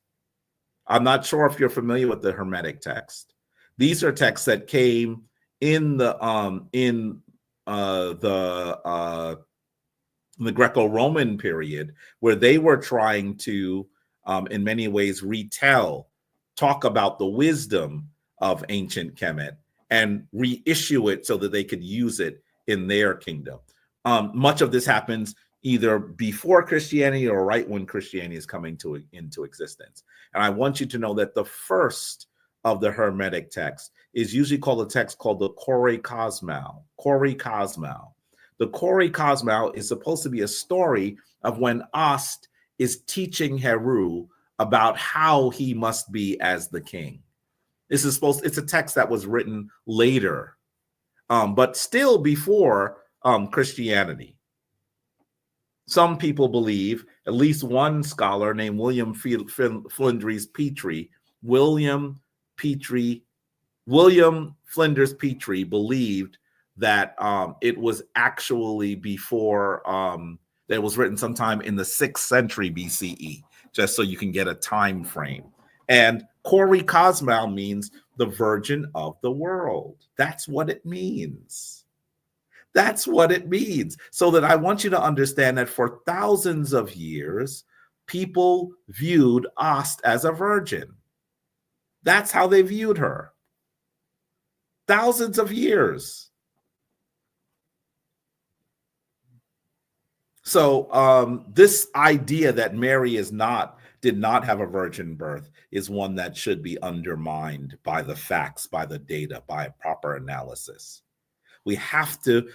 I'm not sure if you're familiar with the Hermetic text. These are texts that came in the Greco-Roman period, where they were trying to, in many ways, talk about the wisdom of ancient Kemet and reissue it so that they could use it in their kingdom. Much of this happens either before Christianity or right when Christianity is coming into existence. And I want you to know that the first of the Hermetic texts is usually called a text called the Kore Kosmou. Kore Kosmou. The Kore Kosmou is supposed to be a story of when Ast is teaching Heru about how he must be as the king. It's a text that was written later, but still before Christianity. Some people believe, at least one scholar named William Flinders Petrie, William Flinders Petrie believed that it was actually before, that it was written sometime in the 6th century BCE, just so you can get a time frame. And Kore Kosmou means the virgin of the world. That's what it means. That's what it means. So that I want you to understand that for thousands of years, people viewed Ast as a virgin. That's how they viewed her. Thousands of years. So this idea that Mary did not have a virgin birth is one that should be undermined by the facts, by the data, by a proper analysis. We have to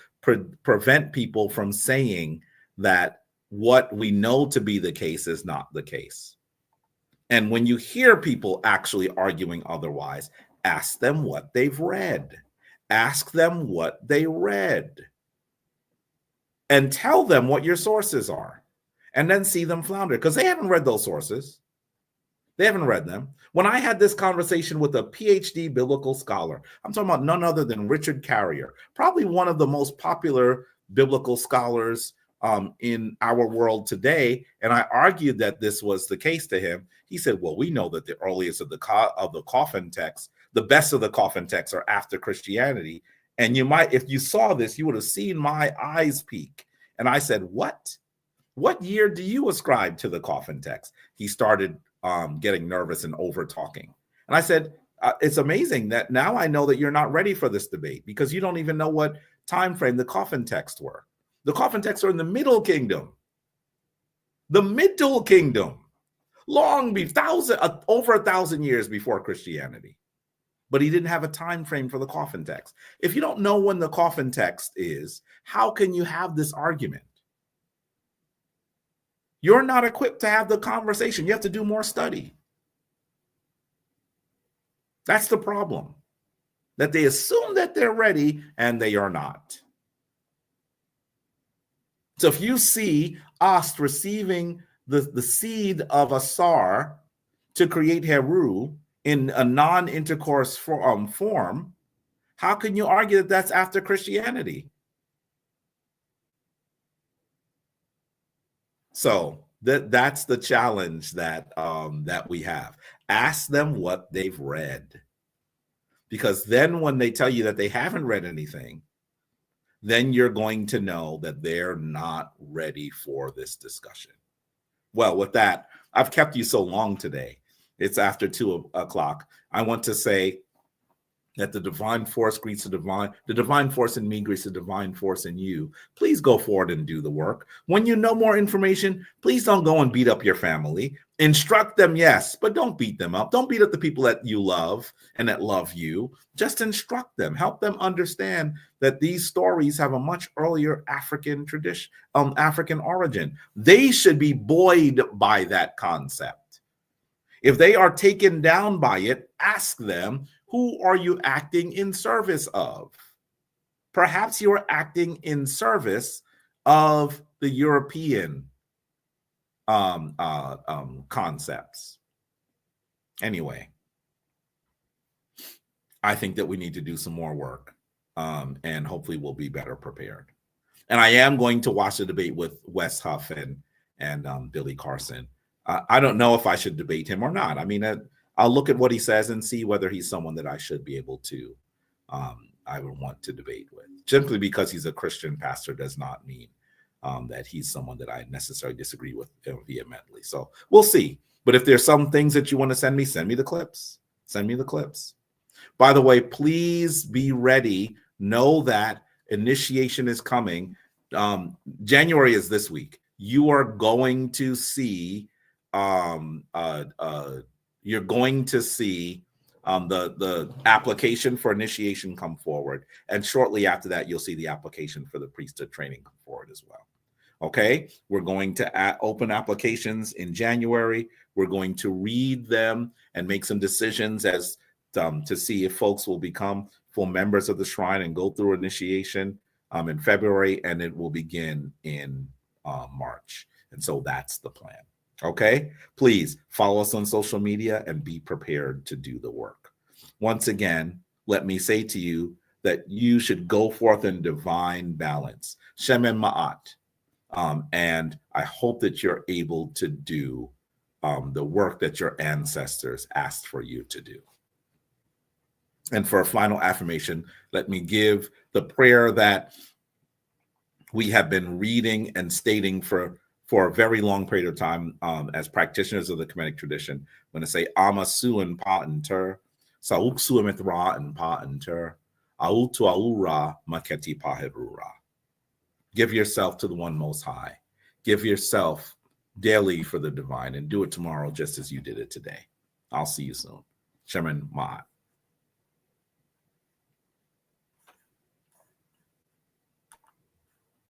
prevent people from saying that what we know to be the case is not the case. And when you hear people actually arguing otherwise, ask them what they've read. Ask them what they read. And tell them what your sources are. And then see them flounder, because they haven't read those sources. They haven't read them. When I had this conversation with a PhD biblical scholar, I'm talking about none other than Richard Carrier, probably one of the most popular biblical scholars in our world today. And I argued that this was the case to him. He said, well, we know that the earliest of the coffin texts, the best of the coffin texts are after Christianity. And you might, if you saw this, you would have seen my eyes peak. And I said, what? What year do you ascribe to the coffin text? He started getting nervous and over talking. And I said, it's amazing that now I know that you're not ready for this debate because you don't even know what time frame the coffin texts were. The coffin texts are in the Middle Kingdom. The Middle Kingdom. Over 1,000 years before Christianity. But he didn't have a time frame for the coffin text. If you don't know when the coffin text is, how can you have this argument? You're not equipped to have the conversation. You have to do more study. That's the problem. That they assume that they're ready and they are not. So if you see Ast receiving the seed of Asar to create Heru in a non-intercourse form, how can you argue that that's after Christianity? So that's the challenge that we have. Ask them what they've read. Because then when they tell you that they haven't read anything, then you're going to know that they're not ready for this discussion. Well, with that, I've kept you so long today. It's after 2 o'clock. I want to say that the divine force greets the divine force in me greets the divine force in you. Please go forward and do the work. When you know more information, please don't go and beat up your family. Instruct them, yes, but don't beat them up. Don't beat up the people that you love and that love you. Just instruct them. Help them understand that these stories have a much earlier African tradition, African origin. They should be buoyed by that concept. If they are taken down by it, ask them, who are you acting in service of? Perhaps you are acting in service of the European concepts. Anyway, I think that we need to do some more work, and hopefully we'll be better prepared. And I am going to watch the debate with Wes Huff and Billy Carson. I don't know if I should debate him or not. I mean, I'll look at what he says and see whether he's someone that I should be able to, I would want to debate with. Simply because he's a Christian pastor does not mean that he's someone that I necessarily disagree with vehemently. So we'll see. But if there's some things that you want to send me the clips. Send me the clips. By the way, please be ready. Know that initiation is coming. January is this week. You are going to see you're going to see the application for initiation come forward, and shortly after that you'll see the application for the priesthood training come forward as well. Okay, we're going to open applications in January. We're going to read them and make some decisions as to see if folks will become full members of the shrine and go through initiation in February, and it will begin in March. And so that's the plan. Okay, please follow us on social media and be prepared to do the work. Once again, let me say to you that you should go forth in divine balance. Shemen Ma'at. And I hope that you're able to do the work that your ancestors asked for you to do. And for a final affirmation, let me give the prayer that we have been reading and stating for a very long period of time as practitioners of the Kemetic tradition. I'm going to say Amasuan Pa'enter, Sauksuamithra and Pa'enter, Autu Aura Maketi Paherura. Give yourself to the one most high. Give yourself daily for the divine, and do it tomorrow just as you did it today. I'll see you soon. Shemen Ma'at.